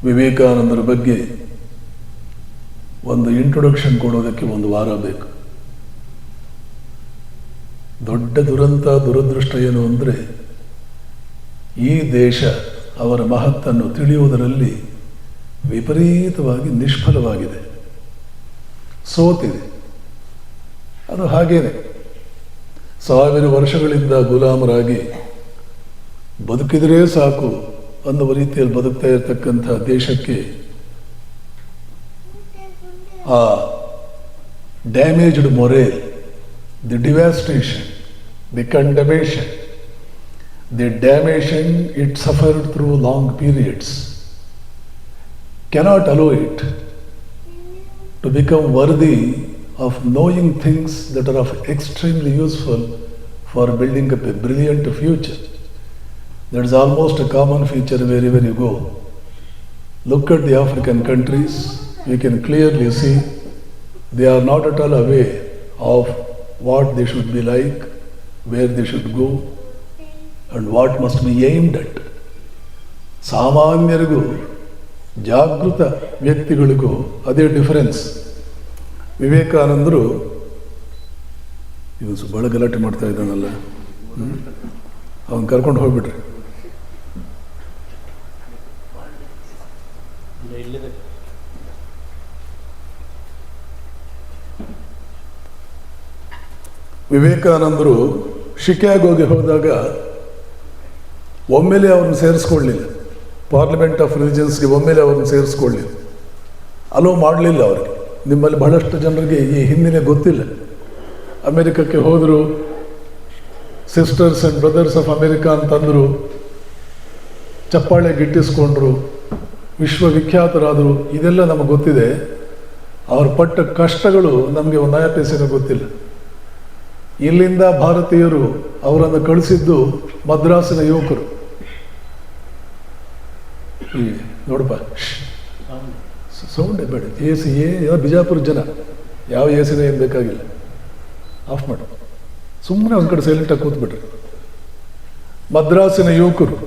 ವಿವೇಕಾನಂದರ ಬಗ್ಗೆ ಒಂದು ಇಂಟ್ರೊಡಕ್ಷನ್ ಕೊಡೋದಕ್ಕೆ ಒಂದು ವಾರ ಬೇಕು. ದೊಡ್ಡ ದುರಂತ ದುರದೃಷ್ಟ ಏನು ಅಂದರೆ, ಈ ದೇಶ ಅವರ ಮಹತ್ತನ್ನು ತಿಳಿಯುವುದರಲ್ಲಿ ವಿಪರೀತವಾಗಿ ನಿಷ್ಫಲವಾಗಿದೆ, ಸೋತಿದೆ. ಅದು ಹಾಗೇನೆ 1000 ವರ್ಷಗಳಿಂದ ಗುಲಾಮರಾಗಿ ಬದುಕಿದರೆ ಸಾಕು ಅನ್ನುವ ರೀತಿಯಲ್ಲಿ ಬದುಕ್ತಾ ಇರತಕ್ಕಂಥ ದೇಶಕ್ಕೆ ಆ damaged morale, the devastation, the condemnation, the damnation it suffered through long periods cannot allow it to become worthy of knowing things that are of extremely useful for building up a brilliant future. That is almost a common feature wherever you go. Look at the African countries, you can clearly see they are not at all aware of what they should be like, where they should go, and what must be aimed at. ಸಾಮಾನ್ಯರಿಗೂ ಜಾಗೃತ ವ್ಯಕ್ತಿಗಳಿಗೂ ಅದೇ difference. ವಿವೇಕಾನಂದರು ಇವನು ಬಹಳ ಗಲಾಟೆ ಮಾಡ್ತಾ ಇದ್ದಾನಲ್ಲ, ಅವನು ಕರ್ಕೊಂಡು ಹೋಗ್ಬಿಟ್ರಿ. ವಿವೇಕಾನಂದರು ಶಿಕಾಗೋಗೆ ಹೋದಾಗ ಒಮ್ಮೆಲೆ ಅವ್ರನ್ನ ಸೇರಿಸ್ಕೊಳ್ಳಿಲ್ಲ. ಪಾರ್ಲಿಮೆಂಟ್ ಆಫ್ ರಿಲಿಜನ್ಸ್ಗೆ ಒಮ್ಮೆಲೆ ಅವ್ರನ್ನ ಸೇರಿಸ್ಕೊಳ್ಳಿಲ್ಲ, ಅಲೋ ಮಾಡಲಿಲ್ಲ ಅವ್ರಿಗೆ. ನಿಮ್ಮಲ್ಲಿ ಬಹಳಷ್ಟು ಜನರಿಗೆ ಈ ಹಿನ್ನೆಲೆ ಗೊತ್ತಿಲ್ಲ. ಅಮೆರಿಕಕ್ಕೆ ಹೋದರು, sisters and brothers of America ಅಂತಂದರು, ಚಪ್ಪಾಳೆ ಗಿಟ್ಟಿಸ್ಕೊಂಡ್ರು, ವಿಶ್ವವಿಖ್ಯಾತರಾದರು. ಇದೆಲ್ಲ ನಮಗೆ ಗೊತ್ತಿದೆ. ಅವ್ರ ಪಟ್ಟ ಕಷ್ಟಗಳು ನಮಗೆ ಒಂದು ನಯ ಪೈಸೆನೂ ಗೊತ್ತಿಲ್ಲ. ಇಲ್ಲಿಂದ ಭಾರತೀಯರು ಅವರನ್ನು ಕಳಿಸಿದ್ದು ಮದ್ರಾಸಿನ ಯುವಕರು. ನೋಡಪ್ಪ, ಸೌಂಡೇ ಬೇಡ, ಎ ಸಿ ಬಿಜಾಪುರ ಜನ ಯಾವ ಎ ಸಿನೇ ಏನು ಬೇಕಾಗಿಲ್ಲ, ಆಫ್ ಮಾಡು. ಸುಮ್ಮನೆ ಒಂದು ಕಡೆ ಸೈಲೆಂಟಾಗಿ ಕೂತ್ಬಿಟ್ರಿ. ಮದ್ರಾಸಿನ ಯುವಕರು,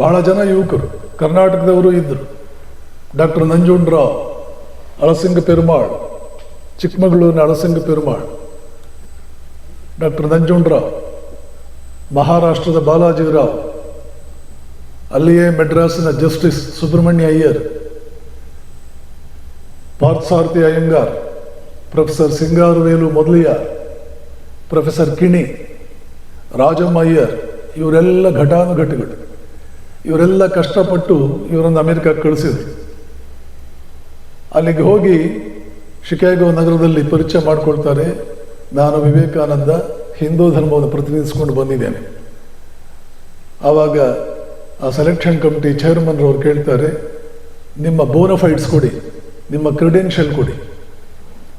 ಬಹಳ ಜನ ಯುವಕರು ಕರ್ನಾಟಕದವರು ಇದ್ದರು. ಡಾಕ್ಟರ್ ನಂಜುಂಡರಾವ್, ಅಳಸಿಂಗ ಪೆರುಮಾಳ್, ಚಿಕ್ಕಮಗಳೂರಿನ ಅಳಸಿಂಗ ಪೆರುಮಾಳ್, ಡಾಕ್ಟರ್ ನಂಜುಂಡರಾವ್, ಮಹಾರಾಷ್ಟ್ರದ ಬಾಲಾಜಿರಾವ್, ಅಲ್ಲಿಯೇ ಮೆಡ್ರಾಸಿನ justice Subrahmanya Iyer, Parthasarathy Iyengar, professor Singaravelu Mudaliar, professor Kini, Rajamma Iyer, ಇವರೆಲ್ಲ ಘಟಾನುಘಟಿಗಳು. ಇವರೆಲ್ಲ ಕಷ್ಟಪಟ್ಟು ಇವರನ್ನು ಅಮೆರಿಕಕ್ಕೆ ಕಳಿಸಿದರು. ಅಲ್ಲಿಗೆ ಹೋಗಿ ಶಿಕಾಗೋ ನಗರದಲ್ಲಿ ಪರಿಚಯ ಮಾಡಿಕೊಳ್ತಾರೆ. ನಾನು ವಿವೇಕಾನಂದ ಹಿಂದೂ ಧರ್ಮವನ್ನು ಪ್ರತಿನಿಧಿಸ್ಕೊಂಡು ಬಂದಿದ್ದೇನೆ. ಆವಾಗ ಆ ಸೆಲೆಕ್ಷನ್ ಕಮಿಟಿ ಚೇರ್ಮನ್ರವ್ರು ಕೇಳ್ತಾರೆ, ನಿಮ್ಮ ಬೋನಫೈಡ್ಸ್ ಕೊಡಿ, ನಿಮ್ಮ ಕ್ರೆಡೆನ್ಷಿಯಲ್ ಕೊಡಿ.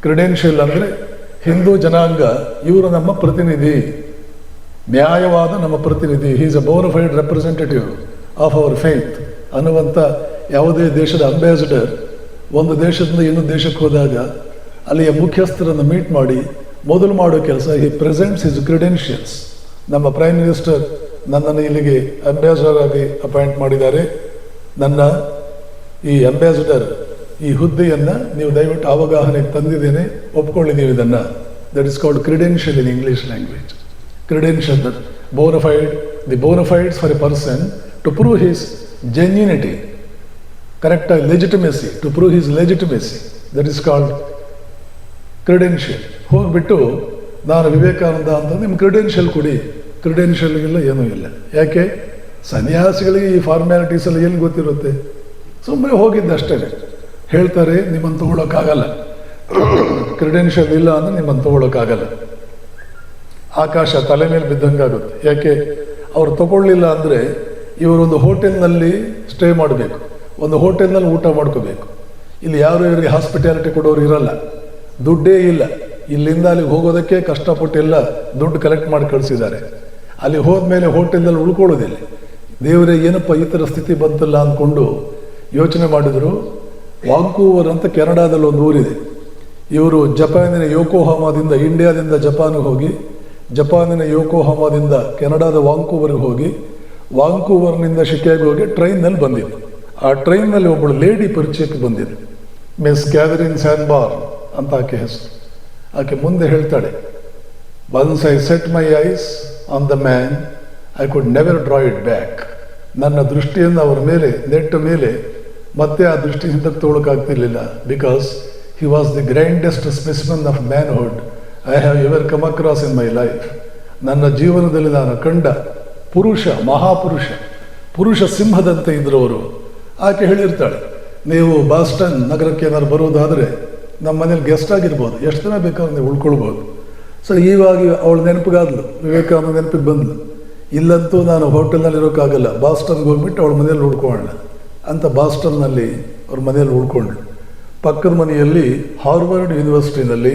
ಕ್ರೆಡೆನ್ಷಿಯಲ್ ಅಂದರೆ ಹಿಂದೂ ಜನಾಂಗ, ಇವರು ನಮ್ಮ ಪ್ರತಿನಿಧಿ, ನ್ಯಾಯವಾದ ನಮ್ಮ ಪ್ರತಿನಿಧಿ, he is a bona fide representative of our faith ಅನ್ನುವಂಥ ಯಾವುದೇ ದೇಶದ ಅಂಬಾಸಿಡರ್ ಒಂದು ದೇಶದಿಂದ ಇನ್ನೊಂದು ದೇಶಕ್ಕೆ ಹೋದಾಗ ಅಲ್ಲಿಯ ಮುಖ್ಯಸ್ಥರನ್ನು ಮೀಟ್ ಮಾಡಿ ಮೊದಲು ಮಾಡೋ ಕೆಲಸ, ಹಿ ಪ್ರೆಸೆಂಟ್ಸ್ ಹಿಸ್ ಕ್ರೆಡೆನ್ಷಿಯಲ್ಸ್. ನಮ್ಮ ಪ್ರೈಮ್ ಮಿನಿಸ್ಟರ್ ನನ್ನನ್ನು ಇಲ್ಲಿಗೆ ಅಂಬಾಸಿಡರ್ ಆಗಿ ಅಪಾಯಿಂಟ್ ಮಾಡಿದ್ದಾರೆ, ನನ್ನ ಈ ಅಂಬಾಸಿಡರ್ ಈ ಹುದ್ದೆಯನ್ನು ನೀವು ದಯವಿಟ್ಟು ಅವಗಾಹನೆಗೆ ತಂದಿದ್ದೇನೆ, ಒಪ್ಕೊಳ್ಳಿದ್ದೀವಿ ಇದನ್ನು. That is called credential in English language. Credential, bonafide, the bonafides for a person to prove his genuinity, ಕರೆಕ್ಟಾಗಿ legitimacy, to prove his legitimacy, that is called credential. ಹೋಗ್ಬಿಟ್ಟು ನಾನು ವಿವೇಕಾನಂದ ಅಂತ ನಿಮ್ಮ ಕ್ರೆಡೆನ್ಷಿಯಲ್ ಕೊಡಿ. ಕ್ರೆಡೆನ್ಷಿಯಲ್ ಇಲ್ಲ, ಏನೂ ಇಲ್ಲ. ಯಾಕೆ? ಸನ್ಯಾಸಿಗಳಿಗೆ ಈ ಫಾರ್ಮ್ಯಾಲಿಟೀಸ್ ಎಲ್ಲ ಏನು ಗೊತ್ತಿರುತ್ತೆ? ಸುಮ್ಮನೆ ಹೋಗಿದ್ದಷ್ಟೇ. ಹೇಳ್ತಾರೆ ನಿಮ್ಮನ್ನು ತೊಗೊಳಕ್ಕಾಗಲ್ಲ, ಕ್ರೆಡೆನ್ಷಿಯಲ್ ಇಲ್ಲ ಅಂದರೆ ನಿಮ್ಮನ್ನು ತೊಗೊಳಕ್ಕಾಗಲ್ಲ. ಆಕಾಶ ತಲೆ ಮೇಲೆ ಬಿದ್ದಂಗಾಗುತ್ತೆ. ಯಾಕೆ? ಅವ್ರು ತಗೊಳ್ಳಿಲ್ಲ ಅಂದರೆ ಇವರೊಂದು ಹೋಟೆಲ್ನಲ್ಲಿ ಸ್ಟೇ ಮಾಡಬೇಕು, ಒಂದು ಹೋಟೆಲ್ನಲ್ಲಿ ಊಟ ಮಾಡ್ಕೋಬೇಕು. ಇಲ್ಲಿ ಯಾರು ಇವರಿಗೆ ಹಾಸ್ಪಿಟಾಲಿಟಿ ಕೊಡೋರು ಇರಲ್ಲ, ದುಡ್ಡೇ ಇಲ್ಲ. ಇಲ್ಲಿಂದ ಅಲ್ಲಿಗೆ ಹೋಗೋದಕ್ಕೆ ಕಷ್ಟಪಟ್ಟೆಲ್ಲ ದುಡ್ಡು ಕಲೆಕ್ಟ್ ಮಾಡಿ ಕಳಿಸಿದ್ದಾರೆ. ಅಲ್ಲಿ ಹೋದ್ಮೇಲೆ ಹೋಟೆಲ್ನಲ್ಲಿ ಉಳ್ಕೊಳ್ಳೋದಿಲ್ಲ. ದೇವರೇ ಏನಪ್ಪ ಈ ಥರ ಸ್ಥಿತಿ ಬಂತಲ್ಲ ಅಂದ್ಕೊಂಡು ಯೋಚನೆ ಮಾಡಿದರು. ವಾಂಕೂವರ್ ಅಂತ ಕೆನಡಾದಲ್ಲಿ ಒಂದು ಊರಿದೆ. ಇವರು ಜಪಾನಿನ ಯೋಕೋಹಾಮಾದಿಂದ, ಇಂಡಿಯಾದಿಂದ ಜಪಾನಿಗೆ ಹೋಗಿ, ಜಪಾನಿನ ಯೋಕೋಹಾಮಾದಿಂದ ಕೆನಡಾದ ವಾಂಕೂವರ್ಗೆ ಹೋಗಿ, ವಾಂಕೂವರ್ನಿಂದ ಶಿಕಾಗೋಗೆ ಟ್ರೈನ್ನಲ್ಲಿ ಬಂದಿದ್ದು. ಆ ಟ್ರೈನ್ನಲ್ಲಿ ಒಬ್ಬಳು ಲೇಡಿ ಪರಿಚಯಕ್ಕೆ ಬಂದಿದ್ದು, ಮಿಸ್ ಕ್ಯಾಥರಿನ್ ಸ್ಯಾನ್ಬಾರ್ನ್ ಅಂತ ಆಕೆ ಹೆಸರು. ಆಕೆ ಮುಂದೆ ಹೇಳ್ತಾಳೆ, once I set my ice on the man I could never draw it back. ನನ್ನ ದೃಷ್ಟಿಯನ್ನು ಅವರ ಮೇಲೆ ನೆಟ್ಟ ಮೇಲೆ ಮತ್ತೆ ಆ ದೃಷ್ಟಿ ಹಿಂದಕ್ಕೆ ತಗೊಳಕ್ಕಾಗ್ತಿರ್ಲಿಲ್ಲ. Because he was the grandest specimen of manhood I have ever come across in my life. ನನ್ನ ಜೀವನದಲ್ಲಿ ನಾನು ಕಂಡ ಪುರುಷ, ಮಹಾಪುರುಷ, ಪುರುಷ ಸಿಂಹದಂತೆ ಇದ್ರು ಅವರು. ಆಕೆ ಹೇಳಿರ್ತಾಳೆ, ನೀವು ಬಾಸ್ಟನ್ ನಗರಕ್ಕೆ ಏನಾದ್ರು ಬರೋದಾದರೆ ನಮ್ಮ ಮನೇಲಿ ಗೆಸ್ಟ್ ಆಗಿರ್ಬೋದು, ಎಷ್ಟು ದಿನ ಬೇಕಾದ್ರೆ ನೀವು ಉಳ್ಕೊಳ್ಬೋದು. ಸೊ ಇವಾಗ ಅವಳ ನೆನಪಿಗಾದ್ಲು, ವಿವೇಕಾನಂದ ನೆನಪಿಗೆ ಬಂದ್ಲು. ಇಲ್ಲಂತೂ ನಾನು ಹೋಟೆಲ್ನಲ್ಲಿ ಇರೋಕ್ಕಾಗಲ್ಲ, ಬಾಸ್ಟನ್ಗೆ ಹೋಗ್ಬಿಟ್ಟು ಅವಳ ಮನೇಲಿ ಉಳ್ಕೊಳ್ಳೋಣ ಅಂತ ಬಾಸ್ಟನ್ನಲ್ಲಿ ಅವ್ರ ಮನೆಯಲ್ಲಿ ಉಳ್ಕೊಂಡ್ಳು. ಪಕ್ಕದ ಮನೆಯಲ್ಲಿ ಹಾರ್ವರ್ಡ್ ಯೂನಿವರ್ಸಿಟಿನಲ್ಲಿ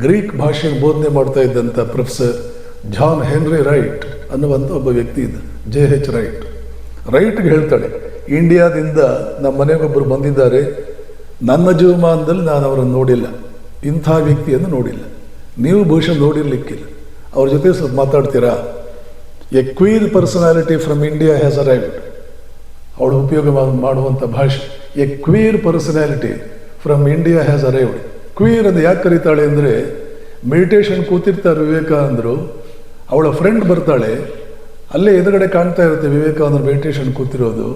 ಗ್ರೀಕ್ ಭಾಷೆ ಬೋಧನೆ ಮಾಡ್ತಾ ಇದ್ದಂಥ ಪ್ರೊಫೆಸರ್ ಜಾನ್ ಹೆನ್ರಿ ರೈಟ್ ಅನ್ನುವಂಥ ಒಬ್ಬ ವ್ಯಕ್ತಿ ಇದ್ದ, JH ರೈಟ್. ರೈಟ್ಗೆ ಹೇಳ್ತಾಳೆ, ಇಂಡಿಯಾದಿಂದ ನಮ್ಮ ಮನೆಗೊಬ್ಬರು ಬಂದಿದ್ದಾರೆ, ನನ್ನ ಜೀವಮಾನದಲ್ಲಿ ನಾನು ಅವರನ್ನು ನೋಡಿಲ್ಲ, ಇಂಥ ವ್ಯಕ್ತಿಯನ್ನು ನೋಡಿಲ್ಲ, ನೀವು ಬಹುಶಃ ನೋಡಿರ್ಲಿಕ್ಕಿಲ್ಲ, ಅವ್ರ ಜೊತೆ ಸ್ವಲ್ಪ ಮಾತಾಡ್ತೀರಾ? A queer personality from India has arrived. ಅವಳು ಉಪಯೋಗ ಮಾಡುವಂಥ ಭಾಷೆ, a queer personality from India has arrived. Queer ಅಂತ ಯಾಕೆ ಕರೀತಾಳೆ ಅಂದರೆ, ಮೆಡಿಟೇಷನ್ ಕೂತಿರ್ತಾರೆ ವಿವೇಕಾನಂದರು, ಅವಳ ಫ್ರೆಂಡ್ ಬರ್ತಾಳೆ, ಅಲ್ಲೇ ಎದುರುಗಡೆ ಕಾಣ್ತಾ ಇರುತ್ತೆ ವಿವೇಕಾನಂದರು ಮೆಡಿಟೇಷನ್ ಕೂತಿರೋದು.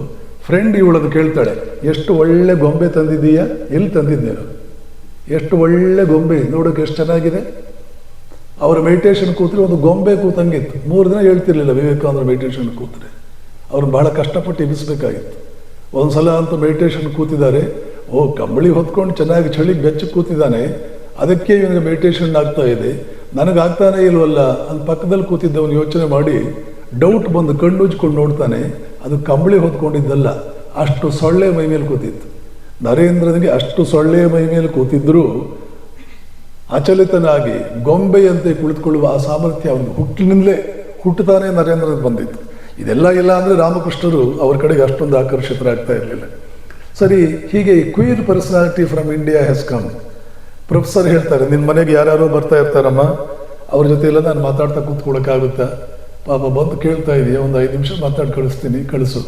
ಫ್ರೆಂಡ್ ಇವಳದು ಕೇಳ್ತಾಳೆ, ಎಷ್ಟು ಒಳ್ಳೆ ಗೊಂಬೆ ತಂದಿದ್ದೀಯಾ, ಎಲ್ಲಿ ತಂದಿದ್ದೇನು, ಎಷ್ಟು ಒಳ್ಳೆ ಗೊಂಬೆ, ನೋಡೋಕೆ ಎಷ್ಟು ಚೆನ್ನಾಗಿದೆ. ಅವರ ಮೆಡಿಟೇಷನ್ ಕೂತ್ರೆ ಒಂದು ಗೊಂಬೆ ಕೂತಂಗಿತ್ತು. 3 ದಿನ ಹೇಳ್ತಿರ್ಲಿಲ್ಲ ವಿವೇಕಾನಂದರು ಮೆಡಿಟೇಷನ್ ಕೂತ್ರೆ, ಅವ್ರನ್ನ ಬಹಳ ಕಷ್ಟಪಟ್ಟು ಎಬ್ಬಿಸ್ಬೇಕಾಗಿತ್ತು. ಒಂದು ಸಲ ಅಂತೂ ಮೆಡಿಟೇಷನ್ ಕೂತಿದ್ದಾರೆ, ಕಂಬಳಿ ಹೊತ್ಕೊಂಡು ಚೆನ್ನಾಗಿ ಚಳಿ ಬೆಚ್ಚ ಕೂತಿದ್ದಾನೆ, ಅದಕ್ಕೆ ಇವನಿಗೆ ಮೆಡಿಟೇಷನ್ ಆಗ್ತಾ ಇದೆ, ನನಗಾಗ್ತಾನೆ ಇಲ್ವಲ್ಲ ಅಂತ ಪಕ್ಕದಲ್ಲಿ ಕೂತಿದ್ದವನು ಯೋಚನೆ ಮಾಡಿ ಡೌಟ್ ಬಂದು ಕಣ್ಣುಜ್ಕೊಂಡು ನೋಡ್ತಾನೆ, ಅದು ಕಂಬಳಿ ಹೊತ್ಕೊಂಡಿದ್ದಲ್ಲ, ಅಷ್ಟು ಸೊಳ್ಳೆ ಮೈ ಮೇಲೆ ಕೂತಿತ್ತು. ನರೇಂದ್ರನಿಗೆ ಅಷ್ಟು ಸೊಳ್ಳೆ ಮೈ ಮೇಲೆ ಕೂತಿದ್ರೂ ಅಚಲಿತನಾಗಿ ಗೊಂಬೆಯಂತೆ ಕುಳಿತುಕೊಳ್ಳುವ ಆ ಸಾಮರ್ಥ್ಯ ಅವನಿಗೆ ಹುಟ್ಟುತ್ತಾನೆ ನರೇಂದ್ರನಿಗೆ ಬಂದಿತ್ತು. ಇದೆಲ್ಲ ಇಲ್ಲ ಅಂದರೆ ರಾಮಕೃಷ್ಣರು ಅವ್ರ ಕಡೆಗೆ ಅಷ್ಟೊಂದು ಆಕರ್ಷಿತರಾಗ್ತಾ ಇರಲಿಲ್ಲ. ಸರಿ, ಹೀಗೆ ಈ queer personality from India has come. Professor ಹೇಳ್ತಾರೆ, ನಿನ್ನ ಮನೆಗೆ ಯಾರ್ಯಾರೋ ಬರ್ತಾ ಇರ್ತಾರಮ್ಮ, ಅವ್ರ ಜೊತೆ ಎಲ್ಲ ನಾನು ಮಾತಾಡ್ತಾ ಕೂತ್ಕೊಳ್ಳೋಕ್ಕಾಗುತ್ತಾ? ಪಾಪ ಬಂದು ಕೇಳ್ತಾ ಇದೆಯಾ, ಒಂದು 5 ನಿಮಿಷ ಮಾತಾಡಿ ಕಳಿಸ್ತೀನಿ, ಕಳಿಸು.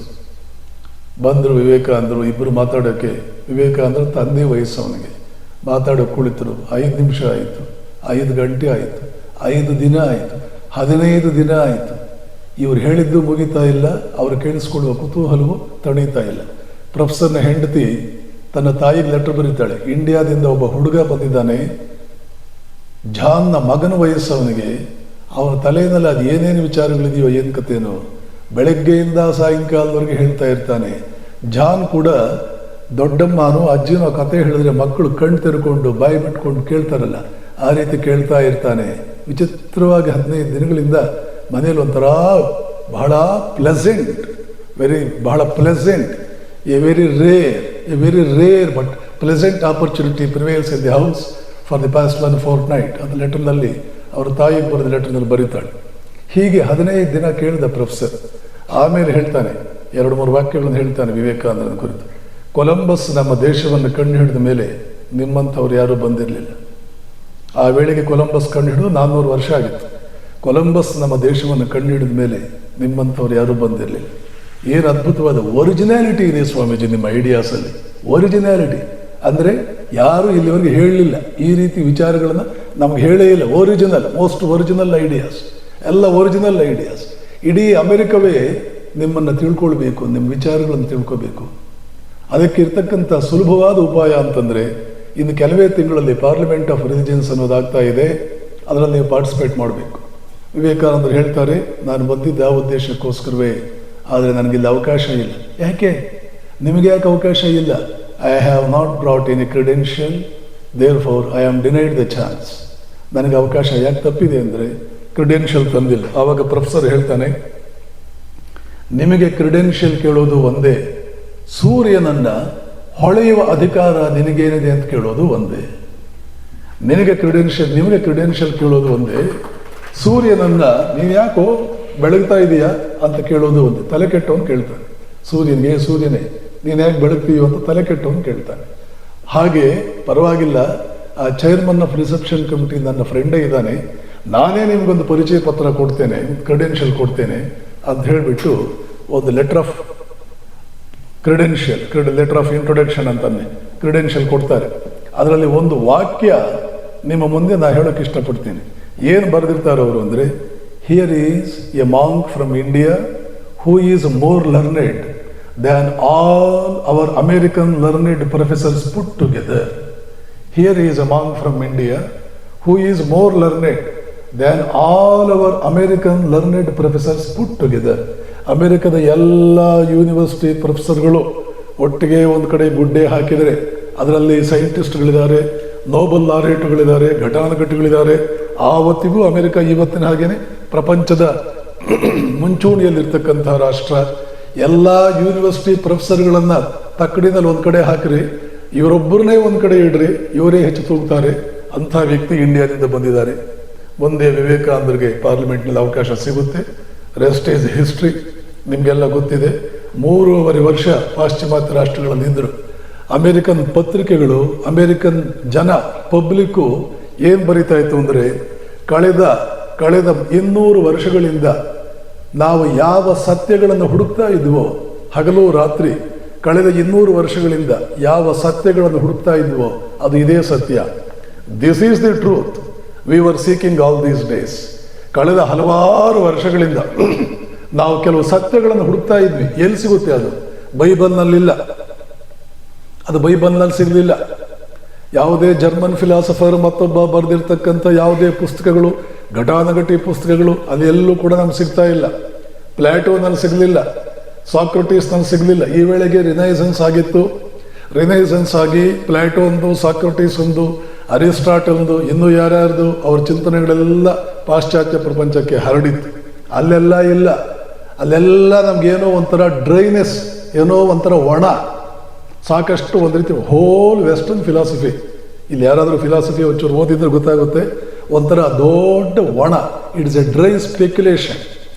ಬಂದರು ವಿವೇಕಾನಂದರು, ಇಬ್ಬರು ಮಾತಾಡೋಕ್ಕೆ. ವಿವೇಕಾನಂದರು ತಂದೆ ವಯಸ್ಸು ಅವನಿಗೆ, ಮಾತಾಡೋಕೆ ಕುಳಿತರು. 5 ನಿಮಿಷ ಆಯಿತು, 5 ಗಂಟೆ ಆಯಿತು, 5 ದಿನ ಆಯಿತು, 15 ದಿನ ಆಯಿತು. ಇವ್ರು ಹೇಳಿದ್ದು ಮುಗಿತಾ ಇಲ್ಲ, ಅವರು ಕೇಳಿಸ್ಕೊಳ್ಳುವ ಕುತೂಹಲವು ತಣೀತಾ ಇಲ್ಲ. ಪ್ರೊಫೆಸರ್ನ ಹೆಂಡತಿ ತನ್ನ ತಾಯಿಗೆ ಲೆಟರ್ ಬರೀತಾಳೆ, ಇಂಡಿಯಾದಿಂದ ಒಬ್ಬ ಹುಡುಗ ಬಂದಿದ್ದಾನೆ, ಜಾನ್ನ ಮಗನ ವಯಸ್ಸು ಅವನಿಗೆ, ಅವನ ತಲೆಯಲ್ಲಿ ಅದು ಏನೇನು ವಿಚಾರಗಳಿದೆಯೋ, ಏನು ಕಥೆನೋ, ಬೆಳಗ್ಗೆಯಿಂದ ಸಾಯಂಕಾಲದವರೆಗೆ ಹೇಳ್ತಾ ಇರ್ತಾನೆ. ಜಾನ್ ಕೂಡ ದೊಡ್ಡಮ್ಮನೋ ಅಜ್ಜಿನೋ ಕತೆ ಹೇಳಿದ್ರೆ ಮಕ್ಕಳು ಕಣ್ಣು ತೆರ್ಕೊಂಡು ಬಾಯಿ ಬಿಟ್ಕೊಂಡು ಕೇಳ್ತಾರಲ್ಲ, ಆ ರೀತಿ ಕೇಳ್ತಾ ಇರ್ತಾನೆ. ವಿಚಿತ್ರವಾಗಿ 15 ದಿನಗಳಿಂದ ಮನೇಲಿ ಒಂಥರ ಬಹಳ ಪ್ಲೆಸೆಂಟ್, ಬಹಳ pleasant, a very rare but pleasant opportunity prevails in the house for the past 1 fortnight ಅಂತ ಲೆಟರ್ನಲ್ಲಿ ಅವ್ರ ತಾಯಿಗೆ ಬರೆದ ಲೆಟರ್ನಲ್ಲಿ ಬರೀತಾಳೆ. ಹೀಗೆ 15 ದಿನ ಕೇಳಿದ ಪ್ರೊಫೆಸರ್. ಆಮೇಲೆ ಹೇಳ್ತಾನೆ, 2-3 ವಾಕ್ಯಗಳನ್ನು ಹೇಳ್ತಾನೆ ವಿವೇಕಾನಂದನ ಕುರಿತು. ಕೊಲಂಬಸ್ ನಮ್ಮ ದೇಶವನ್ನು ಕಂಡು ಹಿಡಿದ ಮೇಲೆ ನಿಮ್ಮಂಥವ್ರು ಯಾರೂ ಬಂದಿರಲಿಲ್ಲ. ಆ ವೇಳೆಗೆ ಕೊಲಂಬಸ್ ಕಂಡು ಹಿಡಿದು 400 ವರ್ಷ ಆಗಿತ್ತು. ಕೊಲಂಬಸ್ ನಮ್ಮ ದೇಶವನ್ನು ಕಂಡು ಹಿಡಿದ ಮೇಲೆ ನಿಮ್ಮಂಥವ್ರು ಯಾರೂ ಬಂದಿರಲಿಲ್ಲ. ಏನು ಅದ್ಭುತವಾದ ಒರಿಜಿನಾಲಿಟಿ ಇದೆ ಸ್ವಾಮೀಜಿ ನಿಮ್ಮ ಐಡಿಯಾಸಲ್ಲಿ. ಒರಿಜಿನಾಲಿಟಿ ಅಂದರೆ ಯಾರು ಇಲ್ಲಿವರೆಗೆ ಹೇಳಲಿಲ್ಲ, ಈ ರೀತಿ ವಿಚಾರಗಳನ್ನು ನಮ್ಗೆ ಹೇಳೇ ಇಲ್ಲ. ಒರಿಜಿನಲ್, ಮೋಸ್ಟ್ ಒರಿಜಿನಲ್ ಐಡಿಯಾಸ್, ಎಲ್ಲ ಒರಿಜಿನಲ್ ಐಡಿಯಾಸ್. ಇಡೀ ಅಮೆರಿಕವೇ ನಿಮ್ಮನ್ನು ತಿಳ್ಕೊಳ್ಬೇಕು, ನಿಮ್ಮ ವಿಚಾರಗಳನ್ನು ತಿಳ್ಕೋಬೇಕು. ಅದಕ್ಕೆ ಇರ್ತಕ್ಕಂಥ ಸುಲಭವಾದ ಉಪಾಯ ಅಂತಂದರೆ, ಇನ್ನು ಕೆಲವೇ ತಿಂಗಳಲ್ಲಿ ಪಾರ್ಲಿಮೆಂಟ್ ಆಫ್ ರಿಲಿಜನ್ಸ್ ಅನ್ನೋದಾಗ್ತಾ ಇದೆ, ಅದರಲ್ಲಿ ನೀವು ಪಾರ್ಟಿಸಿಪೇಟ್ ಮಾಡಬೇಕು. ವಿವೇಕಾನಂದರು ಹೇಳ್ತಾರೆ, ನಾನು ಬಂದಿದ್ದ ಆ ಉದ್ದೇಶಕ್ಕೋಸ್ಕರವೇ, ಆದರೆ ನನಗಿಲ್ಲಿ ಅವಕಾಶ ಇಲ್ಲ. ಯಾಕೆ ನಿಮಗೆ ಯಾಕೆ ಅವಕಾಶ ಇಲ್ಲ? I have not brought any credential, therefore I am denied the chance. ನನಗೆ ಅವಕಾಶ ಯಾಕೆ ತಪ್ಪಿದೆ ಅಂದರೆ ಕ್ರೆಡೆನ್ಷಿಯಲ್ ತಂದಿಲ್ಲ. ಆವಾಗ ಪ್ರೊಫೆಸರ್ ಹೇಳ್ತಾನೆ, ನಿಮಗೆ ಕ್ರೆಡೆನ್ಷಿಯಲ್ ಕೇಳೋದು ಒಂದೇ, ಸೂರ್ಯನನ್ನು ಹೊಳೆಯುವ ಅಧಿಕಾರ ನಿನಗೇನಿದೆ ಅಂತ ಕೇಳೋದು ಒಂದೇ. ನಿಮಗೆ ಕ್ರೆಡೆನ್ಷಿಯಲ್ ಕೇಳೋದು ಒಂದೇ, ಸೂರ್ಯನನ್ನು ನೀವು ಯಾಕೋ ಬೆಳಗ್ತಾ ಇದೆಯಾ ಅಂತ ಕೇಳೋದು ಒಂದೇ. ತಲೆ ಕೆಟ್ಟವನು ಕೇಳ್ತಾನೆ ಸೂರ್ಯನೇ ನೀನು ಯಾಕೆ ಬೆಳಗ್ತೀಯೋ ಅಂತ ತಲೆ ಕೆಟ್ಟವನು ಕೇಳ್ತಾನೆ. ಹಾಗೆ ಪರವಾಗಿಲ್ಲ, ಆ ಚೇರ್ಮನ್ ಆಫ್ ರಿಸೆಪ್ಷನ್ ಕಮಿಟಿ ನನ್ನ ಫ್ರೆಂಡೇ ಇದ್ದಾನೆ, ನಾನೇ ನಿಮಗೊಂದು ಪರಿಚಯ ಪತ್ರ ಕೊಡ್ತೇನೆ, ಕ್ರೆಡೆನ್ಷಿಯಲ್ ಕೊಡ್ತೇನೆ ಅಂತ ಹೇಳಿಬಿಟ್ಟು ಒಂದು letter of letter of introduction ಅಂತಾನೆ ಕ್ರೆಡೆನ್ಷಿಯಲ್ ಕೊಡ್ತಾರೆ. ಅದರಲ್ಲಿ ಒಂದು ವಾಕ್ಯ ನಿಮ್ಮ ಮುಂದೆ ನಾನು ಹೇಳೋಕ್ಕೆ ಇಷ್ಟಪಡ್ತೀನಿ. ಏನು ಬರೆದಿರ್ತಾರೆ ಅವರು ಅಂದರೆ, here is A monk from India who is more learned than all our American learned professors put together. Here is A monk from India who is more learned than all our American learned professors put together. ಅಮೇರಿಕದ ಎಲ್ಲ university ಪ್ರೊಫೆಸರ್ಗಳು ಒಟ್ಟಿಗೆ ಒಂದು ಕಡೆ ಗುಡ್ಡೆ ಹಾಕಿದರೆ ಅದರಲ್ಲಿ ಸೈಂಟಿಸ್ಟ್ಗಳಿದ್ದಾರೆ, Nobel ಲಾರೇಟುಗಳಿದ್ದಾರೆ, ಘಟಾನುಘಟಿಗಳಿದ್ದಾರೆ. ಆವತ್ತಿಗೂ America ಇವತ್ತಿನ ಹಾಗೇನೆ ಪ್ರಪಂಚದ ಮುಂಚೂಣಿಯಲ್ಲಿರ್ತಕ್ಕಂಥ ರಾಷ್ಟ್ರ. ಎಲ್ಲ ಯೂನಿವರ್ಸಿಟಿ ಪ್ರೊಫೆಸರ್ಗಳನ್ನು ತಕ್ಕಡಿನಲ್ಲಿ ಒಂದು ಕಡೆ ಹಾಕಿರಿ, ಇವರೊಬ್ಬರನ್ನೇ ಒಂದು ಕಡೆ ಇಡ್ರಿ, ಇವರೇ ಹೆಚ್ಚು ತೂಗ್ತಾರೆ. ಅಂಥ ವ್ಯಕ್ತಿ ಇಂಡಿಯಾದಿಂದ ಬಂದಿದ್ದಾರೆ. ಮುಂದೆ ವಿವೇಕಾನಂದರಿಗೆ ಪಾರ್ಲಿಮೆಂಟ್ನಲ್ಲಿ ಅವಕಾಶ ಸಿಗುತ್ತೆ. Rest is history. ನಿಮಗೆಲ್ಲ ಗೊತ್ತಿದೆ. 3.5 ವರ್ಷ ಪಾಶ್ಚಿಮಾತ್ಯ ರಾಷ್ಟ್ರಗಳಲ್ಲಿ ಇದ್ದರು. ಅಮೇರಿಕನ್ ಪತ್ರಿಕೆಗಳು, ಅಮೇರಿಕನ್ ಜನ, ಪಬ್ಲಿಕ್ಕು ಏನು ಬರೀತಾ ಇತ್ತು ಅಂದರೆ, ಕಳೆದ 200 ವರ್ಷಗಳಿಂದ ನಾವು ಯಾವ ಸತ್ಯಗಳನ್ನು ಹುಡುಕ್ತಾ ಇದ್ವೋ, ಹಗಲು ರಾತ್ರಿ ಕಳೆದ 200 ವರ್ಷಗಳಿಂದ ಯಾವ ಸತ್ಯಗಳನ್ನು ಹುಡುಕ್ತಾ ಇದ್ವೋ ಅದು ಇದೇ ಸತ್ಯ. This is the truth we were seeking all these days. ಕಳೆದ ಹಲವಾರು ವರ್ಷಗಳಿಂದ ನಾವು ಕೆಲವು ಸತ್ಯಗಳನ್ನು ಹುಡುಕ್ತಾ ಇದ್ವಿ. ಎಲ್ಲಿ ಸಿಗುತ್ತೆ ಅದು? ಬೈಬಲ್ನಲ್ಲಿಲ್ಲ, ಅದು ಬೈಬಲ್ನಲ್ಲಿ ಸಿಗಲಿಲ್ಲ. ಯಾವುದೇ ಜರ್ಮನ್ ಫಿಲಾಸಫರ್ ಮತ್ತೊಬ್ಬ ಬರೆದಿರ್ತಕ್ಕಂಥ ಯಾವುದೇ ಪುಸ್ತಕಗಳು, ಘಟಾನುಘಟಿ ಪುಸ್ತಕಗಳು ಅದೆಲ್ಲೂ ಕೂಡ ನಮ್ಗೆ ಸಿಗ್ತಾ ಇಲ್ಲ. ಪ್ಲಾಟೋನಲ್ಲಿ ಸಿಗಲಿಲ್ಲ, ಸಾಕ್ರಟೀಸ್ನಲ್ಲಿ ಸಿಗಲಿಲ್ಲ. ಈ ವೇಳೆಗೆ ರಿನೈಸೆನ್ಸ್ ಆಗಿತ್ತು. ರಿನೈಸೆನ್ಸ್ ಆಗಿ ಪ್ಲಾಟೋನ್ದು, ಸಾಕ್ರಟೀಸ್ ಒಂದು, ಅರಿಸ್ಟಾಟಲ್ದು, ಇನ್ನೂ ಯಾರ್ಯಾರ್ದು ಅವ್ರ ಚಿಂತನೆಗಳೆಲ್ಲ ಪಾಶ್ಚಾತ್ಯ ಪ್ರಪಂಚಕ್ಕೆ ಹರಡಿತ್ತು. ಅಲ್ಲೆಲ್ಲ ಇಲ್ಲ. ಅಲ್ಲೆಲ್ಲ ನಮಗೇನೋ ಒಂಥರ ಡ್ರೈನೆಸ್, ಏನೋ ಒಂಥರ ಒಣ, ಸಾಕಷ್ಟು ಒಂದು ರೀತಿ ಹೋಲ್ ವೆಸ್ಟರ್ನ್ ಫಿಲಾಸಫಿ. ಇಲ್ಲಿ ಯಾರಾದರೂ ಫಿಲಾಸಫಿ ಒಂಚೂರು ಓದಿದ್ರೆ ಗೊತ್ತಾಗುತ್ತೆ, ಒಂಥರ ದೊಡ್ಡ ಒಣ. It's a dry speculation.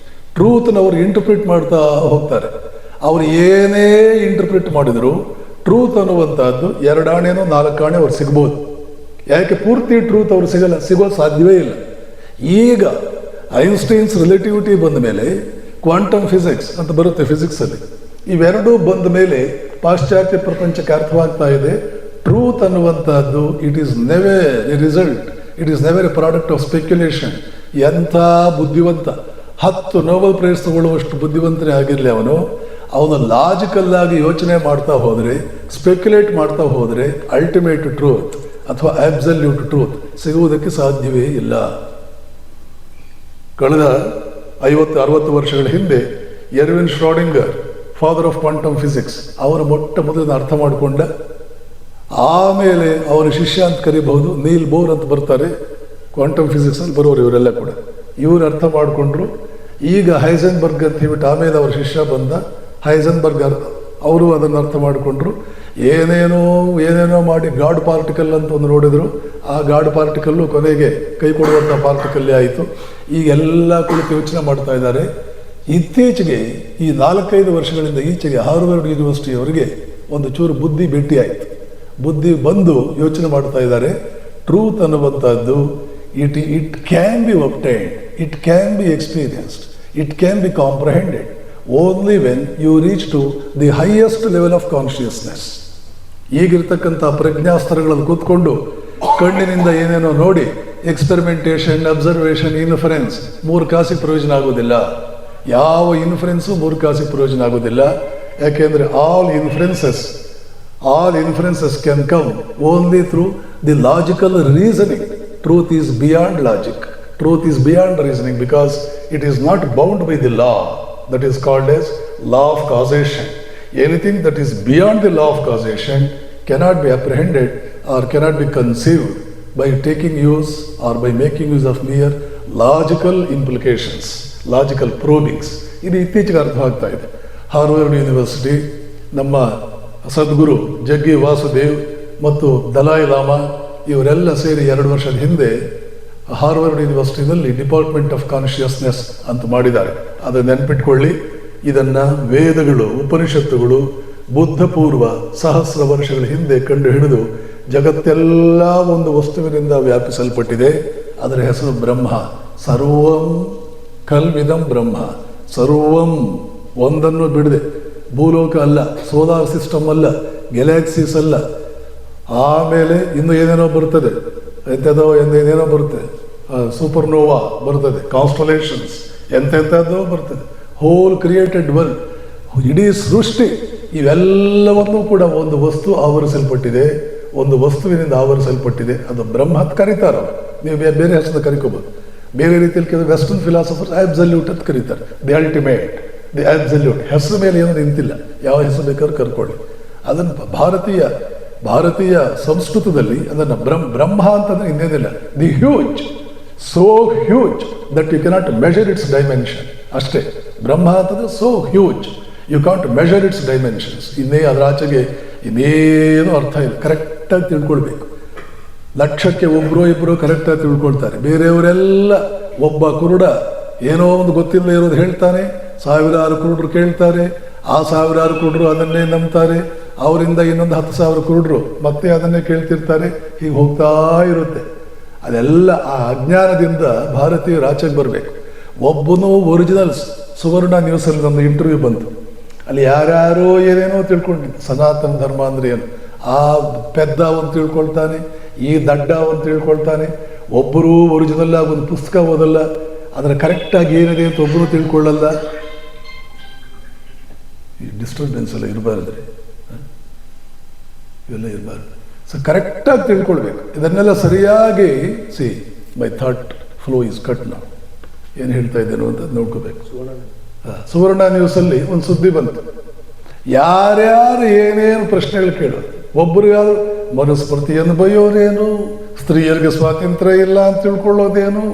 ಟ್ರೂತ್ನವ್ರು ಇಂಟರ್ಪ್ರಿಟ್ ಮಾಡ್ತಾ ಹೋಗ್ತಾರೆ. ಅವ್ರು ಏನೇ ಇಂಟರ್ಪ್ರಿಟ್ ಮಾಡಿದ್ರು ಟ್ರೂತ್ ಅನ್ನುವಂಥದ್ದು 2 ಆಣೆನೋ 4 ಆಣೆ ಅವ್ರು ಸಿಗ್ಬೋದು. ಯಾಕೆ ಪೂರ್ತಿ ಟ್ರೂತ್ ಅವ್ರು ಸಿಗೋದು ಸಾಧ್ಯವೇ ಇಲ್ಲ. ಈಗ ಐನ್ಸ್ಟೈನ್ಸ್ ರಿಲೇಟಿವಿಟಿ ಬಂದ ಮೇಲೆ ಕ್ವಾಂಟಮ್ ಫಿಸಿಕ್ಸ್ ಅಂತ ಬರುತ್ತೆ ಫಿಸಿಕ್ಸಲ್ಲಿ. ಇವೆರಡೂ ಬಂದ ಮೇಲೆ ಪಾಶ್ಚಾತ್ಯ ಪ್ರಪಂಚಕ್ಕೆ ಅರ್ಥವಾಗ್ತಾ ಇದೆ, ಟ್ರೂತ್ ಅನ್ನುವಂಥದ್ದು it is never A result, it is never A product of speculation. ಎಂಥ ಬುದ್ಧಿವಂತ, 10 ನೋಬೆಲ್ ಪ್ರೈಸ್ ತಗೊಳ್ಳುವಷ್ಟು ಬುದ್ಧಿವಂತನೇ ಆಗಿರಲಿ ಅವನು ಲಾಜಿಕಲ್ ಆಗಿ ಯೋಚನೆ ಮಾಡ್ತಾ ಹೋದರೆ, ಸ್ಪೆಕ್ಯುಲೇಟ್ ಮಾಡ್ತಾ ಹೋದರೆ ಅಲ್ಟಿಮೇಟ್ ಟ್ರೂತ್ ಅಥವಾ ಅಬ್ಸಲ್ಯೂಟ್ ಟ್ರೂತ್ ಸಿಗುವುದಕ್ಕೆ ಸಾಧ್ಯವೇ ಇಲ್ಲ. ಕಳೆದ 50-60 ವರ್ಷಗಳ ಹಿಂದೆ Erwin Schrodinger, father of quantum physics, ಅವರ ಮೊಟ್ಟ ಮೊದಲನ್ನು ಅರ್ಥ ಮಾಡಿಕೊಂಡ. ಆಮೇಲೆ ಅವರ ಶಿಷ್ಯ ಅಂತ ಕರಿಬಹುದು, ನೀಲ್ ಬೋರ್ ಅಂತ ಬರ್ತಾರೆ ಕ್ವಾಂಟಮ್ ಫಿಸಿಕ್ಸಲ್ಲಿ ಬರೋರು ಇವರೆಲ್ಲ ಕೂಡ. ಇವರು ಅರ್ಥ ಮಾಡಿಕೊಂಡ್ರು. ಈಗ ಹೈಸೆನ್ಬರ್ಗ್ ಅಂತ ಹೇಳ್ಬಿಟ್ಟು ಆಮೇಲೆ ಅವರ ಶಿಷ್ಯ ಬಂದ ಹೈಸೆನ್ಬರ್ಗ್, ಅವರು ಅದನ್ನು ಅರ್ಥ ಮಾಡಿಕೊಂಡ್ರು. ಏನೇನೋ ಮಾಡಿ ಗಾಡ್ ಪಾರ್ಟಿಕಲ್ ಅಂತ ಒಂದು ನೋಡಿದ್ರು. ಆ ಗಾಡ್ ಪಾರ್ಟಿಕಲ್ಲು ಕೊನೆಗೆ ಕೈ ಕೊಡುವಂಥ ಪಾರ್ಟಿಕಲ್ಲೇ ಆಯಿತು. ಈಗೆಲ್ಲ ಕುಳಿತು ಯೋಚನೆ ಮಾಡ್ತಾ ಇದ್ದಾರೆ. ಇತ್ತೀಚೆಗೆ ಈ 4-5 ವರ್ಷಗಳಿಂದ ಈಚೆಗೆ ಹಾರ್ವರ್ಡ್ ಯೂನಿವರ್ಸಿಟಿಯವರಿಗೆ ಒಂದು ಚೂರು ಬುದ್ಧಿ ಭೇಟಿ ಆಯಿತು. ಬುದ್ಧಿ ಬಂದು ಯೋಚನೆ ಮಾಡ್ತಾ ಇದ್ದಾರೆ, ಟ್ರೂತ್ ಅನ್ನುವಂಥದ್ದು it can be obtained, it can be experienced, it can be comprehended only when you reach to the highest level of consciousness. ಈಗಿರ್ತಕ್ಕಂಥ ಪ್ರಜ್ಞಾಸ್ತರಗಳಲ್ಲಿ ಕೂತ್ಕೊಂಡು ಕಣ್ಣಿನಿಂದ ಏನೇನೋ ನೋಡಿ ಎಕ್ಸ್ಪೆರಿಮೆಂಟೇಷನ್, ಅಬ್ಸರ್ವೇಷನ್, ಇನ್ಫರೆನ್ಸ್ 3 ಕಾಸಿಗೆ ಪ್ರಯೋಜನ ಆಗೋದಿಲ್ಲ. ಯಾವ ಇನ್ಫರೆನ್ಸು 3 ಕಾಸಿಗೆ ಪ್ರಯೋಜನ ಆಗೋದಿಲ್ಲ. ಯಾಕೆಂದರೆ all inferences can come only through the logical reasoning. Truth is beyond logic, truth is beyond reasoning, because it is not bound by the law that is called as law of causation. Anything that is beyond the law of causation cannot be apprehended or cannot be conceived by taking use or by making use of mere logical implications, logical probings. ಇದು ಇತ್ತೀಚೆಗೆ ಅರ್ಥವಾಗ್ತಾ ಇದೆ. Harvard university, ನಮ್ಮ ಸದ್ಗುರು ಜಗ್ಗಿ ವಾಸುದೇವ್ ಮತ್ತು ದಲಾಯ್ llama ಇವರೆಲ್ಲ ಸೇರಿ 2 ವರ್ಷದ ಹಿಂದೆ ಹಾರ್ವರ್ಡ್ ಯೂನಿವರ್ಸಿಟಿನಲ್ಲಿ ಡಿಪಾರ್ಟ್ಮೆಂಟ್ ಆಫ್ ಕಾನ್ಷಿಯಸ್ನೆಸ್ ಅಂತ ಮಾಡಿದ್ದಾರೆ. ಅದನ್ನು ನೆನ್ಪಿಟ್ಕೊಳ್ಳಿ. ಇದನ್ನು ವೇದಗಳು, ಉಪನಿಷತ್ತುಗಳು ಬುದ್ಧ ಪೂರ್ವ 1000 ವರ್ಷಗಳ ಹಿಂದೆ ಕಂಡು ಹಿಡಿದು ಜಗತ್ತೆಲ್ಲ ಒಂದು ವಸ್ತುವಿನಿಂದ ವ್ಯಾಪಿಸಲ್ಪಟ್ಟಿದೆ. ಅದರ ಹೆಸರು ಬ್ರಹ್ಮ. ಸರ್ವಂ ಕಲ್ವಿದಂ ಬ್ರಹ್ಮ, ಸರ್ವಂ ಒಂದನ್ನು ಬಿಡದೆ. ಭೂಲೋಕ ಅಲ್ಲ, ಸೋಲಾರ್ ಸಿಸ್ಟಮ್ ಅಲ್ಲ, ಗ್ಯಾಲಕ್ಸೀಸ್ ಅಲ್ಲ, ಆಮೇಲೆ ಇನ್ನು ಏನೇನೋ ಬರ್ತದೆ, ಏನೇನೋ ಬರುತ್ತೆ, ಸೂಪರ್ನೋವಾ ಬರ್ತದೆ, ಕಾನ್ಸ್ಟಲೇಷನ್ಸ್ ಎಂತೆಂಥದ್ದೋ ಬರ್ತದೆ, ಹೋಲ್ ಕ್ರಿಯೇಟೆಡ್ ವರ್ಲ್ಡ್, ಇಡೀ ಸೃಷ್ಟಿ, ಇವೆಲ್ಲವನ್ನೂ ಕೂಡ ಒಂದು ವಸ್ತು ಆವರಿಸಲ್ಪಟ್ಟಿದೆ, ಒಂದು ವಸ್ತುವಿನಿಂದ ಆವರಿಸಲ್ಪಟ್ಟಿದೆ. ಅದು ಬ್ರಹ್ಮ ಅಂತ ಕರೀತಾರೆ. ನೀವು ಬೇರೆ ಹೆಸರು ಕರಿಕೋಬೋದು. ಬೇರೆ ರೀತಿಯಲ್ಲಿ ಕೆಲವು ವೆಸ್ಟರ್ನ್ ಫಿಲಾಸಫರ್ಸ್ ಆಬ್ಸಲ್ಯೂಟ್ ಅಂತ ಕರೀತಾರೆ. The ultimate, the absolute. ಹೆಸರು ಮೇಲೆ ಏನೂ ನಿಂತಿಲ್ಲ, ಯಾವ ಹೆಸರು ಬೇಕಾದ್ರೂ ಕರ್ಕೊಳ್ಳಿ. ಅದನ್ನು ಭಾರತೀಯ ಸಂಸ್ಕೃತದಲ್ಲಿ ಅದನ್ನು ಬ್ರಹ್ಮ ಅಂತಂದ್ರೆ ಇನ್ನೇನಿಲ್ಲ, the huge, so huge that you cannot measure its dimension. ಅಷ್ಟೇ. ಬ್ರಹ್ಮ ಅಂತಂದ್ರೆ so huge, you can't measure its dimensions. ಅದರ ಆಚೆಗೆ ಇನ್ನೇನು ಅರ್ಥ ಇಲ್ಲ. ಕರೆಕ್ಟಾಗಿ ತಿಳ್ಕೊಳ್ಬೇಕು. ಲಕ್ಷಕ್ಕೆ ಒಬ್ಬರು ಇಬ್ಬರು ಕರೆಕ್ಟಾಗಿ ತಿಳ್ಕೊಳ್ತಾರೆ. ಬೇರೆಯವರೆಲ್ಲ ಒಬ್ಬ ಕುರುಡ ಏನೋ ಒಂದು ಗೊತ್ತಿಲ್ಲ ಇರೋದು ಹೇಳ್ತಾನೆ, ಸಾವಿರಾರು ಕುರುಡರು ಕೇಳ್ತಾರೆ, ಆ ಸಾವಿರಾರು ಕುರುಡರು ಅದನ್ನೇ ನಂಬ್ತಾರೆ, ಅವರಿಂದ ಇನ್ನೊಂದು 10,000 ಕುರುಡರು ಮತ್ತೆ ಅದನ್ನೇ ಕೇಳ್ತಿರ್ತಾರೆ. ಹೀಗೆ ಹೋಗ್ತಾ ಇರುತ್ತೆ. ಅದೆಲ್ಲ ಆ ಅಜ್ಞಾನದಿಂದ ಭಾರತೀಯರು ಆಚೆಗೆ ಬರಬೇಕು. ಒಬ್ಬನು ಒರಿಜಿನಲ್ಸ್. ಸುವರ್ಣ ನ್ಯೂಸಲ್ಲಿ ಒಂದು ಇಂಟರ್ವ್ಯೂ ಬಂತು. ಅಲ್ಲಿ ಯಾರ್ಯಾರೋ ಏನೇನೋ ತಿಳ್ಕೊಂಡಿದ್ದು. ಸನಾತನ ಧರ್ಮ ಅಂದರೆ ಏನು, ಆ ಪೆದ್ದ ಅವನು ತಿಳ್ಕೊಳ್ತಾನೆ, ಈ ದಡ್ಡ ಅವನು ತಿಳ್ಕೊಳ್ತಾನೆ. ಒಬ್ಬರು ಒರಿಜಿನಲ್ ಆಗಿ ಒಂದು ಪುಸ್ತಕ ಓದಲ್ಲ, ಅದರ ಕರೆಕ್ಟಾಗಿ ಏನಿದೆ ಅಂತ ಒಬ್ಬರು ತಿಳ್ಕೊಳ್ಳಲ್ಲ. ಈ ಡಿಸ್ಟರ್ಬೆನ್ಸ್ ಎಲ್ಲ ಇರಬಾರ್ದ್ರಿ, ಇವೆಲ್ಲ ಇರಬಾರ್ದು. ಸೊ ಕರೆಕ್ಟಾಗಿ ತಿಳ್ಕೊಳ್ಬೇಕು. ಇದನ್ನೆಲ್ಲ ಸರಿಯಾಗಿ ಮೈ ಥಾಟ್ ಫ್ಲೋ ಇಸ್ ಕಟ್ ನಾವು ಏನು ಹೇಳ್ತಾ ಇದ್ದೇನೋ ಅಂತ ನೋಡ್ಕೋಬೇಕು. ಸುವರ್ಣ ನ್ಯೂಸಲ್ಲಿ ಒಂದು ಸುದ್ದಿ ಬಂತು. ಯಾರ್ಯಾರು ಏನೇನು ಪ್ರಶ್ನೆಗಳು ಕೇಳೋದು, ಒಬ್ಬರು ಯಾರು ಮನುಸ್ಮೃತಿಯನ್ನು ಬೈಯೋರೇನು, ಸ್ತ್ರೀಯರಿಗೆ ಸ್ವಾತಂತ್ರ್ಯ ಇಲ್ಲ ಅಂತ ತಿಳ್ಕೊಳ್ಳೋದೇನು,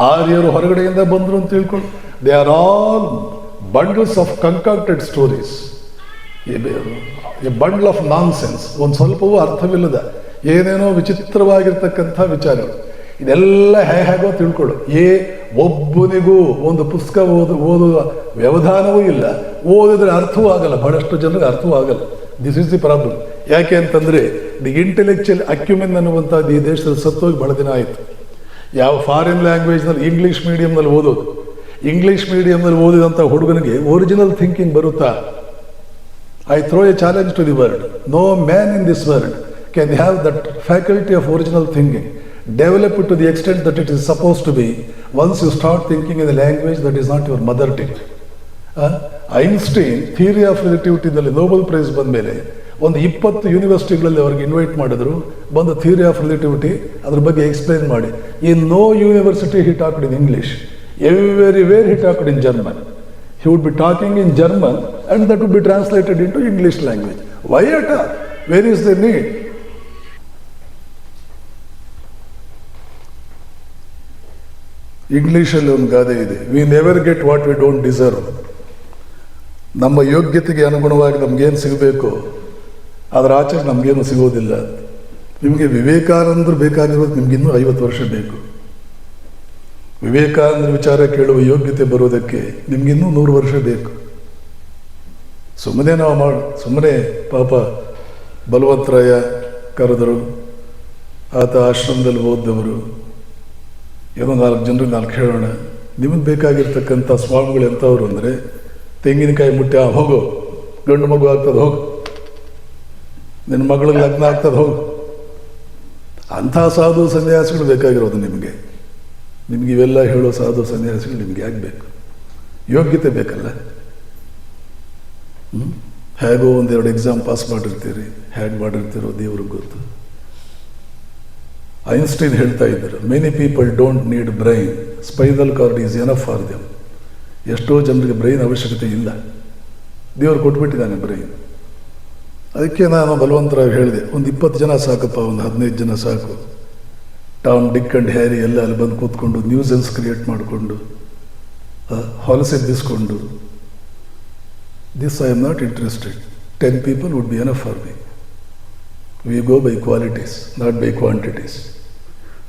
ಆರ್ಯರು ಹೊರಗಡೆಯಿಂದ ಬಂದರು ಅಂತ ತಿಳ್ಕೊಳ್ಳೋ, they are all bundles of concocted stories, a bundle of nonsense. ಒಂದು ಸ್ವಲ್ಪವೂ ಅರ್ಥವಿಲ್ಲದ ಏನೇನೋ ವಿಚಿತ್ರವಾಗಿರ್ತಕ್ಕಂಥ ವಿಚಾರಗಳು. ಇದೆಲ್ಲ ಹೇಗೋ ತಿಳ್ಕೊಳ್ಳು. ಒಬ್ಬನಿಗೂ ಒಂದು ಪುಸ್ತಕ ಓದುವ ವ್ಯವಧಾನವೂ ಇಲ್ಲ, ಓದಿದ್ರೆ ಅರ್ಥವೂ ಆಗಲ್ಲ. ಬಹಳಷ್ಟು ಜನರಿಗೆ ಅರ್ಥವೂ ಆಗಲ್ಲ. This is the problem. ಯಾಕೆ ಅಂತಂದರೆ ದಿ ಇಂಟೆಲೆಕ್ಚುಯಲ್ ಅಕ್ಯುಮೆನ್ ಅನ್ನುವಂಥದ್ದು ಈ ದೇಶದಲ್ಲಿ ಸತ್ತೋಗಿ ಬಹಳ ದಿನ ಆಯಿತು. ಯಾವ ಫಾರಿನ್ ಲ್ಯಾಂಗ್ವೇಜ್ನಲ್ಲಿ ಇಂಗ್ಲೀಷ್ ಮೀಡಿಯಮ್ನಲ್ಲಿ ಓದೋದು, ಇಂಗ್ಲೀಷ್ ಮೀಡಿಯಮ್ನಲ್ಲಿ ಓದಿದಂಥ ಹುಡುಗನಿಗೆ ಒರಿಜಿನಲ್ ಥಿಂಕಿಂಗ್ ಬರುತ್ತಾ? I throw a challenge to the world. No man in this world can have that faculty of original thinking develop it to the extent that it is supposed to be once you start thinking in a language that is not your mother tongue. Einstein theory of ರಿಲೇಟಿವಿಟಿನಲ್ಲಿ Nobel prize ಬಂದ ಮೇಲೆ ಒಂದು 20 ಯೂನಿವರ್ಸಿಟಿಗಳಲ್ಲಿ ಅವ್ರಿಗೆ invite ಮಾಡಿದ್ರು. ಬಂದು theory of relativity ಅದ್ರ ಬಗ್ಗೆ explain ಮಾಡಿ. In no university he talked in English, everywhere he talked in German. He would be talking in German and that would be translated into English language. Why at all? Where is the need? ಇಂಗ್ಲೀಷಲ್ಲಿ ಒಂದು ಗಾದೆ ಇದೆ, we never get what we don't deserve. ನಮ್ಮ ಯೋಗ್ಯತೆಗೆ ಅನುಗುಣವಾಗಿ ನಮಗೇನು ಸಿಗಬೇಕು ಅದರ ಆಚೆ ನಮಗೇನು ಸಿಗೋದಿಲ್ಲ. ನಿಮಗೆ ವಿವೇಕಾನಂದರು ಬೇಕಾಗಿರೋದು ನಿಮಗಿನ್ನೂ 50 ವರ್ಷ ಬೇಕು. ವಿವೇಕಾನಂದರ ವಿಚಾರ ಕೇಳುವ ಯೋಗ್ಯತೆ ಬರೋದಕ್ಕೆ ನಿಮಗಿನ್ನೂ 100 ವರ್ಷ ಬೇಕು. ಸುಮ್ಮನೆ ನಾವು ಸುಮ್ಮನೆ ಪಾಪ ಬಲವಂತರಾಯ ಕರೆದರು, ಆತ ಆಶ್ರಮದಲ್ಲಿ ಓದ್ದವರು, ಏನೋ 4 ಜನರಿಗೆ 4 ಹೇಳೋಣ. ನಿಮಗೆ ಬೇಕಾಗಿರ್ತಕ್ಕಂಥ ಸ್ವಾಮಿಗಳು ಎಂಥವ್ರು ಅಂದರೆ ತೆಂಗಿನಕಾಯಿ ಮುಟ್ಟಿ ಹೋಗು, ಗಂಡು ಮಗು ಆಗ್ತದೆ ಹೋಗು, ನಿನ್ನ ಮಗಳಿಗೆ ಲಗ್ನ ಆಗ್ತದೆ ಹೋಗು. ಅಂಥ ಸಾಧು ಸನ್ಯಾಸಿಗಳು ಬೇಕಾಗಿರೋದು ನಿಮಗೆ. ಇವೆಲ್ಲ ಹೇಳೋ ಸಾಧು ಸನ್ಯಾಸಿಗಳು ನಿಮಗೆ ಆಗಬೇಕು. ಯೋಗ್ಯತೆ ಬೇಕಲ್ಲ. ಹೇಗೋ 1-2 ಎಕ್ಸಾಮ್ ಪಾಸ್ ಮಾಡಿರ್ತೀರಿ, ಹೇಗೆ ಮಾಡಿರ್ತೀರೋ ದೇವ್ರಿಗೆ ಗೊತ್ತು. ಐನ್ಸ್ಟೈನ್ ಹೇಳ್ತಾ ಇದ್ದರು, many people don't need brain, spinal cord is enough for them. ಎಷ್ಟೋ ಜನರಿಗೆ ಬ್ರೈನ್ ಅವಶ್ಯಕತೆ ಇಲ್ಲ, ದೇವರು ಕೊಟ್ಬಿಟ್ಟಿದ್ದಾನೆ ಬ್ರೈನ್. ಅದಕ್ಕೆ ನಾನು ಬಲವಂತರಾಗಿ ಹೇಳಿದೆ, ಒಂದು 20 ಜನ ಸಾಕಪ್ಪ, ಒಂದು 15 ಜನ ಸಾಕು. ಟಾಮ್, ಡಿಕ್ ಅಂಡ್ ಹ್ಯಾರಿ ಎಲ್ಲ ಅಲ್ಲಿ ಬಂದು ಕೂತ್ಕೊಂಡು ನ್ಯೂಸೆನ್ಸ್ ಕ್ರಿಯೇಟ್ ಮಾಡಿಕೊಂಡು ಹೊಲಸೆಬ್ಬಿಸ್ಕೊಂಡು, this I am not interested. 10 people would be enough for me. We go by qualities, not by quantities.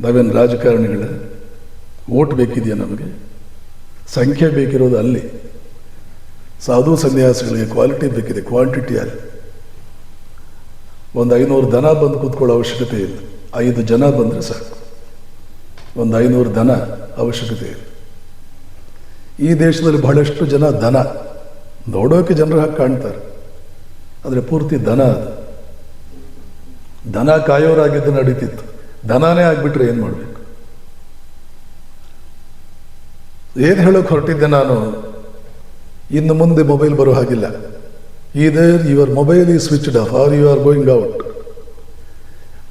ನಾವೇನು ರಾಜಕಾರಣಿಗಳ ಓಟ್ ಬೇಕಿದೆಯಾ? ನಮಗೆ ಸಂಖ್ಯೆ ಬೇಕಿರೋದು ಅಲ್ಲಿ. ಸಾಧು ಸನ್ಯಾಸಿಗಳಿಗೆ ಕ್ವಾಲಿಟಿ ಬೇಕಿದೆ, ಕ್ವಾಂಟಿಟಿ ಅಲ್ಲಿ. ಒಂದು 500 ದನ ಬಂದು ಕೂತ್ಕೊಳ್ಳೋ ಅವಶ್ಯಕತೆ ಇಲ್ಲ, 5 ಜನ ಬಂದರೆ ಸಾಕು. ಒಂದು 500 ದನ ಅವಶ್ಯಕತೆ ಇಲ್ಲ. ಈ ದೇಶದಲ್ಲಿ ಬಹಳಷ್ಟು ಜನ ದನ, ನೋಡೋಕೆ ಜನರು ಹಾಗೆ ಕಾಣ್ತಾರೆ, ಆದರೆ ಪೂರ್ತಿ ದನ ಅದು. ದನ ಕಾಯೋರಾಗಿದ್ದು ನಡೀತಿತ್ತು, ದನನೇ ಆಗಿಬಿಟ್ರೆ ಏನು ಮಾಡಬೇಕು? ಏನು ಹೇಳೋಕೆ ಹೊರಟಿದ್ದೆ ನಾನು, ಇನ್ನು ಮುಂದೆ ಮೊಬೈಲ್ ಬರೋ ಹಾಗಿಲ್ಲ. Either your mobile is switched off or you are going out.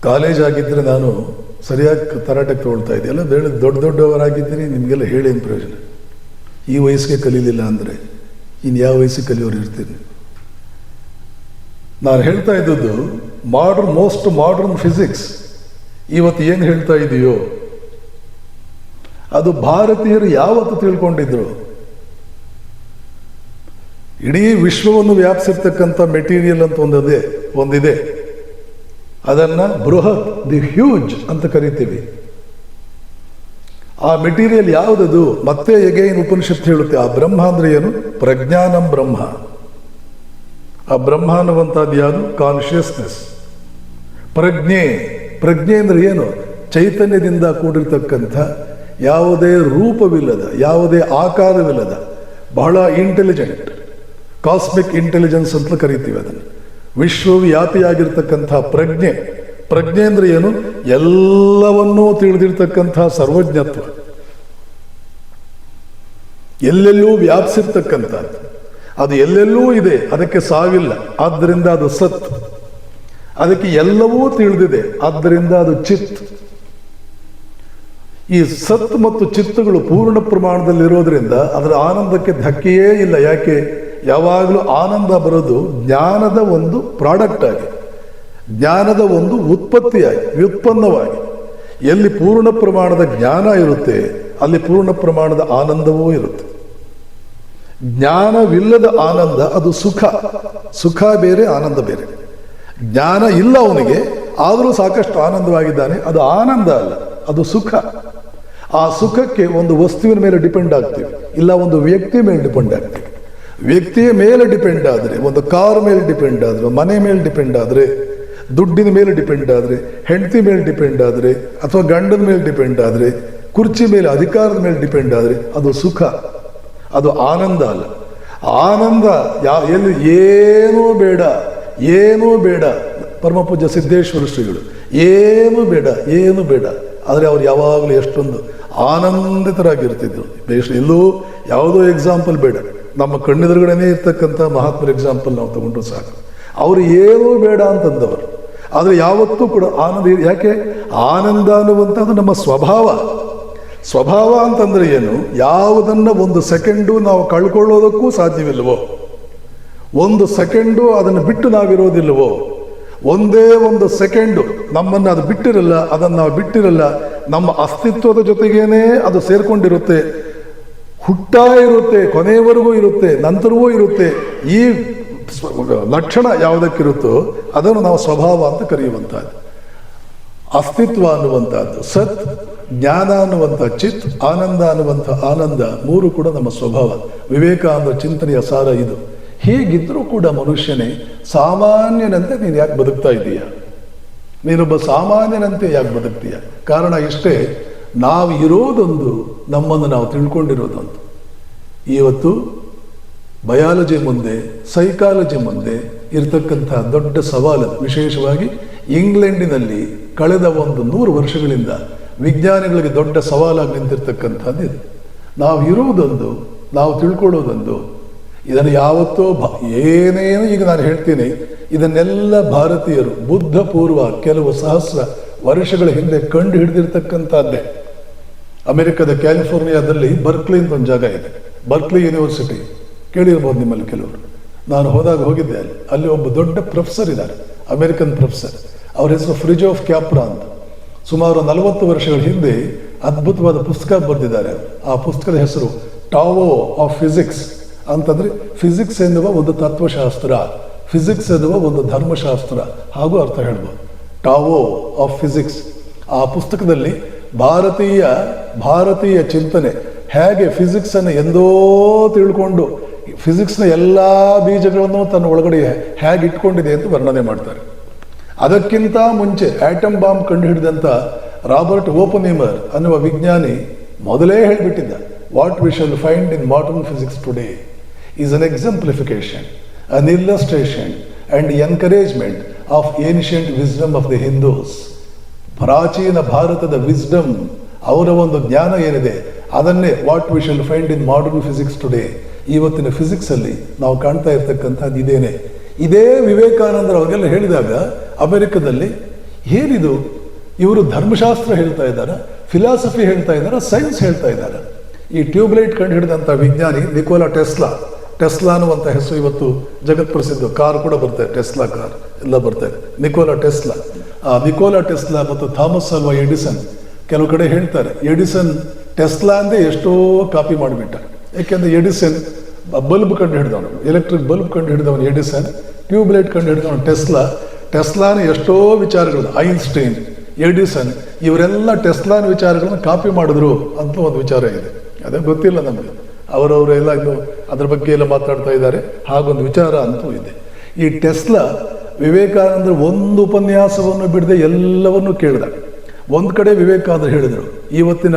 College ಆಗಿದ್ದರೆ ನಾನು ಸರಿಯಾಗಿ ತರಾಟೆಗೆ ತೊಗೊಳ್ತಾ ಇದ್ದೆ. ಎಲ್ಲ ದೊಡ್ಡವರಾಗಿದ್ದೀರಿ, ನಿಮಗೆಲ್ಲ ಹೇಳೇನು ಪ್ರಯೋಜನ? ಈ ವಯಸ್ಸಿಗೆ ಕಲೀಲಿಲ್ಲ ಅಂದರೆ ಇನ್ನು ಯಾವ ವಯಸ್ಸಿಗೆ ಕಲಿಯೋರು ಇರ್ತೀರಿ? ನಾನು ಹೇಳ್ತಾ ಇದ್ದದ್ದು ಮೋಸ್ಟ್ ಮಾಡರ್ನ್ ಫಿಸಿಕ್ಸ್ ಇವತ್ತು ಏನು ಹೇಳ್ತಾ ಇದೆಯೋ ಅದು ಭಾರತೀಯರು ಯಾವತ್ತು ತಿಳ್ಕೊಂಡಿದ್ರು. ಇಡೀ ವಿಶ್ವವನ್ನು ವ್ಯಾಪಿಸಿರ್ತಕ್ಕಂಥ ಮೆಟೀರಿಯಲ್ ಅಂತ ಒಂದಿದೆ, ಅದನ್ನು ಬೃಹತ್, ದಿ ಹ್ಯೂಜ್ ಅಂತ ಕರಿತೀವಿ. ಆ ಮೆಟೀರಿಯಲ್ ಯಾವುದದು? ಮತ್ತೆ ಎಗೈನ್ ಉಪನಿಷತ್ತು ಹೇಳುತ್ತೆ, ಆ ಬ್ರಹ್ಮ ಅಂದರೆ ಏನು? ಪ್ರಜ್ಞಾನಂ ಬ್ರಹ್ಮ. ಆ ಬ್ರಹ್ಮ ಅನ್ನುವಂಥದ್ದು ಯಾವುದು? ಕಾನ್ಷಿಯಸ್ನೆಸ್, ಪ್ರಜ್ಞೆ ಅಂದರೆ ಏನು? ಚೈತನ್ಯದಿಂದ ಕೂಡಿರ್ತಕ್ಕಂಥ, ಯಾವುದೇ ರೂಪವಿಲ್ಲದ, ಯಾವುದೇ ಆಕಾರವಿಲ್ಲದ, ಬಹಳ ಇಂಟೆಲಿಜೆಂಟ್, ಕಾಸ್ಮಿಕ್ ಇಂಟೆಲಿಜೆನ್ಸ್ ಅಂತ ಕರಿತೀವಿ ಅದನ್ನು. ವಿಶ್ವವ್ಯಾಪಿಯಾಗಿರ್ತಕ್ಕಂಥ ಪ್ರಜ್ಞೆ ಅಂದರೆ ಏನು? ಎಲ್ಲವನ್ನೂ ತಿಳಿದಿರ್ತಕ್ಕಂಥ ಸರ್ವಜ್ಞತ್ವ, ಎಲ್ಲೆಲ್ಲೂ ವ್ಯಾಪಿಸಿರ್ತಕ್ಕಂಥದ್ದು. ಅದು ಎಲ್ಲೆಲ್ಲೂ ಇದೆ, ಅದಕ್ಕೆ ಸಾವಿಲ್ಲ, ಆದ್ದರಿಂದ ಅದು ಸತ್. ಅದಕ್ಕೆ ಎಲ್ಲವೂ ತಿಳಿದಿದೆ, ಆದ್ದರಿಂದ ಅದು ಚಿತ್. ಈ ಸತ್ ಮತ್ತು ಚಿತ್ತುಗಳು ಪೂರ್ಣ ಪ್ರಮಾಣದಲ್ಲಿರೋದ್ರಿಂದ ಅದರ ಆನಂದಕ್ಕೆ ಧಕ್ಕೆಯೇ ಇಲ್ಲ. ಯಾಕೆ? ಯಾವಾಗಲೂ ಆನಂದ ಬರೋದು ಜ್ಞಾನದ ಒಂದು ಪ್ರಾಡಕ್ಟ್ ಆಗಿ, ಜ್ಞಾನದ ಒಂದು ಉತ್ಪತ್ತಿಯಾಗಿ, ವ್ಯುತ್ಪನ್ನವಾಗಿ. ಎಲ್ಲಿ ಪೂರ್ಣ ಪ್ರಮಾಣದ ಜ್ಞಾನ ಇರುತ್ತೆ ಅಲ್ಲಿ ಪೂರ್ಣ ಪ್ರಮಾಣದ ಆನಂದವೂ ಇರುತ್ತೆ. ಜ್ಞಾನವಿಲ್ಲದ ಆನಂದ ಅದು ಸುಖ ಬೇರೆ, ಆನಂದ ಬೇರೆ. ಜ್ಞಾನ ಇಲ್ಲ ಅವನಿಗೆ, ಆದರೂ ಸಾಕಷ್ಟು ಆನಂದವಾಗಿದ್ದಾನೆ, ಅದು ಆನಂದ ಅಲ್ಲ, ಅದು ಸುಖ. ಆ ಸುಖಕ್ಕೆ ಒಂದು ವಸ್ತುವಿನ ಮೇಲೆ ಡಿಪೆಂಡ್ ಆಗ್ತೀವಿ, ಇಲ್ಲ ಒಂದು ವ್ಯಕ್ತಿ ಮೇಲೆ ಡಿಪೆಂಡ್ ಆಗ್ತೀವಿ. ವ್ಯಕ್ತಿಯ ಮೇಲೆ ಡಿಪೆಂಡ್ ಆದರೆ, ಒಂದು ಕಾರ್ ಮೇಲೆ ಡಿಪೆಂಡ್ ಆದರೆ, ಮನೆ ಮೇಲೆ ಡಿಪೆಂಡ್ ಆದರೆ, ದುಡ್ಡಿನ ಮೇಲೆ ಡಿಪೆಂಡ್ ಆದರೆ, ಹೆಂಡತಿ ಮೇಲೆ ಡಿಪೆಂಡ್ ಆದರೆ, ಅಥವಾ ಗಂಡನ ಮೇಲೆ ಡಿಪೆಂಡ್ ಆದರೆ, ಕುರ್ಚಿ ಮೇಲೆ, ಅಧಿಕಾರದ ಮೇಲೆ ಡಿಪೆಂಡ್ ಆದರೆ, ಅದು ಸುಖ, ಅದು ಆನಂದ ಅಲ್ಲ. ಆನಂದ ಎಲ್ಲಿ ಏನೂ ಬೇಡ. ಪರಮಪೂಜ್ಯ ಸಿದ್ದೇಶ್ವರ ಶ್ರೀಗಳು ಏನು ಬೇಡ, ಆದರೆ ಅವ್ರು ಯಾವಾಗಲೂ ಎಷ್ಟೊಂದು ಆನಂದಿತರಾಗಿರ್ತಿದ್ರು. ಎಲ್ಲೂ ಯಾವುದೋ ಎಕ್ಸಾಂಪಲ್ ಬೇಡ, ನಮ್ಮ ಕಣ್ಣೆದುರುಗಡೆನೇ ಇರ್ತಕ್ಕಂಥ ಮಹಾತ್ಮರ ಎಕ್ಸಾಂಪಲ್ ನಾವು ತಗೊಂಡ್ರು ಸಾಕು. ಅವರು ಏನೂ ಬೇಡ ಅಂತಂದವರು, ಆದರೆ ಯಾವತ್ತೂ ಕೂಡ ಆನಂದ. ಯಾಕೆ? ಆನಂದ ಅನ್ನುವಂಥದ್ದು ನಮ್ಮ ಸ್ವಭಾವ ಅಂತಂದ್ರೆ ಏನು? ಯಾವುದನ್ನು ಒಂದು ಸೆಕೆಂಡು ನಾವು ಕಳ್ಕೊಳ್ಳೋದಕ್ಕೂ ಸಾಧ್ಯವಿಲ್ವೋ, ಒಂದು ಸೆಕೆಂಡು ಅದನ್ನು ಬಿಟ್ಟು ನಾವಿರೋದಿಲ್ವೋ, ಒಂದೇ ಒಂದು ಸೆಕೆಂಡು ನಮ್ಮನ್ನು ಅದು ಬಿಟ್ಟಿರಲ್ಲ, ಅದನ್ನು ನಾವು ಬಿಟ್ಟಿರಲ್ಲ, ನಮ್ಮ ಅಸ್ತಿತ್ವದ ಜೊತೆಗೇನೆ ಅದು ಸೇರ್ಕೊಂಡಿರುತ್ತೆ, ಹುಟ್ಟಾ ಇರುತ್ತೆ, ಕೊನೆಯವರೆಗೂ ಇರುತ್ತೆ, ನಂತರವೂ ಇರುತ್ತೆ. ಈ ಲಕ್ಷಣ ಯಾವುದಕ್ಕಿರುತ್ತೋ ಅದನ್ನು ನಾವು ಸ್ವಭಾವ ಅಂತ ಕರೆಯುವಂಥದ್ದು. ಅಸ್ತಿತ್ವ ಅನ್ನುವಂಥದ್ದು ಸತ್, ಜ್ಞಾನ ಅನ್ನುವಂಥ ಚಿತ್, ಆನಂದ ಅನ್ನುವಂಥ ಆನಂದ, ಮೂರು ಕೂಡ ನಮ್ಮ ಸ್ವಭಾವ. ವಿವೇಕಾನಂದ ಚಿಂತನೆಯ ಸಾರ ಇದು. ಹೀಗಿದ್ರೂ ಕೂಡ ಮನುಷ್ಯನೇ ಸಾಮಾನ್ಯನಂತೆ ನೀನು ಯಾಕೆ ಬದುಕ್ತಾ ಇದ್ದೀಯ? ನೀನೊಬ್ಬ ಸಾಮಾನ್ಯನಂತೆ ಯಾಕೆ ಬದುಕ್ತೀಯ? ಕಾರಣ ಇಷ್ಟೇ, ನಾವು ಇರೋದೊಂದು, ನಮ್ಮನ್ನು ನಾವು ತಿಳ್ಕೊಂಡಿರೋದೊಂದು. ಇವತ್ತು ಬಯಾಲಜಿ ಮುಂದೆ, ಸೈಕಾಲಜಿ ಮುಂದೆ ಇರತಕ್ಕಂಥ ದೊಡ್ಡ ಸವಾಲು, ವಿಶೇಷವಾಗಿ ಇಂಗ್ಲೆಂಡಿನಲ್ಲಿ ಕಳೆದ 100 ವರ್ಷಗಳಿಂದ ವಿಜ್ಞಾನಿಗಳಿಗೆ ದೊಡ್ಡ ಸವಾಲಾಗಿ ನಿಂತಿರ್ತಕ್ಕಂಥದ್ದು ಇದು. ನಾವು ಇರುವುದೊಂದು, ನಾವು ತಿಳ್ಕೊಳ್ಳೋದೊಂದು. ಇದನ್ನು ಯಾವತ್ತೋ ಏನೇನು ಈಗ ನಾನು ಹೇಳ್ತೀನಿ, ಇದನ್ನೆಲ್ಲ ಭಾರತೀಯರು ಬುದ್ಧ ಪೂರ್ವ ಕೆಲವು ಸಹಸ್ರ ವರ್ಷಗಳ ಹಿಂದೆ ಕಂಡು ಹಿಡಿದಿರ್ತಕ್ಕಂಥದ್ದೇ. ಅಮೆರಿಕದ ಕ್ಯಾಲಿಫೋರ್ನಿಯಾದಲ್ಲಿ ಬರ್ಕ್ಲಿ ಅಂತ ಒಂದು ಜಾಗ ಇದೆ, ಬರ್ಕ್ಲಿ ಯೂನಿವರ್ಸಿಟಿ, ಕೇಳಿರ್ಬೋದು ನಿಮ್ಮಲ್ಲಿ ಕೆಲವರು. ನಾನು ಹೋಗಿದ್ದೆ ಅಲ್ಲಿ ಒಬ್ಬ ದೊಡ್ಡ ಪ್ರೊಫೆಸರ್ ಇದ್ದಾರೆ, ಅಮೆರಿಕನ್ ಪ್ರೊಫೆಸರ್. ಅವ್ರ ಹೆಸರು ಫ್ರಿಜ್ ಆಫ್ ಕ್ಯಾಪ್ರಾ ಅಂತ. ಸುಮಾರು 40 ವರ್ಷಗಳ ಹಿಂದೆ ಅದ್ಭುತವಾದ ಪುಸ್ತಕ ಬರೆದಿದ್ದಾರೆ. ಆ ಪುಸ್ತಕದ ಹೆಸರು ಟಾವೋ ಆಫ್ ಫಿಸಿಕ್ಸ್ ಅಂತಂದರೆ, ಫಿಸಿಕ್ಸ್ ಎನ್ನುವ ಒಂದು ತತ್ವಶಾಸ್ತ್ರ, ಫಿಸಿಕ್ಸ್ ಎನ್ನುವ ಒಂದು ಧರ್ಮಶಾಸ್ತ್ರ ಹಾಗೂ ಅರ್ಥ ಹೇಳ್ಬೋದು. Tao of physics. ಆ ಪುಸ್ತಕದಲ್ಲಿ ಭಾರತೀಯ ಚಿಂತನೆ ಹೇಗೆ ಫಿಸಿಕ್ಸನ್ನು ಎಂದೋ ತಿಳ್ಕೊಂಡು ಫಿಸಿಕ್ಸ್ನ ಎಲ್ಲ ಬೀಜಗಳನ್ನು ತನ್ನ ಒಳಗಡೆ ಹೇಗೆ ಇಟ್ಕೊಂಡಿದೆ ಅಂತ ವರ್ಣನೆ ಮಾಡ್ತಾರೆ. ಅದಕ್ಕಿಂತ ಮುಂಚೆ ಆಟಮ್ ಬಾಂಬ್ ಕಂಡು ಹಿಡಿದಂಥ ರಾಬರ್ಟ್ ಓಪನ್ಹೈಮರ್ ಅನ್ನುವ ವಿಜ್ಞಾನಿ ಮೊದಲೇ ಹೇಳಿಬಿಟ್ಟಿದ್ದ, what we shall find in modern physics today. is an exemplification, an illustration and encouragement of ancient wisdom of the Hindus. ಪ್ರಾಚೀನ ಭಾರತದ ವಿಸ್ಡಮ್, ಅವರ ಒಂದು ಜ್ಞಾನ ಏನಿದೆ ಅದನ್ನೇ what we shall find in modern physics today. ಇವತ್ತಿನ ಫಿಸಿಕ್ಸಲ್ಲಿ ನಾವು ಕಾಣ್ತಾ ಇರ್ತಕ್ಕಂಥದ್ದು ಇದೇನೆ. ಇದೇ ವಿವೇಕಾನಂದರು ಅವ್ರಿಗೆಲ್ಲ ಹೇಳಿದಾಗ ಅಮೆರಿಕದಲ್ಲಿ ಏನಿದು, ಇವರು ಧರ್ಮಶಾಸ್ತ್ರ ಹೇಳ್ತಾ ಇದ್ದಾರೆ, ಫಿಲಾಸಫಿ ಹೇಳ್ತಾ ಇದ್ದಾರೆ, ಸೈನ್ಸ್ ಹೇಳ್ತಾ ಇದ್ದಾರೆ. ಈ ಟ್ಯೂಬ್ಲೈಟ್ ಕಂಡು ಹಿಡಿದಂಥ ವಿಜ್ಞಾನಿ ನಿಕೋಲಾ ಟೆಸ್ಲಾ ಅನ್ನುವಂಥ ಹೆಸರು ಇವತ್ತು ಜಗತ್ ಪ್ರಸಿದ್ಧ. ಕಾರ್ ಕೂಡ ಬರ್ತಾರೆ, ಟೆಸ್ಲಾ ಕಾರ್ ಎಲ್ಲ ಬರ್ತಾರೆ. ನಿಕೋಲಾ ಟೆಸ್ಲಾ ಮತ್ತು ಥಾಮಸ್ ಅಲ್ವಾ ಎಡಿಸನ್, ಕೆಲವು ಕಡೆ ಹೇಳ್ತಾರೆ ಎಡಿಸನ್ ಟೆಸ್ಲಾ ಅಂದೇ ಎಷ್ಟೋ ಕಾಪಿ ಮಾಡಿಬಿಟ್ಟ. ಯಾಕೆಂದ್ರೆ ಎಡಿಸನ್ ಬಲ್ಬ್ ಕಂಡು ಹಿಡಿದವನು, ಎಲೆಕ್ಟ್ರಿಕ್ ಬಲ್ಬ್ ಕಂಡು ಹಿಡಿದವನು ಎಡಿಸನ್, ಟ್ಯೂಬ್ಲೈಟ್ ಕಂಡು ಹಿಡಿದವನು ಟೆಸ್ಲಾನ ಎಷ್ಟೋ ವಿಚಾರಗಳು, ಐನ್ಸ್ಟೈನ್, ಎಡಿಸನ್ ಇವರೆಲ್ಲ ಟೆಸ್ಲಾನ ವಿಚಾರಗಳನ್ನು ಕಾಪಿ ಮಾಡಿದ್ರು ಅಂತ ಒಂದು ವಿಚಾರ ಇದೆ. ಅದೇ ಗೊತ್ತಿಲ್ಲ ನಮಗೆ, ಅವರವರೆಲ್ಲ ಇನ್ನು ಅದ್ರ ಬಗ್ಗೆ ಎಲ್ಲ ಮಾತಾಡ್ತಾ ಇದ್ದಾರೆ. ಹಾಗೊಂದು ವಿಚಾರ ಅಂತೂ ಇದೆ. ಈ ಟೆಸ್ಲಾ ವಿವೇಕಾನಂದರು ಒಂದು ಉಪನ್ಯಾಸವನ್ನು ಬಿಡದೆ ಎಲ್ಲವನ್ನೂ ಕೇಳಿದ. ಒಂದು ಕಡೆ ವಿವೇಕಾನಂದರು ಹೇಳಿದರು, ಇವತ್ತಿನ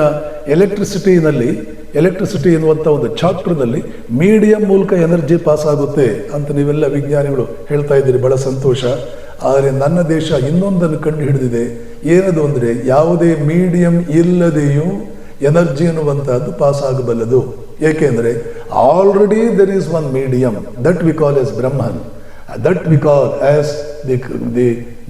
ಎಲೆಕ್ಟ್ರಿಸಿಟಿ ಎನ್ನುವಂಥ ಒಂದು ಚಾಪ್ಟರ್ನಲ್ಲಿ ಮೀಡಿಯಂ ಮೂಲಕ ಎನರ್ಜಿ ಪಾಸ್ ಆಗುತ್ತೆ ಅಂತ ನೀವೆಲ್ಲ ವಿಜ್ಞಾನಿಗಳು ಹೇಳ್ತಾ ಇದ್ದೀರಿ, ಬಹಳ ಸಂತೋಷ. ಆದರೆ ನನ್ನ ದೇಶ ಇನ್ನೊಂದನ್ನು ಕಂಡು ಹಿಡಿದಿದೆ. ಏನದು ಅಂದರೆ, ಯಾವುದೇ ಮೀಡಿಯಂ ಇಲ್ಲದೆಯೂ ಎನರ್ಜಿ ಅನ್ನುವಂಥದ್ದು ಪಾಸ್ ಆಗಬಲ್ಲದು. ಏಕೆಂದರೆ already there is one medium that we call as Brahman, that we call as the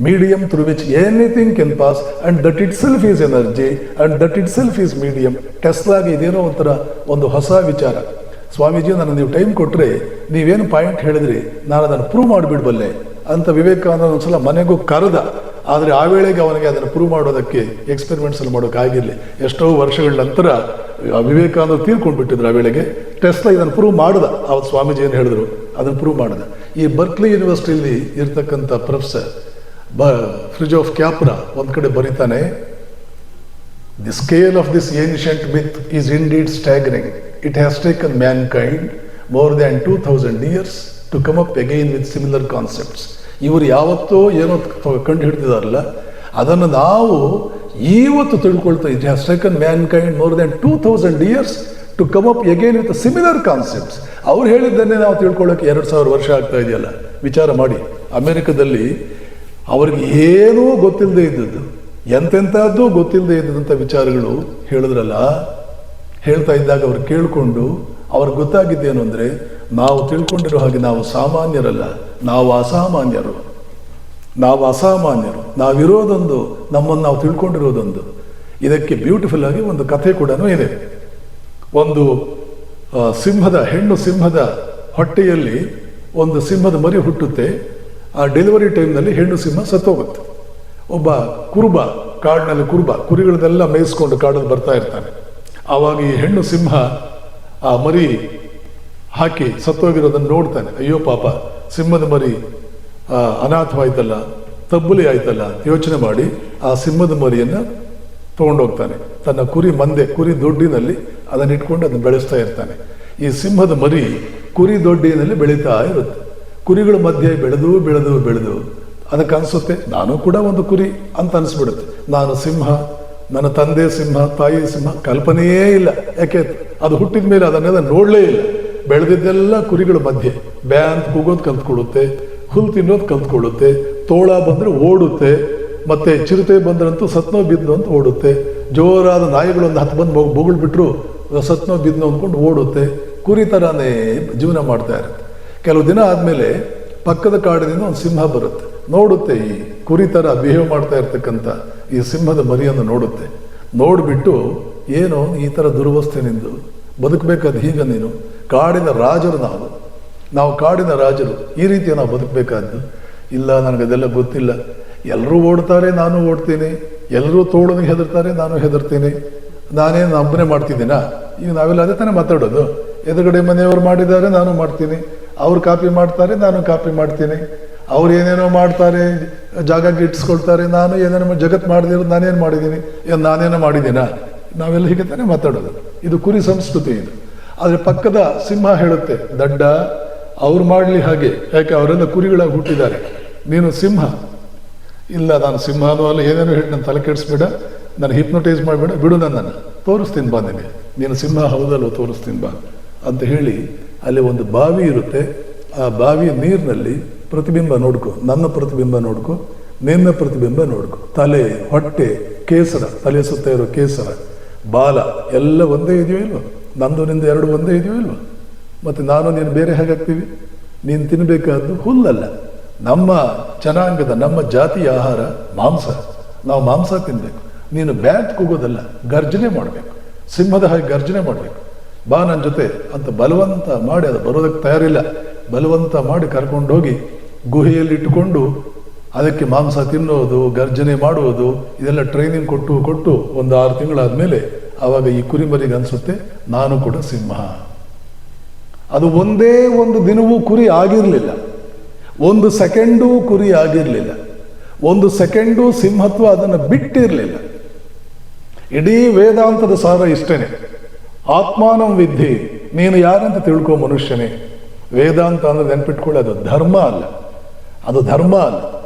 medium through which anything can pass, and that itself is energy and that itself is medium. ಟೆಸ್ಲಾಗೆ ಇದೇನೋ ಒಂಥರ ಒಂದು ಹೊಸ ವಿಚಾರ. ಸ್ವಾಮೀಜಿ, ನಾನು ನೀವು time ಕೊಟ್ಟರೆ ನೀವೇನು point ಹೇಳಿದ್ರಿ ನಾನು ಅದನ್ನು ಪ್ರೂವ್ ಮಾಡಿಬಿಡ್ಬಲ್ಲೆ ಅಂತ ವಿವೇಕಾನಂದ ಒಂದ್ಸಲ ಮನೆಗೂ ಕರೆದ. ಆದರೆ ಆ ವೇಳೆಗೆ ಅವನಿಗೆ ಅದನ್ನು ಪ್ರೂವ್ ಮಾಡೋದಕ್ಕೆ ಎಕ್ಸ್ಪೆರಿಮೆಂಟ್ಸಲ್ಲಿ ಮಾಡೋಕ್ಕಾಗಿರಲಿ. ಎಷ್ಟೋ ವರ್ಷಗಳ ನಂತರ ವಿವೇಕಾನಂದರು ತೀರ್ಕೊಂಡ್ಬಿಟ್ಟಿದ್ರು. ಆ ವೇಳೆಗೆ ಟೆಸ್ಲಾ ಇದನ್ನು ಪ್ರೂವ್ ಮಾಡ್ದ. ಅವತ್ತು ಸ್ವಾಮೀಜಿ ಏನು ಹೇಳಿದ್ರು ಅದನ್ನು ಪ್ರೂವ್ ಮಾಡ್ದ. ಈ ಬರ್ಕ್ಲಿ ಯೂನಿವರ್ಸಿಟಿಯಲ್ಲಿ ಇರ್ತಕ್ಕಂಥ ಪ್ರೊಫೆಸರ್ ಫ್ರಿಜ್ ಆಫ್ ಕ್ಯಾಪ್ರಾ ಒಂದು ಕಡೆ ಬರೀತಾನೆ, the scale of this ancient myth is indeed staggering. It has taken mankind more than 2000 years to come up again with similar concepts. ಇವರು ಯಾವತ್ತೋ ಏನೋ ಕಂಡು ಹಿಡ್ತಿದಾರಲ್ಲ ಅದನ್ನು ನಾವು ಇವತ್ತು ತಿಳ್ಕೊಳ್ತಾ. It has taken mankind more than 2000 years to come up again with similar concepts. ಅವ್ರು ಹೇಳಿದ್ದನ್ನೇ ನಾವು ತಿಳ್ಕೊಳ್ಳೋಕೆ 2000 ವರ್ಷ ಆಗ್ತಾ ಇದೆಯಲ್ಲ. ವಿಚಾರ ಮಾಡಿ, ಅಮೆರಿಕದಲ್ಲಿ ಅವ್ರಿಗೆ ಏನೂ ಗೊತ್ತಿಲ್ಲದೆ ಇದ್ದದ್ದು, ಎಂತೆಂಥದ್ದು ಗೊತ್ತಿಲ್ಲದೆ ಇದ್ದಂಥ ವಿಚಾರಗಳು ಹೇಳಿದ್ರಲ್ಲ. ಹೇಳ್ತಾ ಇದ್ದಾಗ ಅವ್ರು ಕೇಳಿಕೊಂಡು ಅವ್ರಿಗೆ ಗೊತ್ತಾಗಿದ್ದೇನು ಅಂದರೆ, ನಾವು ತಿಳ್ಕೊಂಡಿರೋ ಹಾಗೆ ನಾವು ಸಾಮಾನ್ಯರಲ್ಲ, ನಾವು ಅಸಾಮಾನ್ಯರು. ನಾವಿರೋದೊಂದು, ನಮ್ಮನ್ನು ನಾವು ತಿಳ್ಕೊಂಡಿರೋದೊಂದು. ಇದಕ್ಕೆ ಬ್ಯೂಟಿಫುಲ್ ಆಗಿ ಒಂದು ಕಥೆ ಕೂಡ ಇದೆ. ಒಂದು ಹೆಣ್ಣು ಸಿಂಹದ ಹೊಟ್ಟೆಯಲ್ಲಿ ಒಂದು ಸಿಂಹದ ಮರಿ ಹುಟ್ಟುತ್ತೆ. ಆ ಡೆಲಿವರಿ ಟೈಮ್ನಲ್ಲಿ ಹೆಣ್ಣು ಸಿಂಹ ಸತ್ತೋಗುತ್ತೆ. ಒಬ್ಬ ಕಾಡಿನಲ್ಲಿ ಕುರಿಗಳನ್ನೆಲ್ಲ ಮೇಯಿಸ್ಕೊಂಡು ಕಾಡಲ್ಲಿ ಬರ್ತಾ ಇರ್ತಾನೆ. ಆವಾಗ ಈ ಹೆಣ್ಣು ಸಿಂಹ ಆ ಮರಿ ಹಾಕಿ ಸತ್ತೋಗಿರೋದನ್ನು ನೋಡ್ತಾನೆ. ಅಯ್ಯೋ ಪಾಪ, ಸಿಂಹದ ಮರಿ ಅನಾಥವಾಯ್ತಲ್ಲ, ತಬ್ಬುಲಿ ಆಯ್ತಲ್ಲ ಅಂತ ಯೋಚನೆ ಮಾಡಿ ಆ ಸಿಂಹದ ಮರಿಯನ್ನು ತೊಗೊಂಡೋಗ್ತಾನೆ. ತನ್ನ ಕುರಿ ದೊಡ್ಡಿನಲ್ಲಿ ಅದನ್ನು ಇಟ್ಕೊಂಡು ಅದನ್ನು ಬೆಳೆಸ್ತಾ ಇರ್ತಾನೆ. ಈ ಸಿಂಹದ ಮರಿ ಕುರಿ ದೊಡ್ಡಿನಲ್ಲಿ ಬೆಳೀತಾ ಇರುತ್ತೆ. ಕುರಿಗಳ ಮಧ್ಯೆ ಬೆಳೆದು ಅದಕ್ಕೆ ಅನಿಸುತ್ತೆ, ನಾನು ಕೂಡ ಒಂದು ಕುರಿ ಅಂತ ಅನಿಸ್ಬಿಡುತ್ತೆ. ನಾನು ಸಿಂಹ, ನನ್ನ ತಂದೆ ಸಿಂಹ, ತಾಯಿ ಸಿಂಹ, ಕಲ್ಪನೆಯೇ ಇಲ್ಲ. ಯಾಕೆ ಅದು ಹುಟ್ಟಿದ ಮೇಲೆ ಅದನ್ನೆಲ್ಲ ನೋಡಲೇ ಇಲ್ಲ. ಬೆಳೆದಿದ್ದೆಲ್ಲ ಕುರಿಗಳ ಮಧ್ಯೆ ಬ್ಯಾ ಅಂತ ಕೂಗೋದು ಕಲ್ತ್ಕೊಳ್ಳುತ್ತೆ, ಹುಲ್ಲು ತಿನ್ನೋದು ಕಲ್ತ್ಕೊಳ್ಳುತ್ತೆ, ತೋಳ ಬಂದರೆ ಓಡುತ್ತೆ, ಮತ್ತೆ ಚಿರತೆ ಬಂದ್ರಂತೂ ಸತ್ನೋ ಬಿದ್ನು ಅಂತ ಓಡುತ್ತೆ, ಜೋರಾದ ನಾಯಿಗಳೊಂದು 10 ಬಂದು ಬೊಗಳ್ಬಿಟ್ರು ಸತ್ನೋ ಬಿದ್ನು ಅಂದ್ಕೊಂಡು ಓಡುತ್ತೆ. ಕುರಿ ಥರನೇ ಜೀವನ ಮಾಡ್ತಾ ಇರುತ್ತೆ. ಕೆಲವು ದಿನ ಆದಮೇಲೆ ಪಕ್ಕದ ಕಾಡಿನಿಂದ ಒಂದು ಸಿಂಹ ಬರುತ್ತೆ. ನೋಡುತ್ತೆ, ಈ ಕುರಿ ಥರ ಬಿಹೇವ್ ಮಾಡ್ತಾ ಇರ್ತಕ್ಕಂಥ ಈ ಸಿಂಹದ ಮರಿಯನ್ನು ನೋಡುತ್ತೆ. ನೋಡಿಬಿಟ್ಟು, ಏನೋ ಈ ಥರ ದುರವಸ್ಥೆ ನಿಂದು, ಬದುಕಬೇಕಾದ ಹೀಗೆ ನೀನು, ಕಾಡಿನ ರಾಜರು ನಾವು ಕಾಡಿನ ರಾಜರು, ಈ ರೀತಿಯ ನಾವು ಬದುಕಬೇಕಾದ್ದು. ಇಲ್ಲ, ನನಗದೆಲ್ಲ ಗೊತ್ತಿಲ್ಲ. ಎಲ್ಲರೂ ಓಡ್ತಾರೆ, ನಾನು ಓಡ್ತೀನಿ. ಎಲ್ಲರೂ ತೋಳನಿಗೆ ಹೆದರ್ತಾರೆ, ನಾನು ಹೆದರ್ತೀನಿ. ನಾನೇನು ಒಬ್ಬನೇ ಮಾಡ್ತಿದ್ದೀನಾ? ಈಗ ನಾವೆಲ್ಲ ಅದೇ ತಾನೇ ಮಾತಾಡೋದು. ಎದುರುಗಡೆ ಮನೆಯವರು ಮಾಡಿದ್ದಾರೆ, ನಾನು ಮಾಡ್ತೀನಿ. ಅವ್ರು ಕಾಪಿ ಮಾಡ್ತಾರೆ, ನಾನು ಕಾಪಿ ಮಾಡ್ತೀನಿ. ಅವ್ರು ಏನೇನೋ ಮಾಡ್ತಾರೆ, ಜಾಗಕ್ಕೆ ಇಟ್ಸ್ಕೊಳ್ತಾರೆ, ನಾನು ಏನೇನೋ ಜಗತ್ತು ಮಾಡದಿರೋದು ನಾನೇನು ಮಾಡಿದ್ದೀನಿ, ನಾನೇನೋ ಮಾಡಿದ್ದೀನಾ? ನಾವೆಲ್ಲ ಹೀಗೆ ತಾನೇ ಮಾತಾಡೋದು. ಇದು ಕುರಿ ಸಂಸ್ಕೃತಿ ಇದು. ಆದರೆ ಪಕ್ಕದ ಸಿಂಹ ಹೇಳುತ್ತೆ, ದಡ್ಡ, ಅವ್ರು ಮಾಡಲಿ ಹಾಗೆ, ಯಾಕೆ ಅವರೆಲ್ಲ ಕುರಿಗಳಾಗಿ ಹುಟ್ಟಿದ್ದಾರೆ, ನೀನು ಸಿಂಹ. ಇಲ್ಲ, ನಾನು ಸಿಂಹನೂ ಅಲ್ಲ, ಏನೇನೋ ಹೇಳಿ ನನ್ನ ತಲೆ ಕೆಡಿಸ್ಬೇಡ, ನಾನು ಹಿಪ್ನೋಟೈಸ್ ಮಾಡಬೇಡ, ಬಿಡು, ನನ್ನನ್ನು ತೋರಿಸ್ತೀನಿ ಬಾ, ನೀನು ಸಿಂಹ ಹೌದಲ್ವ, ತೋರಿಸ್ತೀನಿ ಬಾ ಅಂತ ಹೇಳಿ ಅಲ್ಲಿ ಒಂದು ಬಾವಿ ಇರುತ್ತೆ. ಆ ಬಾವಿಯ ನೀರಿನಲ್ಲಿ ಪ್ರತಿಬಿಂಬ ನೋಡ್ಕೊ, ನನ್ನ ಪ್ರತಿಬಿಂಬ ನೋಡ್ಕೊ, ನಿನ್ನ ಪ್ರತಿಬಿಂಬ ನೋಡ್ಕೊ. ತಲೆ, ಹೊಟ್ಟೆ, ಕೇಸರ, ತಲೆ ಸುತ್ತ ಇರೋ ಕೇಸರ, ಬಾಲ ಎಲ್ಲ ಒಂದೇ ಇದೆಯೋ ಇಲ್ವ? ನಂದು ನಿಂದು ಎರಡು ಒಂದೇ ಇದೆಯೋ ಇಲ್ವ? ಮತ್ತು ನಾನು ನೀನು ಬೇರೆ ಹೇಗಾಗ್ತೀವಿ? ನೀನು ತಿನ್ನಬೇಕಾದ್ದು ಹುಲ್ಲಲ್ಲ. ನಮ್ಮ ಜನಾಂಗದ, ನಮ್ಮ ಜಾತಿಯ ಆಹಾರ ಮಾಂಸ. ನಾವು ಮಾಂಸ ತಿನ್ನಬೇಕು. ನೀನು ಬ್ಯಾಟ್ ಕೂಗೋದಲ್ಲ, ಗರ್ಜನೆ ಮಾಡಬೇಕು. ಸಿಂಹದ ಹಾಗೆ ಗರ್ಜನೆ ಮಾಡಬೇಕು. ಬಾ ನನ್ನ ಜೊತೆ ಅಂತ ಬಲವಂತ ಮಾಡಿ, ಅದು ಬರೋದಕ್ಕೆ ತಯಾರಿಲ್ಲ, ಬಲವಂತ ಮಾಡಿ ಕರ್ಕೊಂಡೋಗಿ ಗುಹೆಯಲ್ಲಿ ಇಟ್ಟುಕೊಂಡು ಅದಕ್ಕೆ ಮಾಂಸ ತಿನ್ನೋದು, ಗರ್ಜನೆ ಮಾಡುವುದು, ಇದೆಲ್ಲ ಟ್ರೈನಿಂಗ್ ಕೊಟ್ಟು ಒಂದು 6 ತಿಂಗಳಾದಮೇಲೆ ಆವಾಗ ಈ ಕುರಿಮರಿಗೆ ಅನಿಸುತ್ತೆ ನಾನು ಕೂಡ ಸಿಂಹ. ಅದು ಒಂದೇ ಒಂದು ದಿನವೂ ಕುರಿ ಆಗಿರಲಿಲ್ಲ, 1 ಸೆಕೆಂಡೂ ಕುರಿ ಆಗಿರಲಿಲ್ಲ, 1 ಸೆಕೆಂಡು ಸಿಂಹತ್ವ ಅದನ್ನು ಬಿಟ್ಟಿರಲಿಲ್ಲ. ಇಡೀ ವೇದಾಂತದ ಸಾರ ಇಷ್ಟೇನೆ. ಆತ್ಮಾನಂ ವಿದ್ಧಿ, ನೀನು ಯಾರಂತ ತಿಳ್ಕೊ ಮನುಷ್ಯನೇ. ವೇದಾಂತ ಅಂದರೆ ನೆನ್ಪಿಟ್ಕೊಳ್ಳಿ, ಅದು ಧರ್ಮ ಅಲ್ಲ, ಅದು ಧರ್ಮ ಅಲ್ಲ,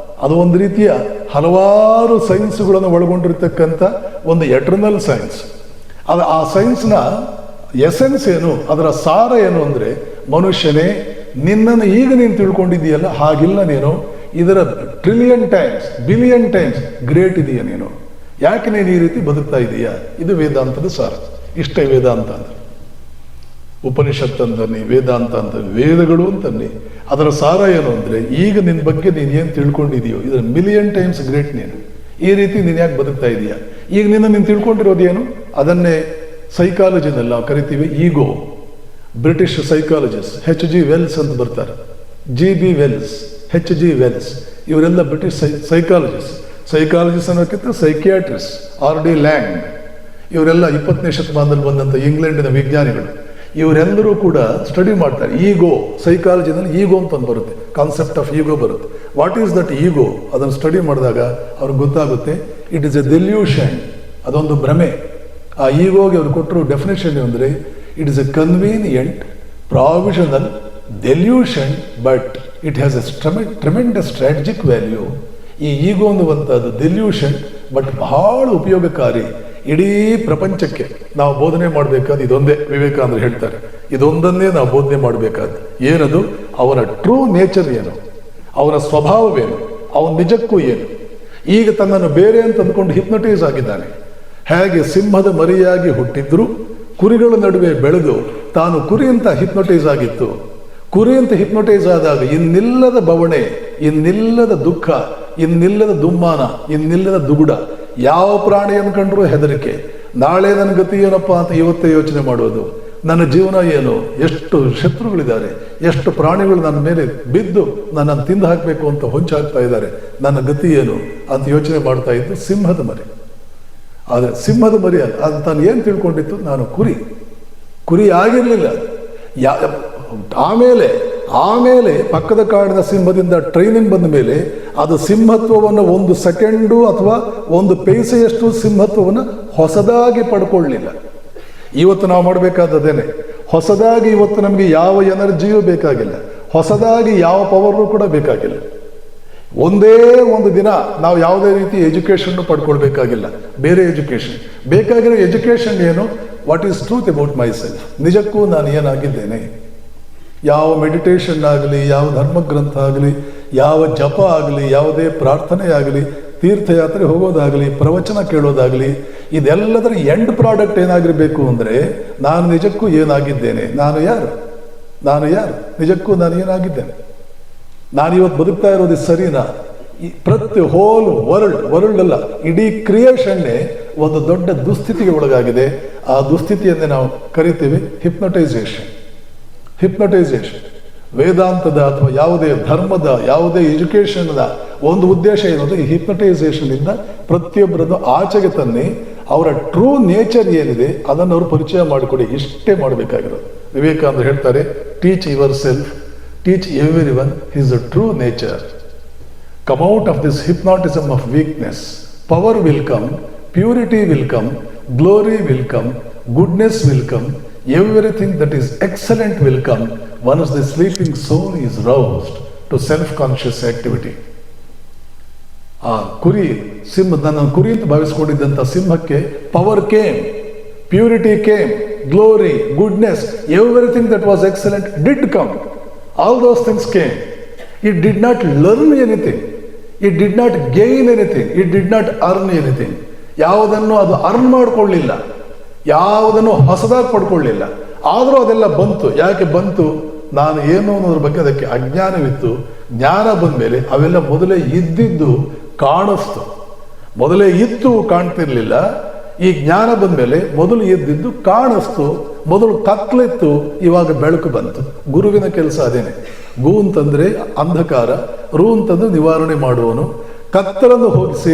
ಅದು ಒಂದು ರೀತಿಯ ಹಲವಾರು ಸೈನ್ಸ್ಗಳನ್ನು ಒಳಗೊಂಡಿರ್ತಕ್ಕಂಥ ಒಂದು ಎಟರ್ನಲ್ ಸೈನ್ಸ್. ಅದು ಆ ಸೈನ್ಸ್ನ ಎಸೆನ್ಸ್ ಏನು, ಅದರ ಸಾರ ಏನು ಅಂದರೆ, ಮನುಷ್ಯನೇ ನಿನ್ನನ್ನು ಈಗ ನೀನು ತಿಳ್ಕೊಂಡಿದ್ದೀಯಲ್ಲ ಹಾಗಿಲ್ಲ ನೀನು, ಇದರ trillion times, billion times great ಇದೆಯಾ ನೀನು. ಯಾಕೆ ನೀನು ಈ ರೀತಿ ಬದುಕ್ತಾ ಇದೀಯಾ? ಇದು ವೇದಾಂತದ ಸಾರ. ಇಷ್ಟೇ ವೇದಾಂತ ಅಂದರೆ. ಉಪನಿಷತ್ ಅಂತನ್ನಿ, ವೇದಾಂತ ಅಂತ, ವೇದಗಳು ಅಂತನ್ನಿ, ಅದರ ಸಾರ ಏನು ಅಂದರೆ, ಈಗ ನಿನ್ನ ಬಗ್ಗೆ ನೀನು ಏನು ತಿಳ್ಕೊಂಡಿದೆಯೋ ಇದರ ಮಿಲಿಯನ್ ಟೈಮ್ಸ್ ಗ್ರೇಟ್ ನೀನು. ಈ ರೀತಿ ನೀನು ಯಾಕೆ ಬದುಕ್ತಾ ಇದೀಯಾ? ಈಗ ನೀನು ತಿಳ್ಕೊಂಡಿರೋದೇನು? ಅದನ್ನೇ ಸೈಕಾಲಜಿನಲ್ಲಿ ನಾವು ಕರಿತೀವಿ ಈಗೋ. British psychologist H.G. ವೆಲ್ಸ್ ಅಂತ ಬರ್ತಾರೆ, G.B. Wells, H.G. ವೆಲ್ಸ್, ಇವರೆಲ್ಲ ಬ್ರಿಟಿಷ್ ಸೈಕಾಲಜಿಸ್ಟ್ ಅನ್ನೋಕ್ಕಿಂತ ಸೈಕಿಯಾಟ್ರಿಸ್ಟ್. R.D. ಲ್ಯಾಂಗ್, ಇವರೆಲ್ಲ 20ನೇ ಶತಮಾನದಲ್ಲಿ ಬಂದಂಥ ಇಂಗ್ಲೆಂಡಿನ ವಿಜ್ಞಾನಿಗಳು. ಇವರೆಲ್ಲರೂ ಕೂಡ ಸ್ಟಡಿ ಮಾಡ್ತಾರೆ ಈಗೋ. ಸೈಕಾಲಜಿನಲ್ಲಿ ಈಗೋ ಅಂತ ಒಂದು ಬರುತ್ತೆ, ಕಾನ್ಸೆಪ್ಟ್ ಆಫ್ ಈಗೋ ಬರುತ್ತೆ. ವಾಟ್ ಈಸ್ ದಟ್ ಈಗೋ? ಅದನ್ನು ಸ್ಟಡಿ ಮಾಡಿದಾಗ ಅವ್ರಿಗೆ ಗೊತ್ತಾಗುತ್ತೆ, ಇಟ್ ಈಸ್ ಎ ಡೆಲ್ಯೂಷನ್, ಅದೊಂದು ಭ್ರಮೆ. ಆ ಈಗೋಗೆ ಅವ್ರು ಕೊಟ್ಟರು ಡೆಫಿನೇಷನ್ ಅಂದರೆ, it is A convenient provisional delusion but it has A tremendous strategic value. ಈ ಈಗೋ ಅನ್ನುವಂಥದ್ದು ಡೆಲ್ಯೂಷನ್ ಬಟ್ ಬಹಳ ಉಪಯೋಗಕಾರಿ. ಇಡೀ ಪ್ರಪಂಚಕ್ಕೆ ನಾವು ಬೋಧನೆ ಮಾಡಬೇಕಾದ ಇದೊಂದೇ. ವಿವೇಕಾನಂದರು ಹೇಳ್ತಾರೆ, ಇದೊಂದನ್ನೇ ನಾವು ಬೋಧನೆ ಮಾಡಬೇಕಾದ್ದು. ಏನದು? ಅವನ ಟ್ರೂ ನೇಚರ್ ಏನು, ಅವನ ಸ್ವಭಾವವೇನು, ಅವನ ನಿಜಕ್ಕೂ ಏನು. ಈಗ ತನ್ನನ್ನು ಬೇರೆ ಅಂತ ಅಂದ್ಕೊಂಡು ಹಿಪ್ನಟೈಸ್ ಆಗಿದ್ದಾನೆ. ಹೇಗೆ ಸಿಂಹದ ಮರಿಯಾಗಿ ಹುಟ್ಟಿದ್ರು, ಕುರಿಗಳ ನಡುವೆ ಬೆಳೆದು ತಾನು ಕುರಿ ಅಂತ ಹಿಪ್ನಟೈಸ್ ಆಗಿತ್ತು. ಕುರಿ ಅಂತ ಹಿಪ್ನಟೈಸ್ ಆದಾಗ ಇನ್ನಿಲ್ಲದ ಬವಣೆ, ಇನ್ನಿಲ್ಲದ ದುಃಖ, ಇನ್ನಿಲ್ಲದ ದುಮ್ಮಾನ, ಇನ್ನಿಲ್ಲದ ದುಗುಡ. ಯಾವ ಪ್ರಾಣಿಯನ್ನು ಕಂಡ್ರೂ ಹೆದರಿಕೆ. ನಾಳೆ ನನ್ನ ಗತಿ ಏನಪ್ಪ ಅಂತ ಇವತ್ತೇ ಯೋಚನೆ ಮಾಡೋದು. ನನ್ನ ಜೀವನ ಏನು, ಎಷ್ಟು ಶತ್ರುಗಳಿದ್ದಾರೆ, ಎಷ್ಟು ಪ್ರಾಣಿಗಳು ನನ್ನ ಮೇಲೆ ಬಿದ್ದು ನನ್ನನ್ನು ತಿಂದು ಹಾಕಬೇಕು ಅಂತ ಹೊಂಚಾಗ್ತಾ ಇದ್ದಾರೆ, ನನ್ನ ಗತಿ ಏನು ಅಂತ ಯೋಚನೆ ಮಾಡ್ತಾ ಇದ್ದು ಸಿಂಹದ ಮರಿ. ಆದರೆ ಸಿಂಹದ ಮರಿ ಅದು ತಾನು ಏನು ತಿಳ್ಕೊಂಡಿತ್ತು, ನಾನು ಕುರಿ ಆಗಿರಲಿಲ್ಲ. ಆಮೇಲೆ ಪಕ್ಕದ ಕಾಡಿನ ಸಿಂಹದಿಂದ ಟ್ರೈನಿಂಗ್ ಬಂದ ಮೇಲೆ ಅದು ಸಿಂಹತ್ವವನ್ನು 1 ಸೆಕೆಂಡು ಅಥವಾ 1 ಪೈಸೆಯಷ್ಟು ಸಿಂಹತ್ವವನ್ನು ಹೊಸದಾಗಿ ಪಡ್ಕೊಳ್ಳಲಿಲ್ಲ. ಇವತ್ತು ನಾವು ಮಾಡಬೇಕಾದದೇನೆ. ಹೊಸದಾಗಿ ಇವತ್ತು ನಮಗೆ ಯಾವ ಎನರ್ಜಿಯೂ ಬೇಕಾಗಿಲ್ಲ, ಹೊಸದಾಗಿ ಯಾವ ಪವರು ಕೂಡ ಬೇಕಾಗಿಲ್ಲ. ಒಂದೇ ಒಂದು ದಿನ ನಾವು ಯಾವುದೇ ರೀತಿ ಎಜುಕೇಷನ್ನು ಪಡ್ಕೊಳ್ಬೇಕಾಗಿಲ್ಲ. ಬೇರೆ ಎಜುಕೇಷನ್ ಬೇಕಾಗಿರೋ ಎಜುಕೇಷನ್ ಏನು? What is truth about my self, ನಿಜಕ್ಕೂ ನಾನು ಏನಾಗಿದ್ದೇನೆ. ಯಾವ ಮೆಡಿಟೇಷನ್ ಆಗಲಿ, ಯಾವ ಧರ್ಮಗ್ರಂಥ ಆಗಲಿ, ಯಾವ ಜಪ ಆಗಲಿ, ಯಾವುದೇ ಪ್ರಾರ್ಥನೆ ಆಗಲಿ, ತೀರ್ಥಯಾತ್ರೆ ಹೋಗೋದಾಗಲಿ, ಪ್ರವಚನ ಕೇಳೋದಾಗಲಿ, ಇದೆಲ್ಲದರ ಎಂಡ್ ಪ್ರಾಡಕ್ಟ್ ಏನಾಗಿರಬೇಕು ಅಂದರೆ, ನಾನು ನಿಜಕ್ಕೂ ಏನಾಗಿದ್ದೇನೆ, ನಾನು ಯಾರು, ನಿಜಕ್ಕೂ ನಾನು ಏನಾಗಿದ್ದೇನೆ, ನಾನಿವತ್ತು ಬದುಕ್ತಾ ಇರೋದು ಸರಿನಾ? ಈ ಪ್ರತಿ ಹೋಲ್ ವರ್ಲ್ಡ್ ಅಲ್ಲ, ಇಡೀ ಕ್ರಿಯೇಷನ್ನೇ ಒಂದು ದೊಡ್ಡ ದುಸ್ಥಿತಿಗೆ ಒಳಗಾಗಿದೆ. ಆ ದುಸ್ಥಿತಿಯನ್ನೇ ನಾವು ಕರಿತೀವಿ ಹಿಪ್ನಟೈಸೇಷನ್. ವೇದಾಂತದ ಅಥವಾ ಯಾವುದೇ ಧರ್ಮದ, ಯಾವುದೇ ಎಜುಕೇಷನ್ನ ಒಂದು ಉದ್ದೇಶ ಏನಂದ್ರೆ, ಈ ಹಿಪ್ನಟೈಸೇಷನ್ನಿಂದ ಪ್ರತಿಯೊಬ್ಬರನ್ನು ಆಚೆಗೆ ತನ್ನಿ ಅವರ ಟ್ರೂ ನೇಚರ್ ಏನಿದೆ ಅದನ್ನು ಅವರು ಪರಿಚಯ ಮಾಡಿಕೊಡಿ. ಇಷ್ಟೇ ಮಾಡಬೇಕಾಗಿರೋದು. ವಿವೇಕಾನಂದರು ಹೇಳ್ತಾರೆ, teach your self, teach every one his true nature. Come out of this hypnotism of weakness, power will come, purity will come, glory will come, goodness will come, everything that is excellent will come once the sleeping soul is roused to self-conscious activity. ಆ ಸಿಂಹ, ನನ್ನ ಕುರಿ ಅಂತ ಭಾವಿಸ್ಕೊಂಡಿದ್ದಂಥ ಸಿಂಹಕ್ಕೆ power came, purity came, glory, goodness, everything that was excellent did come. All those things came. It did not learn anything. It did not gain anything. It did not earn anything. ಯಾವುದನ್ನು ಅದು earn ಮಾಡಿಕೊಳ್ಳಿಲ್ಲ, ಯಾವುದನ್ನು ಹೊಸದಾಗಿ ಪಡ್ಕೊಳ್ಳಿಲ್ಲ. ಆದರೂ ಅದೆಲ್ಲ ಬಂತು. ಯಾಕೆ ಬಂತು? ನಾನು ಏನು ಅನ್ನೋದ್ರ ಬಗ್ಗೆ ಅದಕ್ಕೆ ಅಜ್ಞಾನವಿತ್ತು. ಜ್ಞಾನ ಬಂದ ಮೇಲೆ ಅವೆಲ್ಲ ಮೊದಲೇ ಇದ್ದಿದ್ದು ಕಾಣಿಸ್ತು. ಮೊದಲೇ ಇತ್ತು, ಕಾಣ್ತಿರ್ಲಿಲ್ಲ. ಈ ಜ್ಞಾನ ಬಂದ ಮೇಲೆ ಮೊದಲು ಇದ್ದಿದ್ದು ಕಾಣಿಸ್ತು. ಮೊದಲು ಕತ್ಲಿತ್ತು, ಇವಾಗ ಬೆಳಕು ಬಂತು. ಗುರುವಿನ ಕೆಲಸ ಅದೇನೆ. ಗು ಅಂತಂದ್ರೆ ಅಂಧಕಾರ, ರು ಅಂತಂದ್ರೆ ನಿವಾರಣೆ ಮಾಡುವನು. ಕತ್ತಲನ್ನು ಹೋಗಿಸಿ,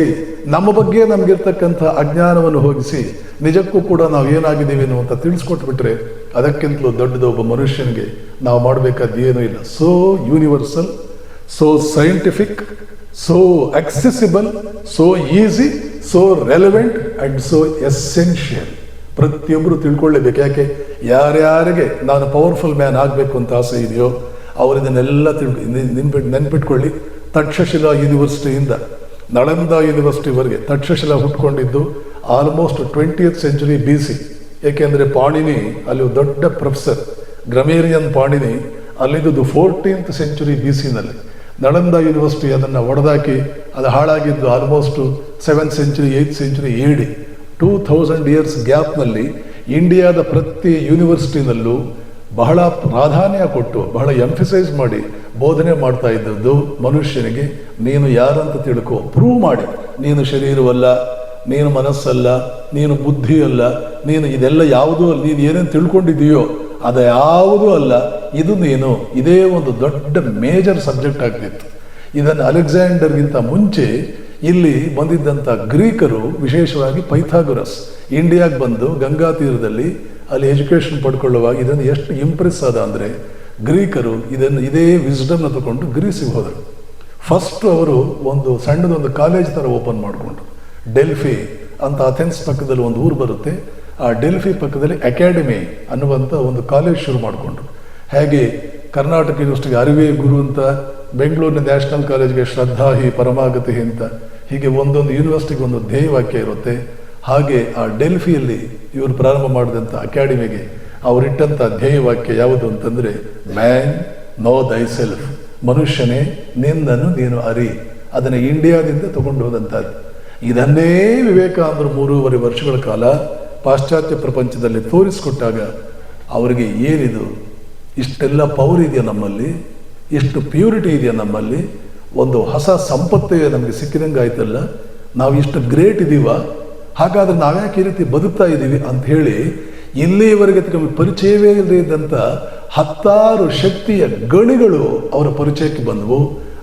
ನಮ್ಮ ಬಗ್ಗೆ ನಮಗಿರ್ತಕ್ಕಂಥ ಅಜ್ಞಾನವನ್ನು ಹೋಗಿಸಿ ನಿಜಕ್ಕೂ ಕೂಡ ನಾವು ಏನಾಗಿದ್ದೀವಿ ಅಂತ ತಿಳಿಸ್ಕೊಟ್ಬಿಟ್ರೆ ಅದಕ್ಕಿಂತಲೂ ದೊಡ್ಡದು ಒಬ್ಬ ಮನುಷ್ಯನಿಗೆ ನಾವು ಮಾಡಬೇಕಾದ್ದು ಏನೂ ಇಲ್ಲ. So universal, so scientific, so accessible, so easy, so relevant and so essential. ಪ್ರತಿಯೊಬ್ಬರು ತಿಳ್ಕೊಳ್ಳೇಬೇಕು. ಯಾಕೆ? ಯಾರ್ಯಾರಿಗೆ ನಾನು ಪವರ್ಫುಲ್ ಮ್ಯಾನ್ ಆಗಬೇಕು ಅಂತ ಆಸೆ ಇದೆಯೋ ಅವರಿದನ್ನೆಲ್ಲ ನೆನ್ಪಿಟ್ಕೊಳ್ಳಿ. ತಕ್ಷಶಿಲಾ ಯೂನಿವರ್ಸಿಟಿಯಿಂದ ನಳಂದ ಯೂನಿವರ್ಸಿಟಿವರೆಗೆ ತಕ್ಷಶಿಲಾ ಹುಟ್ಕೊಂಡಿದ್ದು ಆಲ್ಮೋಸ್ಟ್ 20th century BC. ಏಕೆಂದರೆ ಪಾಣಿನಿ ಅಲ್ಲಿ ದೊಡ್ಡ ಪ್ರೊಫೆಸರ್, ಗ್ರಮೇರಿಯನ್ ಪಾಣಿನಿ ಅಲ್ಲಿದ್ದು 14th century BC ನಲ್ಲಿ. ನಳಂದ ಯೂನಿವರ್ಸಿಟಿ ಅದನ್ನು ಒಡೆದಾಕಿ ಅದು ಹಾಳಾಗಿದ್ದು almost 7th century 8th century AD. 2000 years ಗ್ಯಾಪ್ನಲ್ಲಿ ಇಂಡಿಯಾದ ಪ್ರತಿ ಯೂನಿವರ್ಸಿಟಿನಲ್ಲೂ ಬಹಳ ಪ್ರಾಧಾನ್ಯ ಕೊಟ್ಟು ಬಹಳ ಎಂಫಸೈಸ್ ಮಾಡಿ ಬೋಧನೆ ಮಾಡ್ತಾ ಇದ್ದದ್ದು ಮನುಷ್ಯನಿಗೆ ನೀನು ಯಾರಂತ ತಿಳ್ಕೊ, ಪ್ರೂವ್ ಮಾಡಿ. ನೀನು ಶರೀರವಲ್ಲ, ನೀನು ಮನಸ್ಸಲ್ಲ, ನೀನು ಬುದ್ಧಿ ಅಲ್ಲ, ನೀನು ಇದೆಲ್ಲ ಯಾವುದೂ ಅಲ್ಲ. ನೀನು ಏನೇನು ತಿಳ್ಕೊಂಡಿದೆಯೋ ಅದು ಯಾವುದೂ ಅಲ್ಲ, ಇದು ನೀನು. ಇದೇ ಒಂದು ದೊಡ್ಡ ಮೇಜರ್ ಸಬ್ಜೆಕ್ಟ್ ಆಗ್ತಿತ್ತು. ಇದನ್ನು ಅಲೆಕ್ಸಾಂಡರ್ಗಿಂತ ಮುಂಚೆ ಇಲ್ಲಿ ಬಂದಿದ್ದಂಥ ಗ್ರೀಕರು, ವಿಶೇಷವಾಗಿ ಪೈಥಾಗೊರಸ್ ಇಂಡಿಯಾಗೆ ಬಂದು ಗಂಗಾ ತೀರದಲ್ಲಿ ಅಲ್ಲಿ ಎಜುಕೇಷನ್ ಪಡ್ಕೊಳ್ಳುವಾಗ ಇದನ್ನು ಎಷ್ಟು ಇಂಪ್ರೆಸ್ ಆದ ಅಂದರೆ ಗ್ರೀಕರು ಇದೇ ವಿಸ್ಡಮ್ನ ತಗೊಂಡು ಗ್ರೀಸಿಗೆ ಹೋದರು. ಫಸ್ಟ್ ಅವರು ಒಂದು ಸಣ್ಣದೊಂದು ಕಾಲೇಜ್ ಥರ ಓಪನ್ ಮಾಡಿಕೊಂಡ್ರು. ಡೆಲ್ಫಿ ಅಂತ ಅಥೆನ್ಸ್ ಪಕ್ಕದಲ್ಲಿ ಒಂದು ಊರು ಬರುತ್ತೆ. ಆ ಡೆಲ್ಫಿ ಪಕ್ಕದಲ್ಲಿ ಅಕಾಡೆಮಿ ಅನ್ನುವಂಥ ಒಂದು ಕಾಲೇಜ್ ಶುರು ಮಾಡಿಕೊಂಡ್ರು. ಹಾಗೆ ಕರ್ನಾಟಕ ಯೂನಿವರ್ಸಿಟಿಗೆ ಅರಿವೇ ಗುರು ಅಂತ, ಬೆಂಗಳೂರಿನ ನ್ಯಾಷನಲ್ ಕಾಲೇಜ್ಗೆ ಶ್ರದ್ಧಾ ಹಿ ಪರಮಾಗತಿ ಅಂತ, ಹೀಗೆ ಒಂದೊಂದು ಯೂನಿವರ್ಸಿಟಿಗೆ ಒಂದು ಧ್ಯೇಯವಾಕ್ಯ ಇರುತ್ತೆ. ಹಾಗೆ ಆ ಡೆಲ್ಫಿಯಲ್ಲಿ ಇವರು ಪ್ರಾರಂಭ ಮಾಡಿದಂಥ ಅಕಾಡೆಮಿಗೆ ಅವರಿಟ್ಟಂಥ ಧ್ಯೇಯವಾಕ್ಯ ಯಾವುದು ಅಂತಂದರೆ ಮ್ಯಾನ್ ನೋ ದೈ ಸೆಲ್ಫ್, ಮನುಷ್ಯನೇ ನಿನ್ನನ್ನು ನೀನು ಅರಿ. ಅದನ್ನು ಇಂಡಿಯಾದಿಂದ ತಗೊಂಡು ಹೋದಂಥದ್ದು. ಇದನ್ನೇ ವಿವೇಕಾನಂದರು 3.5 ವರ್ಷಗಳ ಕಾಲ ಪಾಶ್ಚಾತ್ಯ ಪ್ರಪಂಚದಲ್ಲಿ ತೋರಿಸಿಕೊಟ್ಟಾಗ ಅವರಿಗೆ ಏನಿದು, ಇಷ್ಟೆಲ್ಲ ಪವರ್ ಇದೆಯಾ ನಮ್ಮಲ್ಲಿ, ಎಷ್ಟು ಪ್ಯೂರಿಟಿ ಇದೆಯಾ ನಮ್ಮಲ್ಲಿ, ಒಂದು ಹೊಸ ಸಂಪತ್ತೇ ನಮಗೆ ಸಿಕ್ಕಿದಂಗೆ ಆಯ್ತಲ್ಲ, ನಾವು ಇಷ್ಟು ಗ್ರೇಟ್ ಇದ್ದೀವ, ಹಾಗಾದ್ರೆ ನಾವ್ಯಾಕೆ ಈ ರೀತಿ ಬದುಕ್ತಾ ಇದ್ದೀವಿ ಅಂತ ಹೇಳಿ ಇಲ್ಲಿಯವರೆಗೆ ಪರಿಚಯವೇ ಇಲ್ಲದೆ ಇದ್ದಂಥ 10 ಶಕ್ತಿಯ ಗಣಿಗಳು ಅವರ ಪರಿಚಯಕ್ಕೆ ಬಂದವು.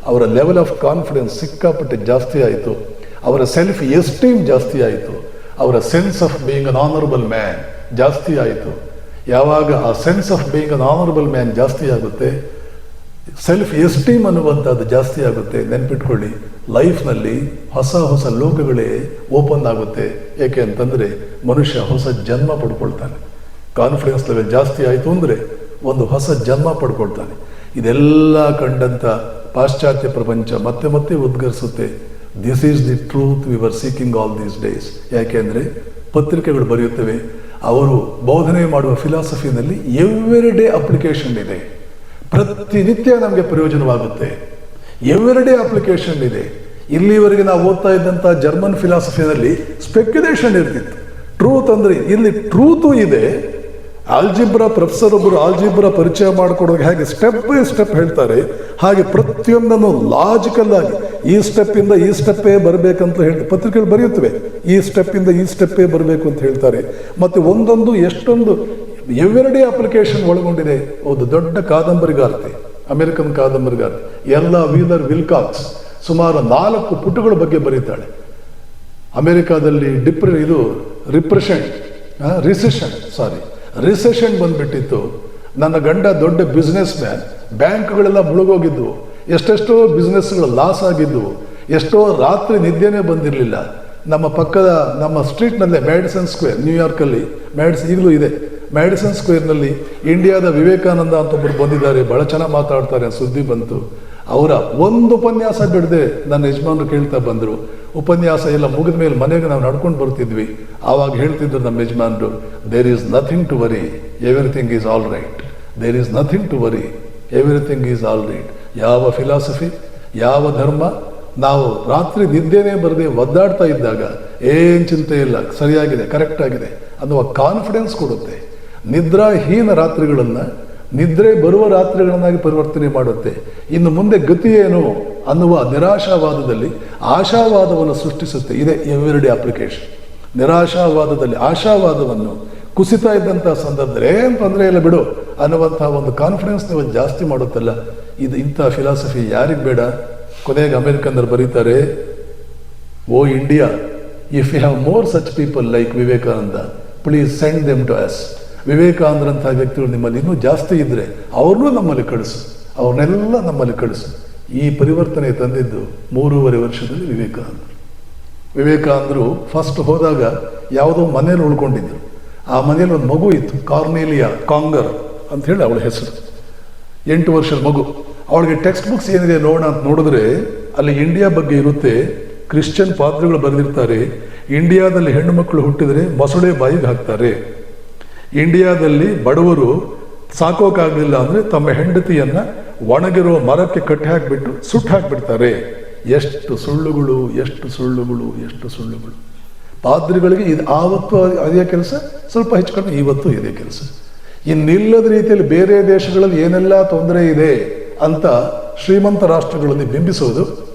ಅವರ ಲೆವೆಲ್ ಆಫ್ ಕಾನ್ಫಿಡೆನ್ಸ್ ಸಿಕ್ಕಾಪಟ್ಟೆ ಜಾಸ್ತಿ ಆಯಿತು. ಅವರ ಸೆಲ್ಫ್ ಎಸ್ಟೀಮ್ ಜಾಸ್ತಿ ಆಯಿತು. ಅವರ sense of being an honourable man ಜಾಸ್ತಿ ಆಯಿತು. ಯಾವಾಗ ಆ sense of being an honourable man ಜಾಸ್ತಿ ಆಗುತ್ತೆ, ಸೆಲ್ಫ್ ಎಸ್ಟೀಮ್ ಅನ್ನುವಂಥದ್ದು ಜಾಸ್ತಿ ಆಗುತ್ತೆ, ನೆನ್ಪಿಟ್ಕೊಳ್ಳಿ, ಲೈಫ್ನಲ್ಲಿ ಹೊಸ ಹೊಸ ಲೋಕಗಳೇ ಓಪನ್ ಆಗುತ್ತೆ. ಏಕೆ ಅಂತಂದರೆ ಮನುಷ್ಯ ಹೊಸ ಜನ್ಮ ಪಡ್ಕೊಳ್ತಾನೆ. ಕಾನ್ಫಿಡೆನ್ಸ್ ಲೆವೆಲ್ ಜಾಸ್ತಿ ಆಯಿತು ಅಂದರೆ ಒಂದು ಹೊಸ ಜನ್ಮ ಪಡ್ಕೊಳ್ತಾನೆ. ಇದೆಲ್ಲ ಕಂಡಂಥ ಪಾಶ್ಚಾತ್ಯ ಪ್ರಪಂಚ ಮತ್ತೆ ಮತ್ತೆ ಉದ್ಗರಿಸುತ್ತೆ, this is the truth we were seeking all these days. ಯಾಕೆಂದರೆ ಪತ್ರಿಕೆಗಳು ಬರೆಯುತ್ತವೆ, ಅವರು ಬೋಧನೆ ಮಾಡುವ ಫಿಲಾಸಫಿನಲ್ಲಿ ಎವ್ರಿ ಡೇ ಅಪ್ಲಿಕೇಶನ್ ಇದೆ, ಪ್ರತಿನಿತ್ಯ ನಮಗೆ ಪ್ರಯೋಜನವಾಗುತ್ತೆ, ಎವ್ರಿ ಡೇ ಅಪ್ಲಿಕೇಶನ್ ಇದೆ. ಇಲ್ಲಿವರೆಗೆ ನಾವು ಓದ್ತಾ ಇದ್ದಂಥ ಜರ್ಮನ್ ಫಿಲಾಸಫಿನಲ್ಲಿ ಸ್ಪೆಕ್ಯುಲೇಷನ್ ಇರ್ತಿತ್ತು. ಟ್ರೂತ್ ಅಂದರೆ ಇಲ್ಲಿ ಟ್ರೂತು ಇದೆ. ಆಲ್ಜಿಬ್ರಾ ಪ್ರೊಫೆಸರ್ ಒಬ್ಬರು ಆಲ್ಜಿಬ್ರಾ ಪರಿಚಯ ಮಾಡಿಕೊಡೋದು ಹೇಗೆ ಸ್ಟೆಪ್ ಬೈ ಸ್ಟೆಪ್ ಹೇಳ್ತಾರೆ, ಹಾಗೆ ಪ್ರತಿಯೊಂದನ್ನು ಲಾಜಿಕಲ್ ಆಗಿ ಈ ಸ್ಟೆಪ್ಪಿಂದ ಈ ಸ್ಟೆಪ್ಪೇ ಬರಬೇಕಂತ ಹೇಳಿ ಪತ್ರಿಕೆಗಳು ಬರೆಯುತ್ತವೆ. ಈ ಸ್ಟೆಪ್ಪಿಂದ ಈ ಸ್ಟೆಪ್ಪೇ ಬರಬೇಕು ಅಂತ ಹೇಳ್ತಾರೆ. ಮತ್ತು ಒಂದೊಂದು ಎಷ್ಟೊಂದು ಎವ್ರಿ ಡೇ ಅಪ್ಲಿಕೇಶನ್ ಒಳಗೊಂಡಿದೆ. ಒಂದು ದೊಡ್ಡ ಕಾದಂಬರಿಗಾರ್ತಿ, ಅಮೆರಿಕನ್ ಕಾದಂಬರಿಗಾರ್ತಿ ಎಲ್ಲಾ ವೀಲರ್ ವಿಲ್ಕಾಕ್ಸ್ ಸುಮಾರು 4 ಪುಟಗಳ ಬಗ್ಗೆ ಬರೀತಾಳೆ. ಅಮೆರಿಕಾದಲ್ಲಿ ರಿಸೆಷನ್ ಬಂದ್ಬಿಟ್ಟಿತ್ತು. ನನ್ನ ಗಂಡ ದೊಡ್ಡ ಬಿಸ್ನೆಸ್ ಮ್ಯಾನ್, ಬ್ಯಾಂಕ್ಗಳೆಲ್ಲ ಮುಳುಗೋಗಿದ್ವು, ಎಷ್ಟೆಷ್ಟೋ ಬಿಸ್ನೆಸ್ಗಳು ಲಾಸ್ ಆಗಿದ್ವು, ಎಷ್ಟೋ ರಾತ್ರಿ ನಿದ್ದೆನೇ ಬಂದಿರಲಿಲ್ಲ. ನಮ್ಮ ಸ್ಟ್ರೀಟ್ನಲ್ಲೇ ಮ್ಯಾಡಿಸನ್ ಸ್ಕ್ವೇರ್, ನ್ಯೂಯಾರ್ಕಲ್ಲಿ ಈಗಲೂ ಇದೆ, ಮ್ಯಾಡಿಸನ್ ಸ್ಕ್ವೇರ್ನಲ್ಲಿ ಇಂಡಿಯಾದ ವಿವೇಕಾನಂದ ಅಂತ ಒಬ್ಬರು ಬಂದಿದ್ದಾರೆ, ಬಹಳ ಚೆನ್ನಾಗಿ ಮಾತಾಡ್ತಾರೆ, ಸುದ್ದಿ ಬಂತು. ಅವರ ಒಂದು ಉಪನ್ಯಾಸ ಬಿಡದೆ ನನ್ನ ಯಜಮಾನರು ಕೇಳ್ತಾ ಬಂದರು, ಉಪನ್ಯಾಸ ಎಲ್ಲ ಮುಗಿದ ಮೇಲೆ ಮನೆಗೆ ನಾವು ನಡ್ಕೊಂಡು ಬರ್ತಿದ್ವಿ. ಆವಾಗ ಹೇಳ್ತಿದ್ರು ನಮ್ಮ ಯಜಮಾನರು, there is nothing to worry, everything is all right. There is nothing to worry, everything is all right. ಯಾವ ಫಿಲಾಸಫಿ, ಯಾವ ಧರ್ಮ, ನಾವು ರಾತ್ರಿ ನಿದ್ದೆನೇ ಬರದೆ ಒದ್ದಾಡ್ತಾ ಇದ್ದಾಗ ಏನು ಚಿಂತೆ ಇಲ್ಲ, ಸರಿಯಾಗಿದೆ, ಕರೆಕ್ಟ್ ಆಗಿದೆ ಅನ್ನುವ ಕಾನ್ಫಿಡೆನ್ಸ್ ಕೊಡುತ್ತೆ. ನಿದ್ರಾಹೀನ ರಾತ್ರಿಗಳನ್ನು ನಿದ್ರೆ ಬರುವ ರಾತ್ರಿಗಳನ್ನಾಗಿ ಪರಿವರ್ತನೆ ಮಾಡುತ್ತೆ. ಇನ್ನು ಮುಂದೆ ಗತಿ ಏನು ಅನ್ನುವ ನಿರಾಶಾವಾದದಲ್ಲಿ ಆಶಾವಾದವನ್ನು ಸೃಷ್ಟಿಸುತ್ತೆ. ಇದೇ ಎವ್ರಿಡೇ ಅಪ್ಲಿಕೇಶನ್. ನಿರಾಶಾವಾದದಲ್ಲಿ ಆಶಾವಾದವನ್ನು ಕುಸಿತಾ ಇದ್ದಂಥ ಸಂದರ್ಭದಲ್ಲಿ ಏನು ತೊಂದರೆ ಇಲ್ಲ ಬಿಡು ಅನ್ನುವಂಥ ಒಂದು ಕಾನ್ಫಿಡೆನ್ಸ್ ನೀವು ಜಾಸ್ತಿ ಮಾಡುತ್ತಲ್ಲ, ಇದು ಇಂಥ ಫಿಲಾಸಫಿ ಯಾರಿಗೆ ಬೇಡ? ಕೊನೆಗೆ ಅಮೆರಿಕನ್ನರು ಬರೀತಾರೆ, oh India, if you have more such people like Vivekananda, please send them to us. ವಿವೇಕಾನಂದರಂಥ ವ್ಯಕ್ತಿಗಳು ನಿಮ್ಮಲ್ಲಿ ಇನ್ನೂ ಜಾಸ್ತಿ ಇದ್ದರೆ ಅವ್ರನ್ನೂ ನಮ್ಮಲ್ಲಿ ಕಳಿಸು, ಅವ್ರನ್ನೆಲ್ಲ ನಮ್ಮಲ್ಲಿ ಕಳಿಸು. ಈ ಪರಿವರ್ತನೆ ತಂದಿದ್ದು 3.5 ವರ್ಷದಲ್ಲಿ ವಿವೇಕಾನಂದರು ಫಸ್ಟ್ ಹೋದಾಗ ಯಾವುದೋ ಮನೇಲಿ ಉಳ್ಕೊಂಡಿದ್ರು. ಆ ಮನೇಲಿ ಒಂದು ಮಗು ಇತ್ತು, ಕಾರ್ನೇಲಿಯಾ ಕಾಂಗರ್ ಅಂತ ಹೇಳಿ ಅವಳ ಹೆಸರು, 8 ವರ್ಷದ ಮಗು. ಅವಳಿಗೆ ಟೆಕ್ಸ್ಟ್ ಬುಕ್ಸ್ ಏನಿದೆ ನೋಡೋಣ ಅಂತ ನೋಡಿದ್ರೆ ಅಲ್ಲಿ ಇಂಡಿಯಾ ಬಗ್ಗೆ ಇರುತ್ತೆ. ಕ್ರಿಶ್ಚಿಯನ್ ಪಾದ್ರಿಗಳು ಬರೆದಿರ್ತಾರೆ, ಇಂಡಿಯಾದಲ್ಲಿ ಹೆಣ್ಣು ಮಕ್ಕಳು ಹುಟ್ಟಿದರೆ ಮೊಸಳೆ ಬಾಯಿಗೆ ಹಾಕ್ತಾರೆ, ಇಂಡಿಯಾದಲ್ಲಿ ಬಡವರು ಸಾಕೋಕ್ಕಾಗಲಿಲ್ಲ ಅಂದರೆ ತಮ್ಮ ಹೆಂಡತಿಯನ್ನು ಒಣಗಿರೋ ಮರಕ್ಕೆ ಕಟ್ಟಿ ಹಾಕಿಬಿಟ್ಟು ಸುಟ್ಟು ಹಾಕಿಬಿಡ್ತಾರೆ. ಎಷ್ಟು ಸುಳ್ಳುಗಳು, ಎಷ್ಟು ಸುಳ್ಳುಗಳು, ಎಷ್ಟು ಸುಳ್ಳುಗಳು. ಪಾದ್ರಿಗಳಿಗೆ ಇದು ಆವತ್ತು ಅದೇ ಕೆಲಸ, ಸ್ವಲ್ಪ ಹೆಚ್ಚು ಕಡಿಮೆ ಇವತ್ತು ಇದೇ ಕೆಲಸ. ಇನ್ನಿಲ್ಲದ ರೀತಿಯಲ್ಲಿ ಬೇರೆ ದೇಶಗಳಲ್ಲಿ ಏನೆಲ್ಲ ತೊಂದರೆ ಇದೆ ಅಂತ ಶ್ರೀಮಂತ ರಾಷ್ಟ್ರಗಳಲ್ಲಿ ಬಿಂಬಿಸೋದು,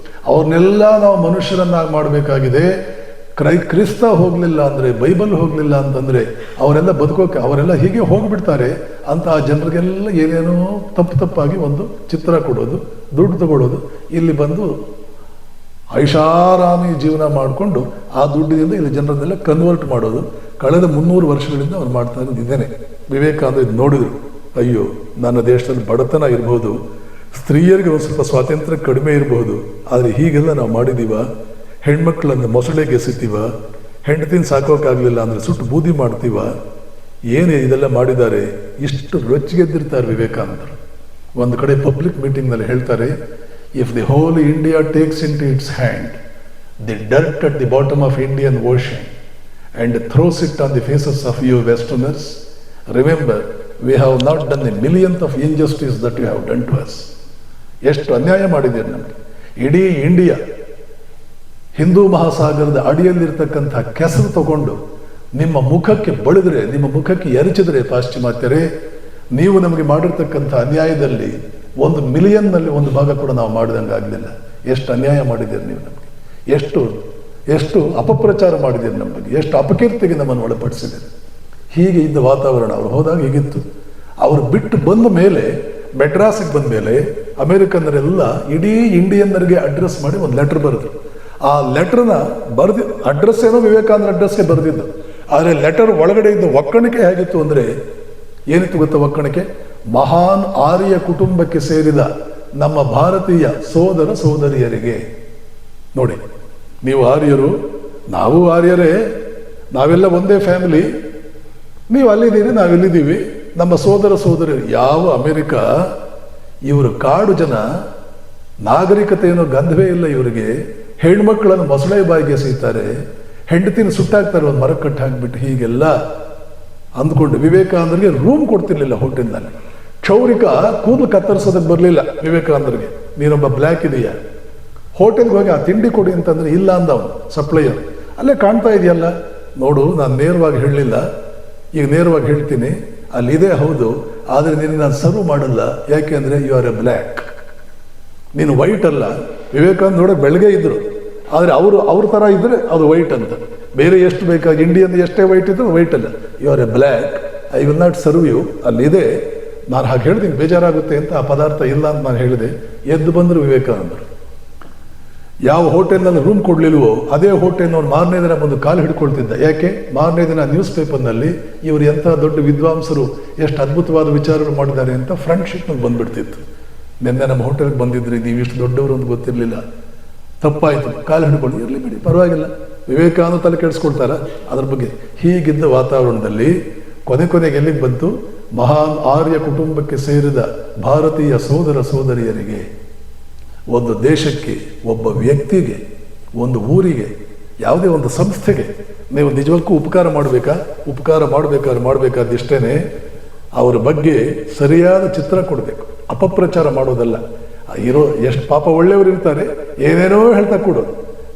ಅವ್ರನ್ನೆಲ್ಲ ನಾವು ಮನುಷ್ಯರನ್ನಾಗಿ ಮಾಡಬೇಕಾಗಿದೆ. ಕ್ರಿಸ್ತ ಹೋಗಲಿಲ್ಲ ಅಂದರೆ, ಬೈಬಲ್ ಹೋಗಲಿಲ್ಲ ಅಂತಂದರೆ ಅವರೆಲ್ಲ ಬದುಕೋಕೆ, ಅವರೆಲ್ಲ ಹೀಗೆ ಹೋಗಿಬಿಡ್ತಾರೆ ಅಂತ ಆ ಜನರಿಗೆಲ್ಲ ಏನೇನೋ ತಪ್ಪಾಗಿ ಒಂದು ಚಿತ್ರ ಕೊಡೋದು, ದುಡ್ಡು ತಗೊಳ್ಳೋದು, ಇಲ್ಲಿ ಬಂದು ಐಷಾರಾಮಿ ಜೀವನ ಮಾಡಿಕೊಂಡು ಆ ದುಡ್ಡಿನಿಂದ ಇಲ್ಲಿ ಜನರನ್ನೆಲ್ಲ ಕನ್ವರ್ಟ್ ಮಾಡೋದು ಕಳೆದ 300 ವರ್ಷಗಳಿಂದ ಅವ್ರು ಮಾಡ್ತಾ ಇರೋದು ಇದೇನೆ. ವಿವೇಕಾನಂದ ಇದು ನೋಡಿದ್ರು, ಅಯ್ಯೋ ನನ್ನ ದೇಶದಲ್ಲಿ ಬಡತನ ಇರ್ಬೋದು, ಸ್ತ್ರೀಯರಿಗೆ ಒಂದು ಸ್ವಲ್ಪ ಸ್ವಾತಂತ್ರ್ಯ ಕಡಿಮೆ ಇರಬಹುದು, ಆದರೆ ಹೀಗೆಲ್ಲ ನಾವು ಮಾಡಿದ್ದೀವ? ಹೆಣ್ಮಕ್ಳನ್ನು ಮೊಸಳೆಗೆ ಎಸಿತೀವ? ಹೆಂಡತಿನ ಸಾಕೋಕ್ಕಾಗಲಿಲ್ಲ ಅಂದರೆ ಸುಟ್ಟು ಬೂದಿ ಮಾಡ್ತೀವ? ಏನೇ ಇದೆಲ್ಲ ಮಾಡಿದ್ದಾರೆ? ಇಷ್ಟು ರೊಚ್ಚಿಗೆದ್ದಿರ್ತಾರೆ ವಿವೇಕಾನಂದರು. ಒಂದು ಕಡೆ ಪಬ್ಲಿಕ್ ಮೀಟಿಂಗ್ನಲ್ಲಿ ಹೇಳ್ತಾರೆ, if the whole India takes into its hand the dirt at the bottom of Indian ocean and throws it on the faces of you Westerners, remember, we have not done a millionth of injustice that you have done to us. ಎಷ್ಟು ಅನ್ಯಾಯ ಮಾಡಿದ್ದೀರಿ ನಮಗೆ. ಇಡೀ India Hindu ಮಹಾಸಾಗರದ ಅಡಿಯಲ್ಲಿರ್ತಕ್ಕಂಥ ಕೆಸರು ತಗೊಂಡು ನಿಮ್ಮ ಮುಖಕ್ಕೆ ಬಳಿದ್ರೆ, ನಿಮ್ಮ ಮುಖಕ್ಕೆ ಎರಚಿದ್ರೆ ಪಾಶ್ಚಿಮಾತ್ಯರೇ, ನೀವು ನಮಗೆ ಮಾಡಿರ್ತಕ್ಕಂಥ ಅನ್ಯಾಯದಲ್ಲಿ 1 ಮಿಲಿಯನ್ನಲ್ಲಿ 1 ಭಾಗ ಕೂಡ ನಾವು ಮಾಡಿದಂಗೆ ಆಗಲಿಲ್ಲ. ಎಷ್ಟು ಅನ್ಯಾಯ ಮಾಡಿದ್ದೀರಿ ನೀವು ನಮಗೆ, ಎಷ್ಟು ಅಪಪ್ರಚಾರ ಮಾಡಿದ್ದೀರಿ ನಮ್ಮ ಬಗ್ಗೆ, ಎಷ್ಟು ಅಪಕೀರ್ತಿಗೆ ನಮ್ಮನ್ನು ಒಳಪಡಿಸಿದ್ದೀರಿ. ಹೀಗೆ ಇದ್ದ ವಾತಾವರಣ ಅವ್ರು ಹೋದಾಗ ಹೀಗಿತ್ತು. ಅವರು ಬಿಟ್ಟು ಬಂದ ಮೇಲೆ, ಮೆಡ್ರಾಸಿಗೆ ಬಂದ ಮೇಲೆ ಅಮೆರಿಕನ್ನರೆಲ್ಲ ಇಡೀ ಇಂಡಿಯನ್ನರಿಗೆ ಅಡ್ರೆಸ್ ಮಾಡಿ ಒಂದು ಲೆಟರ್ ಬರೆದ್ರು. ಆ ಲೆಟರ್ನ ಅಡ್ರೆಸ್ ಏನೋ ವಿವೇಕಾನಂದ ಅಡ್ರೆಸ್ಗೆ ಬರೆದಿದ್ದು, ಆದರೆ ಲೆಟರ್ ಒಳಗಡೆ ಇದ್ದ ಒಕ್ಕಣಿಕೆ ಹೇಗಿತ್ತು ಅಂದರೆ, ಏನಿತ್ತು ಗೊತ್ತಾ ಒಕ್ಕಣಿಕೆ? ಮಹಾನ್ ಆರ್ಯ ಕುಟುಂಬಕ್ಕೆ ಸೇರಿದ ನಮ್ಮ ಭಾರತೀಯ ಸೋದರ ಸೋದರಿಯರಿಗೆ. ನೋಡಿ, ನೀವು ಆರ್ಯರು, ನಾವು ಆರ್ಯರೇ, ನಾವೆಲ್ಲ ಒಂದೇ ಫ್ಯಾಮಿಲಿ, ನೀವು ಅಲ್ಲಿದ್ದೀರಿ, ನಾವಿಲ್ಲಿದ್ದೀವಿ, ನಮ್ಮ ಸೋದರ ಸೋದರಿ. ಯಾವ ಅಮೆರಿಕ, ಇವರು ಕಾಡು ಜನ, ನಾಗರಿಕತೆ ಏನೋ ಗಂಧವೇ ಇಲ್ಲ ಇವರಿಗೆ. ಹೆಣ್ಮಕ್ಳನ್ನು ಮೊಸಳೆ ಬಾಯಿಗೆ ಎಸೀತಾರೆ, ಹೆಂಡತಿನ ಸುಟ್ಟಾಕ್ತಾರೆ ಒಂದು ಮರ ಕಟ್ಟಿ ಹಾಕಿಬಿಟ್ಟು. ಹೀಗೆಲ್ಲ ಅಂದ್ಕೊಂಡು ವಿವೇಕಾನಂದರಿಗೆ ರೂಮ್ ಕೊಡ್ತಿರ್ಲಿಲ್ಲ ಹೋಟೆಲ್ನಲ್ಲಿ. ಕ್ಷೌರಿಕ ಕೂದಲು ಕತ್ತರಿಸೋದಕ್ಕೆ ಬರಲಿಲ್ಲ ವಿವೇಕಾನಂದರಿಗೆ. ನೀನೊಬ್ಬ ಬ್ಲ್ಯಾಕ್ ಇದೆಯಾ, ಹೋಟೆಲ್ಗೆ ಹೋಗಿ ಆ ತಿಂಡಿ ಕೊಡಿ ಅಂತಂದರೆ ಇಲ್ಲ ಅಂದವನು ಸಪ್ಲೈಯರ್. ಅಲ್ಲೇ ಕಾಣ್ತಾ ಇದೆಯಲ್ಲ, ನೋಡು, ನಾನು ನೇರವಾಗಿ ಹೇಳಲಿಲ್ಲ, ಈಗ ನೇರವಾಗಿ ಹೇಳ್ತೀನಿ, ಅಲ್ಲಿದೆ ಹೌದು, ಆದರೆ ನಿನಗೆ ನಾನು ಸರ್ವ್ ಮಾಡಲ್ಲ. ಯಾಕೆ ಅಂದರೆ ಯು ಆರ್ ಎ ಬ್ಲ್ಯಾಕ್, ನೀನು ವೈಟ್ ಅಲ್ಲ. ವಿವೇಕಾನಂದ ನೋಡೋಕೆ ಬೆಳಗ್ಗೆ ಇದ್ದರು, ಆದರೆ ಅವ್ರ ಥರ ಇದ್ದರೆ ಅದು ವೈಟ್ ಅಂತ. ಬೇರೆ ಎಷ್ಟು ಬೇಕಾಗಿ ಇಂಡಿಯನ್ ಎಷ್ಟೇ ವೈಟ್ ಇದ್ದರೂ ವೈಟ್ ಅಲ್ಲ. You are a black, I will not serve you. ಅಲ್ಲಿದೆ, ನಾನು ಹಾಗೆ ಹೇಳ್ತೀನಿ, ಬೇಜಾರಾಗುತ್ತೆ ಅಂತ. ಆ ಪದಾರ್ಥ ಇಲ್ಲ ಅಂತ ನಾನು ಹೇಳಿದೆ. ಎದ್ದು ಬಂದರು ವಿವೇಕಾನಂದರು. ಯಾವ ಹೋಟೆಲ್ನಲ್ಲಿ ರೂಮ್ ಕೊಡಲಿಲ್ವೋ ಅದೇ ಹೋಟೆಲ್ನವ್ರು ಮಾರನೇ ದಿನ ಬಂದು ಕಾಲು ಹಿಡ್ಕೊಳ್ತಿದ್ದ. ಯಾಕೆ? ಮಾರನೇ ದಿನ ನ್ಯೂಸ್ ಪೇಪರ್ನಲ್ಲಿ ಇವರು ಎಂಥ ದೊಡ್ಡ ವಿದ್ವಾಂಸರು, ಎಷ್ಟು ಅದ್ಭುತವಾದ ವಿಚಾರಗಳು ಮಾಡಿದ್ದಾರೆ ಅಂತ ಫ್ರಂಟ್ ಶೀಟ್ನಲ್ಲಿ ಬಂದುಬಿಡ್ತಿತ್ತು. ನಿನ್ನೆ ನಮ್ಮ ಹೋಟೆಲ್ಗೆ ಬಂದಿದ್ರಿ, ನೀವು ಇಷ್ಟು ದೊಡ್ಡವರು ಅಂತ ಗೊತ್ತಿರಲಿಲ್ಲ, ತಪ್ಪಾಯಿತು, ಕಾಲು ಹಿಡ್ಕೊಂಡು ಇರಲಿ ಬಿಡಿ ಪರವಾಗಿಲ್ಲ, ವಿವೇಕಾನಂದ ತಲೆ ಕೆಡಿಸ್ಕೊಳ್ತಾರ ಅದ್ರ ಬಗ್ಗೆ. ಹೀಗಿದ್ದ ವಾತಾವರಣದಲ್ಲಿ ಕೊನೆಗೆ ಎಲ್ಲಿಗೆ ಬಂತು? ಮಹಾನ್ ಆರ್ಯ ಕುಟುಂಬಕ್ಕೆ ಸೇರಿದ ಭಾರತೀಯ ಸೋದರ ಸೋದರಿಯರಿಗೆ, ಒಂದು ದೇಶಕ್ಕೆ, ಒಬ್ಬ ವ್ಯಕ್ತಿಗೆ ಒಂದು ಊರಿಗೆ, ಯಾವುದೇ ಒಂದು ಸಂಸ್ಥೆಗೆ ನೀವು ನಿಜಕ್ಕೂ ಉಪಕಾರ ಮಾಡಬೇಕಾದಿಷ್ಟೇ ಅವರ ಬಗ್ಗೆ ಸರಿಯಾದ ಚಿತ್ರ ಕೊಡಬೇಕು, ಅಪಪ್ರಚಾರ ಮಾಡೋದಲ್ಲ. ಇರೋ ಎಷ್ಟು ಪಾಪ ಒಳ್ಳೆಯವರು ಇರ್ತಾರೆ, ಏನೇನೋ ಹೇಳ್ತಾ ಕೊಡೋದು.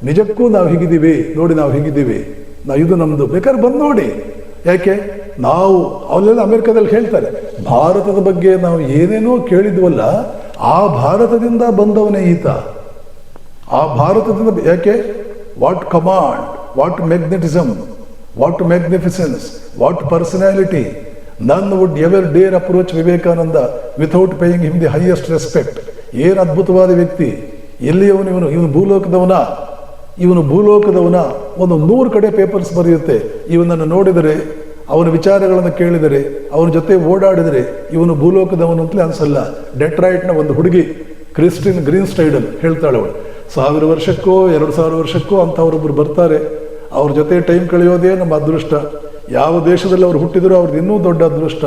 ನಿಜಕ್ಕೂ ನಾವು ಹೀಗಿದ್ದೀವಿ ನೋಡಿ, ನಾವು ಹೀಗಿದ್ದೀವಿ, ಇದು ನಮ್ಮದು, ಬೇಕಾದ್ರೆ ಬಂದು ನೋಡಿ. ಯಾಕೆ ನಾವು ಅವಲ್ಲೆಲ್ಲ ಅಮೆರಿಕದಲ್ಲಿ ಹೇಳ್ತಾರೆ, ಭಾರತದ ಬಗ್ಗೆ ನಾವು ಏನೇನೋ ಕೇಳಿದ್ವಲ್ಲ, ಆ ಭಾರತದಿಂದ ಬಂದವನೇ ಈತ, ಆ ಭಾರತದಿಂದ. ಯಾಕೆ what command, what magnetism, what magnificence, what personality. None would ever dare approach Vivekananda without paying him the highest respect. ಏನು ಅದ್ಭುತವಾದ ವ್ಯಕ್ತಿ, ಎಲ್ಲಿಯವನು ಇವನು ಭೂಲೋಕದವನ. ಒಂದು 100 ಕಡೆ ಪೇಪರ್ಸ್ ಬರೆಯುತ್ತೆ. ಇವನನ್ನು ನೋಡಿದರೆ, ಅವನ ವಿಚಾರಗಳನ್ನು ಕೇಳಿದರೆ, ಅವನ ಜೊತೆ ಓಡಾಡಿದರೆ ಇವನು ಭೂಲೋಕದವನು ಅಂತಲೇ ಅನ್ಸಲ್ಲ. ಡೆಟ್ರಾಯ್ಟ್ನ ಒಂದು ಹುಡುಗಿ ಕ್ರಿಸ್ಟಿನ್ ಗ್ರೀನ್ಸ್ಟೈಡಲ್ ಹೇಳ್ತಾಳೆ, ಅವಳು 1000 ವರ್ಷಕ್ಕೋ 2000 ವರ್ಷಕ್ಕೋ ಅಂಥವರೊಬ್ಬರು ಬರ್ತಾರೆ, ಅವ್ರ ಜೊತೆ ಟೈಮ್ ಕಳೆಯೋದೇ ನಮ್ಮ ಅದೃಷ್ಟ. ಯಾವ ದೇಶದಲ್ಲಿ ಅವ್ರು ಹುಟ್ಟಿದ್ರು ಅವ್ರದ್ದು ಇನ್ನೂ ದೊಡ್ಡ ಅದೃಷ್ಟ.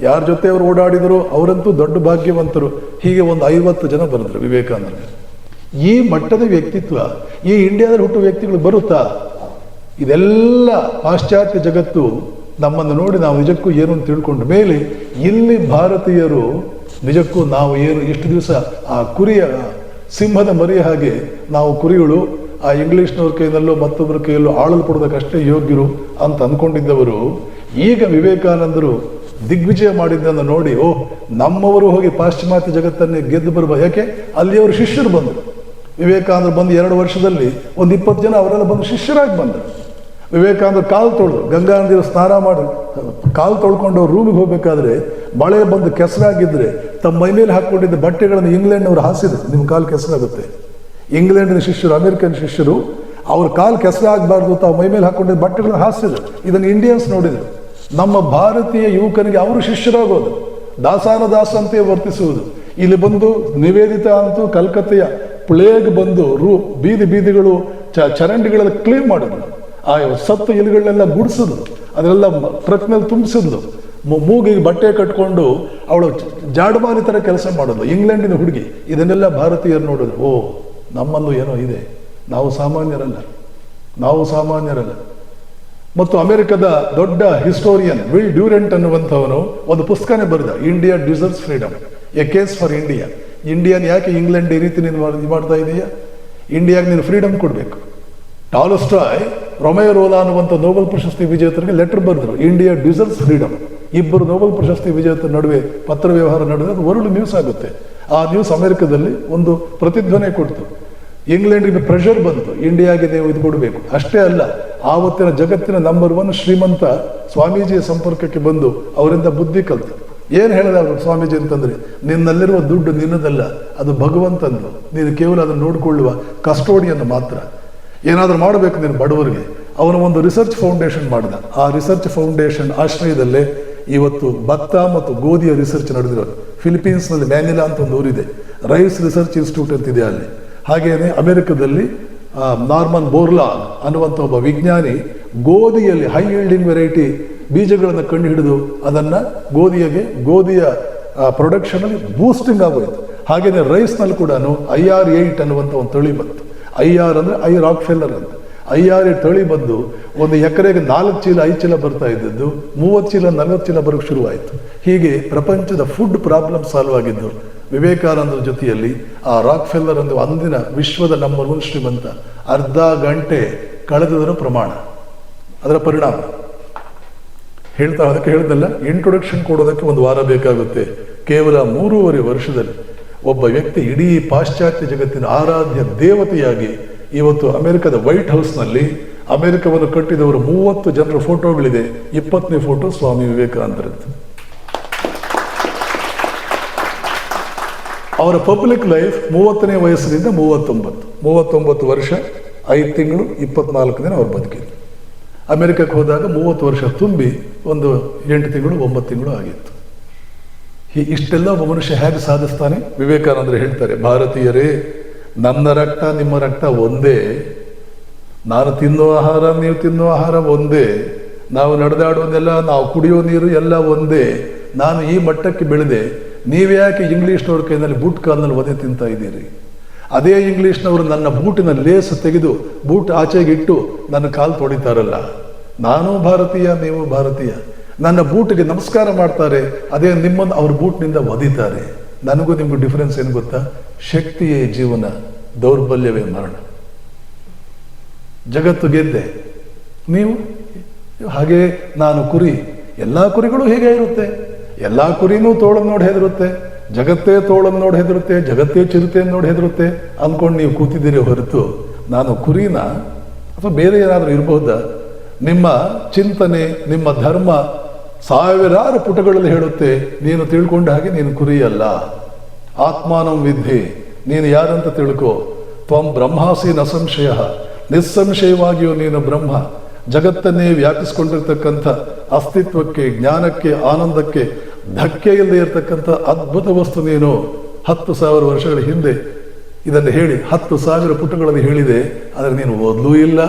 ಯಾರ ಜೊತೆ ಅವ್ರು ಓಡಾಡಿದ್ರು ಅವರಂತೂ ದೊಡ್ಡ ಭಾಗ್ಯವಂತರು. ಹೀಗೆ ಒಂದು 50 ಜನ ಬರೆದ್ರು ವಿವೇಕಾನಂದ. ಈ ಮಟ್ಟದ ವ್ಯಕ್ತಿತ್ವ ಈ ಇಂಡಿಯಾದಲ್ಲಿ ಹುಟ್ಟುವ ವ್ಯಕ್ತಿಗಳು ಬರುತ್ತಾ? ಇದೆಲ್ಲ ಪಾಶ್ಚಾತ್ಯ ಜಗತ್ತು ನಮ್ಮನ್ನು ನೋಡಿ ನಾವು ನಿಜಕ್ಕೂ ಏನು ಅಂತ ತಿಳ್ಕೊಂಡ ಮೇಲೆ ಇಲ್ಲಿ ಭಾರತೀಯರು ನಿಜಕ್ಕೂ ನಾವು ಏನು ಇಷ್ಟು ದಿವಸ ಆ ಕುರಿಯ ಸಿಂಹದ ಮರಿಯ ಹಾಗೆ ನಾವು ಕುರಿಗಳು ಆ ಇಂಗ್ಲೀಷ್ನವ್ರ ಕೈಯಲ್ಲೋ ಮತ್ತೊಬ್ಬರ ಕೈಯಲ್ಲೋ ಆಳಲ್ಪಡೋದಕ್ಕಷ್ಟೇ ಯೋಗ್ಯರು ಅಂತ ಅಂದ್ಕೊಂಡಿದ್ದವರು, ಈಗ ವಿವೇಕಾನಂದರು ದಿಗ್ವಿಜಯ ಮಾಡಿದ್ದನ್ನು ನೋಡಿ, ನಮ್ಮವರು ಹೋಗಿ ಪಾಶ್ಚಿಮಾತ್ಯ ಜಗತ್ತನ್ನೇ ಗೆದ್ದು ಬರಬಹುದು. ಯಾಕೆ ಅಲ್ಲಿಯವರು ಶಿಷ್ಯರು ಬಂದರು. ವಿವೇಕಾನಂದರು ಬಂದು 2 ವರ್ಷದಲ್ಲಿ ಒಂದು 20 ಜನ ಅವರೆಲ್ಲ ಬಂದು ಶಿಷ್ಯರಾಗಿ ಬಂದರು. ವಿವೇಕಾನಂದರು ಕಾಲು ತೊಳೆದು ಗಂಗಾ ನದಿಯಲ್ಲಿ ಸ್ನಾನ ಮಾಡಿ ಕಾಲು ತೊಳ್ಕೊಂಡು ಅವ್ರು ರೂಮಿಗೆ ಹೋಗ್ಬೇಕಾದ್ರೆ ಮಳೆ ಬಂದು ಕೆಸರಾಗಿದ್ದರೆ ತಮ್ಮ ಮೈ ಮೇಲೆ ಹಾಕ್ಕೊಂಡಿದ್ದ ಬಟ್ಟೆಗಳನ್ನು ಇಂಗ್ಲೆಂಡ್ನವರು ಹಾಸಿದ್ರು. ನಿಮ್ಮ ಕಾಲು ಕೆಸರಾಗುತ್ತೆ. ಇಂಗ್ಲೆಂಡಿನ ಶಿಷ್ಯರು, ಅಮೆರಿಕನ್ ಶಿಷ್ಯರು ಅವ್ರ ಕಾಲು ಕೆಸರಾಗಬಾರ್ದು ತಾವು ಮೈ ಮೇಲೆ ಹಾಕ್ಕೊಂಡಿದ್ದ ಬಟ್ಟೆಗಳನ್ನು ಹಾಸಿದ್ರು. ಇದನ್ನು ಇಂಡಿಯನ್ಸ್ ನೋಡಿದರು. ನಮ್ಮ ಭಾರತೀಯ ಯುವಕನಿಗೆ ಅವರು ಶಿಷ್ಯರಾಗೋದು, ದಾಸಾನುದಾಸ ಅಂತೆ ವರ್ತಿಸುವುದು. ಇಲ್ಲಿ ಬಂದು ನಿವೇದಿತ ಅಂತೂ ಕಲ್ಕತ್ತೆಯ ಪ್ಲೇಗ್ ಬಂದು ಬೀದಿಗಳು ಚರಂಡಿಗಳೆಲ್ಲ ಕ್ಲೀನ್ ಮಾಡಿದ್ರು. ಆ ಸತ್ತು ಎಲೆಗಳನ್ನೆಲ್ಲ ಗುಡಿಸಿದ್ರು, ಅದನ್ನೆಲ್ಲ ಟ್ರಕ್ನಲ್ಲಿ ತುಂಬಿಸಿದ್ಲು. ಮೂಗಿಗೆ ಬಟ್ಟೆ ಕಟ್ಕೊಂಡು ಅವಳು ಜಾಡಮಾನಿ ಥರ ಕೆಲಸ ಮಾಡೋದು ಇಂಗ್ಲೆಂಡಿನ ಹುಡುಗಿ. ಇದನ್ನೆಲ್ಲ ಭಾರತೀಯರು ನೋಡಿದ್ರು, ನಮ್ಮಲ್ಲೂ ಏನೋ ಇದೆ, ನಾವು ಸಾಮಾನ್ಯರಲ್ಲ. ಮತ್ತು ಅಮೆರಿಕದ ದೊಡ್ಡ ಹಿಸ್ಟೋರಿಯನ್ ವಿಲ್ ಡ್ಯೂರೆಂಟ್ ಅನ್ನುವಂಥವನು ಒಂದು ಪುಸ್ತಕನೇ ಬರೆದ, India deserves freedom, A case for India. Indiana ಯಾಕೆ ಇಂಗ್ಲೆಂಡ್ ಈ ರೀತಿ ನೀನು ಮಾಡ್ತಾ ಇದೆಯಾ? ಇಂಡಿಯಾಗೆ ನೀನು ಫ್ರೀಡಮ್ ಕೊಡಬೇಕು. ಟಾಲ್ಸ್ಟಾಯ್, ರೊಮೆಯೋ ರೋಲಾ ಅನ್ನುವಂಥ ನೋಬೆಲ್ ಪ್ರಶಸ್ತಿ ವಿಜೇತರಿಗೆ ಲೆಟರ್ ಬರೆದರು, ಇಂಡಿಯಾ ಡಿಸರ್ವ್ಸ್ ಫ್ರೀಡಮ್. ಇಬ್ಬರು ನೋಬೆಲ್ ಪ್ರಶಸ್ತಿ ವಿಜೇತರ ನಡುವೆ ಪತ್ರ ವ್ಯವಹಾರ ನಡೆದು ಅದು ವರ್ಲ್ಡ್ ನ್ಯೂಸ್ ಆಗುತ್ತೆ. ಆ ನ್ಯೂಸ್ ಅಮೆರಿಕದಲ್ಲಿ ಒಂದು ಪ್ರತಿಧ್ವನಿ ಕೊಡ್ತು. ಇಂಗ್ಲೆಂಡಿಗೆ ಪ್ರೆಷರ್ ಬಂತು, ಇಂಡಿಯಾಗೆ ನೀವು ಇದು ಕೊಡಬೇಕು. ಅಷ್ಟೇ ಅಲ್ಲ, ಆವತ್ತಿನ ಜಗತ್ತಿನ ನಂಬರ್ 1 ಶ್ರೀಮಂತ ಸ್ವಾಮೀಜಿಯ ಸಂಪರ್ಕಕ್ಕೆ ಬಂದು ಅವರಿಂದ ಬುದ್ಧಿ ಕಲಿತು. ಏನು ಹೇಳಿದ ಅವರು ಸ್ವಾಮೀಜಿ ಅಂತಂದರೆ, ನಿನ್ನಲ್ಲಿರುವ ದುಡ್ಡು ನಿನ್ನದಲ್ಲ, ಅದು ಭಗವಂತಂದು, ನೀನು ಕೇವಲ ಅದನ್ನು ನೋಡಿಕೊಳ್ಳುವ ಕಸ್ಟೋಡಿಯನ್ನು ಮಾತ್ರ. ಏನಾದರೂ ಮಾಡಬೇಕು ನೀನು ಬಡವರಿಗೆ. ಅವನು ಒಂದು ರಿಸರ್ಚ್ ಫೌಂಡೇಶನ್ ಮಾಡಿದ. ಆ ರಿಸರ್ಚ್ ಫೌಂಡೇಶನ್ ಆಶ್ರಯದಲ್ಲೇ ಇವತ್ತು ಭತ್ತ ಮತ್ತು ಗೋಧಿಯ ರಿಸರ್ಚ್ ನಡೆದಿರೋದು. ಫಿಲಿಪೀನ್ಸ್ನಲ್ಲಿ ಮ್ಯಾನಿಲಾ ಅಂತ ಒಂದು ಊರಿದೆ, ರೈಸ್ ರಿಸರ್ಚ್ ಇನ್ಸ್ಟಿಟ್ಯೂಟ್ ಅಂತಿದೆ ಅಲ್ಲಿ. ಹಾಗೆಯೇ ಅಮೆರಿಕದಲ್ಲಿ ನಾರ್ಮನ್ ಬೋರ್ಲಾಗ್ ಅನ್ನುವಂಥ ಒಬ್ಬ ವಿಜ್ಞಾನಿ ಗೋಧಿಯಲ್ಲಿ ಹೈ ಯೀಲ್ಡಿಂಗ್ ವೆರೈಟಿ ಬೀಜಗಳನ್ನು ಕಂಡು ಹಿಡಿದು ಅದನ್ನು ಗೋಧಿಯ ಪ್ರೊಡಕ್ಷನಲ್ಲಿ ಬೂಸ್ಟಿಂಗ್ ಆಗೋಯ್ತು. ಹಾಗೆಯೇ ರೈಸ್ನಲ್ಲಿ ಕೂಡ IR8 ಅನ್ನುವಂಥ ಒಂದು ತಳಿ ಬಂತು. IR ಅಂದರೆ ಐ ರಾಕ್ ಫೆಲ್ಲರ್ ಅಂತ. IR8 ತಳಿ ಬಂದು ಒಂದು ಎಕರೆಗೆ 4 ಚೀಲ 5 ಚೀಲ ಬರ್ತಾ ಇದ್ದದ್ದು 30 ಚೀಲ 40 ಚೀಲ ಬರೋಕ್ಕೆ ಶುರುವಾಯಿತು. ಹೀಗೆ ಪ್ರಪಂಚದ ಫುಡ್ ಪ್ರಾಬ್ಲಮ್ ಸಾಲ್ವ್ ಆಗಿದ್ದು ವಿವೇಕಾನಂದರ ಜೊತೆಯಲ್ಲಿ. ಆ ರಾಕ್ ಫೆಲ್ಲರ್ ಅಂದರೆ ಅಂದಿನ ವಿಶ್ವದ ನಂಬರ್ 1 ಶ್ರೀಮಂತ ಅರ್ಧ ಗಂಟೆ ಕಳೆದದರ ಪ್ರಮಾಣ, ಅದರ ಪರಿಣಾಮ ಅದಕ್ಕೆ ಹೇಳ್ದಲ್ಲ, ಇಂಟ್ರೊಡಕ್ಷನ್ ಕೊಡೋದಕ್ಕೆ 1 ವಾರ ಬೇಕಾಗುತ್ತೆ. ಕೇವಲ 3.5 ವರ್ಷದಲ್ಲಿ ಒಬ್ಬ ವ್ಯಕ್ತಿ ಇಡೀ ಪಾಶ್ಚಾತ್ಯ ಜಗತ್ತಿನ ಆರಾಧ್ಯ ದೇವತೆಯಾಗಿ ಇವತ್ತು ಅಮೆರಿಕದ ವೈಟ್ ಹೌಸ್ನಲ್ಲಿ ಅಮೆರಿಕವನ್ನು ಕಟ್ಟಿದವರು 30 ಜನರ ಫೋಟೋಗಳಿದೆ. 20ನೇ ಫೋಟೋ ಸ್ವಾಮಿ ವಿವೇಕಾನಂದರದ್ದು. ಅವರ ಪಬ್ಲಿಕ್ ಲೈಫ್ 30ನೇ ವಯಸ್ಸಿನಿಂದ 39 ವರ್ಷ 5 ತಿಂಗಳು 24 ದಿನ ಅವ್ರು ಬದುಕಿದ್ರು. ಅಮೆರಿಕಕ್ಕೆ ಹೋದಾಗ 30 ವರ್ಷ ತುಂಬಿ ಒಂದು 8 ತಿಂಗಳು 9 ತಿಂಗಳು ಆಗಿತ್ತು. ಇಷ್ಟೆಲ್ಲ ಒಬ್ಬ ಮನುಷ್ಯ ಹೇಗೆ ಸಾಧಿಸ್ತಾನೆ? ವಿವೇಕಾನಂದರು ಹೇಳ್ತಾರೆ, ಭಾರತೀಯರೇ, ನನ್ನ ರಕ್ತ ನಿಮ್ಮ ರಕ್ತ ಒಂದೇ, ನಾನು ತಿನ್ನುವ ಆಹಾರ ನೀವು ತಿನ್ನುವ ಆಹಾರ ಒಂದೇ, ನಾವು ನಡೆದಾಡೋದೆಲ್ಲ ನಾವು ಕುಡಿಯೋ ನೀರು ಎಲ್ಲ ಒಂದೇ. ನಾನು ಈ ಮಟ್ಟಕ್ಕೆ ಬೆಳೆದೆ, ನೀವ್ಯಾಕೆ ಇಂಗ್ಲೀಷ್ನವ್ರ ಕೈನಲ್ಲಿ ಬುಟ್ ಕಾಲ್ನಲ್ಲಿ ಒದೆ ತಿಂತಾ ಇದ್ದೀರಿ? ಅದೇ ಇಂಗ್ಲೀಷ್ನವರು ನನ್ನ ಬೂಟಿನ ಲೇಸ್ ತೆಗೆದು ಬೂಟ್ ಆಚೆಗಿಟ್ಟು ನನ್ನ ಕಾಲು ತೊಳಿತಾರಲ್ಲ, ನಾನೂ ಭಾರತೀಯ, ನೀವು ಭಾರತೀಯ. ನನ್ನ ಬೂಟಿಗೆ ನಮಸ್ಕಾರ ಮಾಡ್ತಾರೆ, ಅದೇ ನಿಮ್ಮನ್ನು ಅವ್ರ ಬೂಟ್ನಿಂದ ಒದಿತಾರೆ. ನನಗೂ ನಿಮಗೂ ಡಿಫರೆನ್ಸ್ ಏನು ಗೊತ್ತಾ? ಶಕ್ತಿಯೇ ಜೀವನ, ದೌರ್ಬಲ್ಯವೇ ಮರಣ. ಜಗತ್ತು ಗೆದ್ದೆ, ನೀವು ಹಾಗೆ ನಾನು ಕುರಿ. ಎಲ್ಲ ಕುರಿಗಳು ಹೀಗೆ ಇರುತ್ತೆ, ಎಲ್ಲ ಕುರಿನೂ ತೋಳನ್ನು ನೋಡಿ ಹೆದರುತ್ತೆ, ಜಗತ್ತೇ ತೋಳನ್ನು ನೋಡಿ ಹೆದರುತ್ತೆ, ಜಗತ್ತೇ ಚಿರತೆಯನ್ನು ನೋಡಿ ಹೆದರುತ್ತೆ ಅಂದ್ಕೊಂಡು ನೀವು ಕೂತಿದ್ದೀರಿ ಹೊರತು ನಾನು ಕುರಿನ ಅಥವಾ ಬೇರೆ ಏನಾದರೂ ಇರಬಹುದಾ? ನಿಮ್ಮ ಚಿಂತನೆ, ನಿಮ್ಮ ಧರ್ಮ ಸಾವಿರಾರು ಪುಟಗಳಲ್ಲಿ ಹೇಳುತ್ತೆ, ನೀನು ತಿಳ್ಕೊಂಡ ಹಾಗೆ ನೀನು ಕುರಿಯಲ್ಲ. ಆತ್ಮಾನಂ ವಿದ್ಧಿ, ನೀನು ಯಾರಂತ ತಿಳ್ಕೋ. ತ್ವಂ ಬ್ರಹ್ಮಾಸಿ ನ ಸಂಶಯ, ನಿಸ್ಸಂಶಯವಾಗಿಯೂ ನೀನು ಬ್ರಹ್ಮ. ಜಗತ್ತನ್ನೇ ವ್ಯಾಪಿಸ್ಕೊಂಡಿರ್ತಕ್ಕಂಥ ಅಸ್ತಿತ್ವಕ್ಕೆ, ಜ್ಞಾನಕ್ಕೆ, ಆನಂದಕ್ಕೆ ಧಕ್ಕೆ ಇಲ್ಲದೆ ಇರತಕ್ಕಂಥ ಅದ್ಭುತ ವಸ್ತು ನೀನು. 10,000 ವರ್ಷಗಳ ಹಿಂದೆ ಇದನ್ನು ಹೇಳಿ 10,000 ಪುಟಗಳಲ್ಲಿ ಹೇಳಿದೆ, ಆದರೆ ನೀನು ಓದಲೂ ಇಲ್ಲ,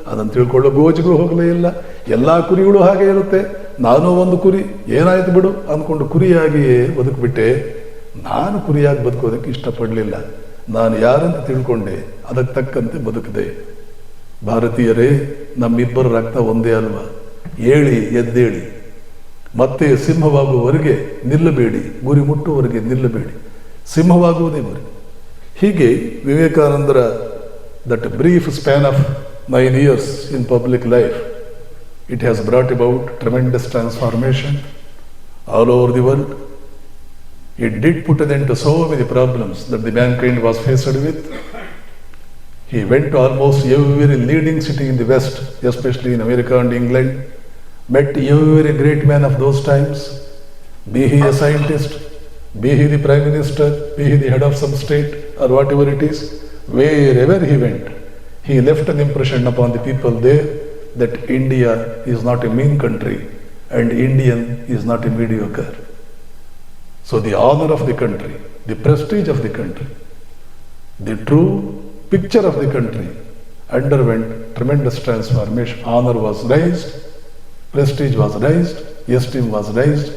ಅದನ್ನು ತಿಳ್ಕೊಳ್ಳೋ ಗೋಜಿಗೂ ಹೋಗಲೇ ಇಲ್ಲ. ಎಲ್ಲ ಕುರಿಗಳು ಹಾಗೆ ಇರುತ್ತೆ, ನಾನು ಒಂದು ಕುರಿ, ಏನಾಯ್ತು ಬಿಡು ಅಂದ್ಕೊಂಡು ಕುರಿಯಾಗಿಯೇ ಬದುಕಿಬಿಟ್ಟೆ. ನಾನು ಕುರಿಯಾಗಿ ಬದುಕೋದಕ್ಕೆ ಇಷ್ಟಪಡಲಿಲ್ಲ, ನಾನು ಯಾರಂತ ತಿಳ್ಕೊಂಡೆ, ಅದಕ್ಕೆ ತಕ್ಕಂತೆ ಬದುಕಿದೆ. ಭಾರತೀಯರೇ, ನಮ್ಮಿಬ್ಬರ ರಕ್ತ ಒಂದೇ ಅಲ್ವಾ? ಏಳಿ ಎದ್ದೇಳಿ, ಮತ್ತೆ ಸಿಂಹವಾಗುವವರೆಗೆ ನಿಲ್ಲಬೇಡಿ, ಗುರಿ ಮುಟ್ಟುವವರೆಗೆ ನಿಲ್ಲಬೇಡಿ, ಸಿಂಹವಾಗುವುದೇ ಗುರಿ. ಹೀಗೆ ವಿವೇಕಾನಂದರ that brief span of 9 years in public life, it has brought about tremendous transformation all over the world. It did put an end to so many problems that the mankind was faced with. He went to almost every leading city in the West, especially in America and England, met every great man of those times, be he a scientist, be he the prime minister, be he the head of some state or whatever it is. Wherever he went, he left an impression upon the people there that India is not a mean country and Indian is not a mediocre. So the honor of the country, the prestige of the country, the true picture of the country underwent tremendous transformation. Honor was raised, prestige was raised, esteem was raised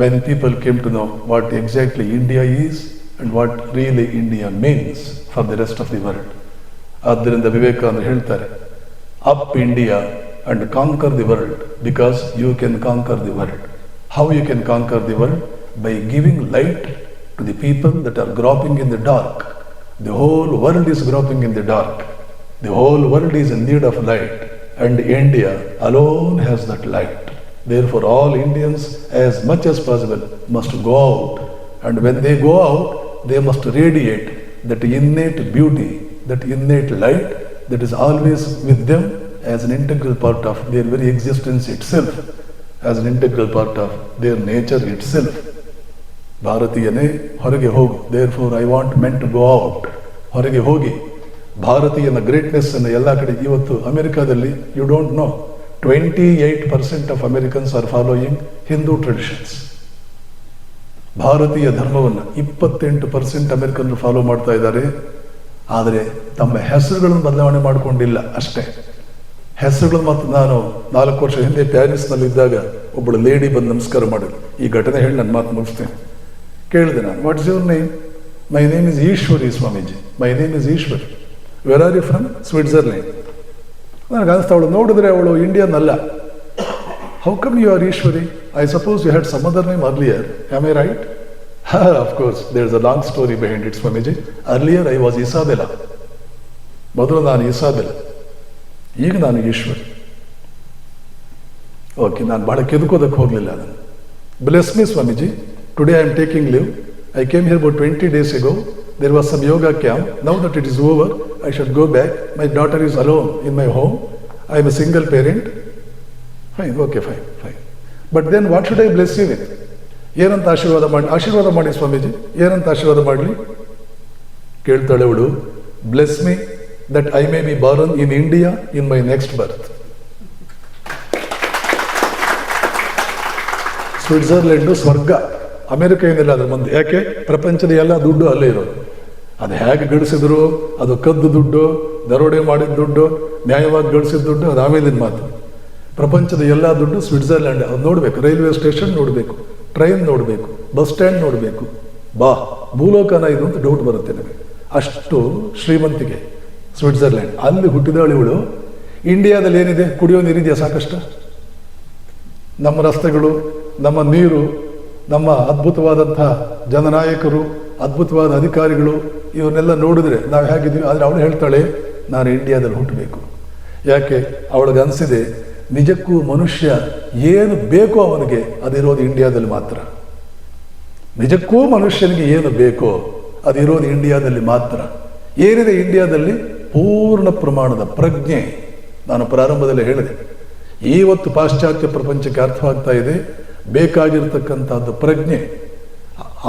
when people came to know what exactly India is and what really India means for the rest of the world. ಆದ್ದರಿಂದ ವಿವೇಕಾನಂದರು ಹೇಳ್ತಾರೆ, up India and conquer the world, because you can conquer the world. How you can conquer the world? By giving light to the people that are groping in the dark. The whole world is groping in the dark. The whole world is in need of light and India alone has that light. Therefore all Indians as much as possible must go out, and when they go out they must radiate that innate beauty, that innate light that is always with them as an integral part of their very existence itself, as an integral part of their nature itself. ಭಾರತೀಯನೇ ಹೊರಗೆ ಹೋಗು. Therefore I want men to go out. ಹೊರಗೆ ಹೋಗಿ ಭಾರತೀಯನ greatness ಅನ್ನು ಎಲ್ಲ ಕಡೆ. ಇವತ್ತು ಅಮೆರಿಕಾದಲ್ಲಿ you don't know 28% of Americans are following Hindu traditions. ಭಾರತೀಯ ಧರ್ಮವನ್ನು 28% ಅಮೆರಿಕನ್ರು ಫಾಲೋ ಮಾಡ್ತಾ ಇದ್ದಾರೆ. ಆದರೆ ತಮ್ಮ ಹೆಸರುಗಳನ್ನು ಬದಲಾವಣೆ ಮಾಡಿಕೊಂಡಿಲ್ಲ ಅಷ್ಟೇ. ಹೆಸರುಗಳು ಮತ್ತು ನಾನು 4 ವರ್ಷ ಹಿಂದೆ ಪ್ಯಾರಿಸ್ನಲ್ಲಿದ್ದಾಗ ಒಬ್ಬಳು ಲೇಡಿ ಬಂದು ನಮಸ್ಕಾರ ಮಾಡಿದ್ರು. ಈ ಘಟನೆ ಹೇಳಿ ನನ್ನ ಮಾತು ಮುಗಿಸ್ತೇನೆ. ಕೇಳಿದೆ ನಾನು, what is your name? My name is Ishwari Swamiji. My name is Ishwari. Where are you from? Switzerland. ನನಗೆ ಅನಿಸ್ತಾ, ಅವಳು ನೋಡಿದ್ರೆ ಅವಳು ಇಂಡಿಯನ್ ಅಲ್ಲ. How come you are Ishwari? I suppose you had some other name earlier, am I right? Of course, there is a long story behind it Swamiji. Earlier I was Isabella. ಮೊದಲು ನಾನು ಇಸಾಬೆಲಾ, ಈಗ ನಾನು ಈಶ್ವರಿ. ಓಕೆ, ನಾನು ಬಹಳ ಕೆದಕೋದಕ್ಕೆ ಹೋಗಲಿಲ್ಲ. ನಾನು bless me Swamiji, today I am taking leave. I came here about 20 days ago. There was some yoga camp. Now that it is over, I should go back. My daughter is alone in my home. I am a single parent. Fine, okay, fine, fine. But then what should I bless you with? ಏನಂತ ಆಶೀರ್ವಾದ ಮಾಡಿ ಸ್ವಾಮೀಜಿ, ಏನಂತ ಆಶೀರ್ವಾದ ಮಾಡಲಿ? ಕೇಳ್ತಾಳೆ ಅವಳು, bless me that I may be born in India in my next ಬರ್ತ್. ಸ್ವಿಟ್ಜರ್ಲೆಂಡು ಸ್ವರ್ಗ, America ಏನಿಲ್ಲ ಅದ್ರ ಮುಂದೆ. ಯಾಕೆ? ಪ್ರಪಂಚದ ಎಲ್ಲ ದುಡ್ಡು ಅಲ್ಲೇ ಇರೋದು. ಅದು ಹೇಗೆ ಗಳಿಸಿದ್ರು, ಅದು ಕದ್ದು ದುಡ್ಡು, ದರೋಡೆ ಮಾಡಿದ ದುಡ್ಡು, ನ್ಯಾಯವಾಗಿ ಗಳಿಸಿದ ದುಡ್ಡು, ಅದು ಆಮೇಲಿನ ಮಾತು. ಪ್ರಪಂಚದ ಎಲ್ಲ ದುಡ್ಡು ಸ್ವಿಟ್ಜರ್ಲ್ಯಾಂಡ್. ಅದು ನೋಡಬೇಕು, ರೈಲ್ವೆ ಸ್ಟೇಷನ್ ನೋಡಬೇಕು, ಟ್ರೈನ್ ನೋಡಬೇಕು, ಬಸ್ ಸ್ಟ್ಯಾಂಡ್ ನೋಡಬೇಕು. ಭೂಲೋಕನ ಇದು ಅಂತ ಡೌಟ್ ಬರುತ್ತೆ ನನಗೆ. ಅಷ್ಟು ಶ್ರೀಮಂತಿಕೆ ಸ್ವಿಟ್ಜರ್ಲ್ಯಾಂಡ್. ಅಲ್ಲಿ ಹುಟ್ಟಿದವಳು ಇವಳು. ಇಂಡಿಯಾದಲ್ಲಿ ಏನಿದೆ? ಕುಡಿಯೋ ನೀರಿದೆಯಾ ಸಾಕಷ್ಟು? ನಮ್ಮ ರಸ್ತೆಗಳು, ನಮ್ಮ ನೀರು, ನಮ್ಮ ಅದ್ಭುತವಾದಂಥ ಜನನಾಯಕರು, ಅದ್ಭುತವಾದ ಅಧಿಕಾರಿಗಳು, ಇವನ್ನೆಲ್ಲ ನೋಡಿದ್ರೆ ನಾವು ಹೇಗಿದ್ದೀವಿ. ಆದರೆ ಅವಳು ಹೇಳ್ತಾಳೆ, ನಾನು ಇಂಡಿಯಾದಲ್ಲಿ ಹುಟ್ಟಬೇಕು. ಯಾಕೆ? ಅವಳಿಗೆ ಅನಿಸಿದೆ, ನಿಜಕ್ಕೂ ಮನುಷ್ಯ ಏನು ಬೇಕೋ ಅವನಿಗೆ ಅದಿರೋದು ಇಂಡಿಯಾದಲ್ಲಿ ಮಾತ್ರ. ನಿಜಕ್ಕೂ ಮನುಷ್ಯನಿಗೆ ಏನು ಬೇಕೋ ಅದಿರೋದು ಇಂಡಿಯಾದಲ್ಲಿ ಮಾತ್ರ. ಏನಿದೆ ಇಂಡಿಯಾದಲ್ಲಿ? ಪೂರ್ಣ ಪ್ರಮಾಣದ ಪ್ರಜ್ಞೆ. ನಾನು ಪ್ರಾರಂಭದಲ್ಲಿ ಹೇಳಿದೆ, ಇವತ್ತು ಪಾಶ್ಚಾತ್ಯ ಪ್ರಪಂಚಕ್ಕೆ ಅರ್ಥವಾಗ್ತಾ ಇದೆ, ಬೇಕಾಗಿರ್ತಕ್ಕಂಥದ್ದು ಪ್ರಜ್ಞೆ.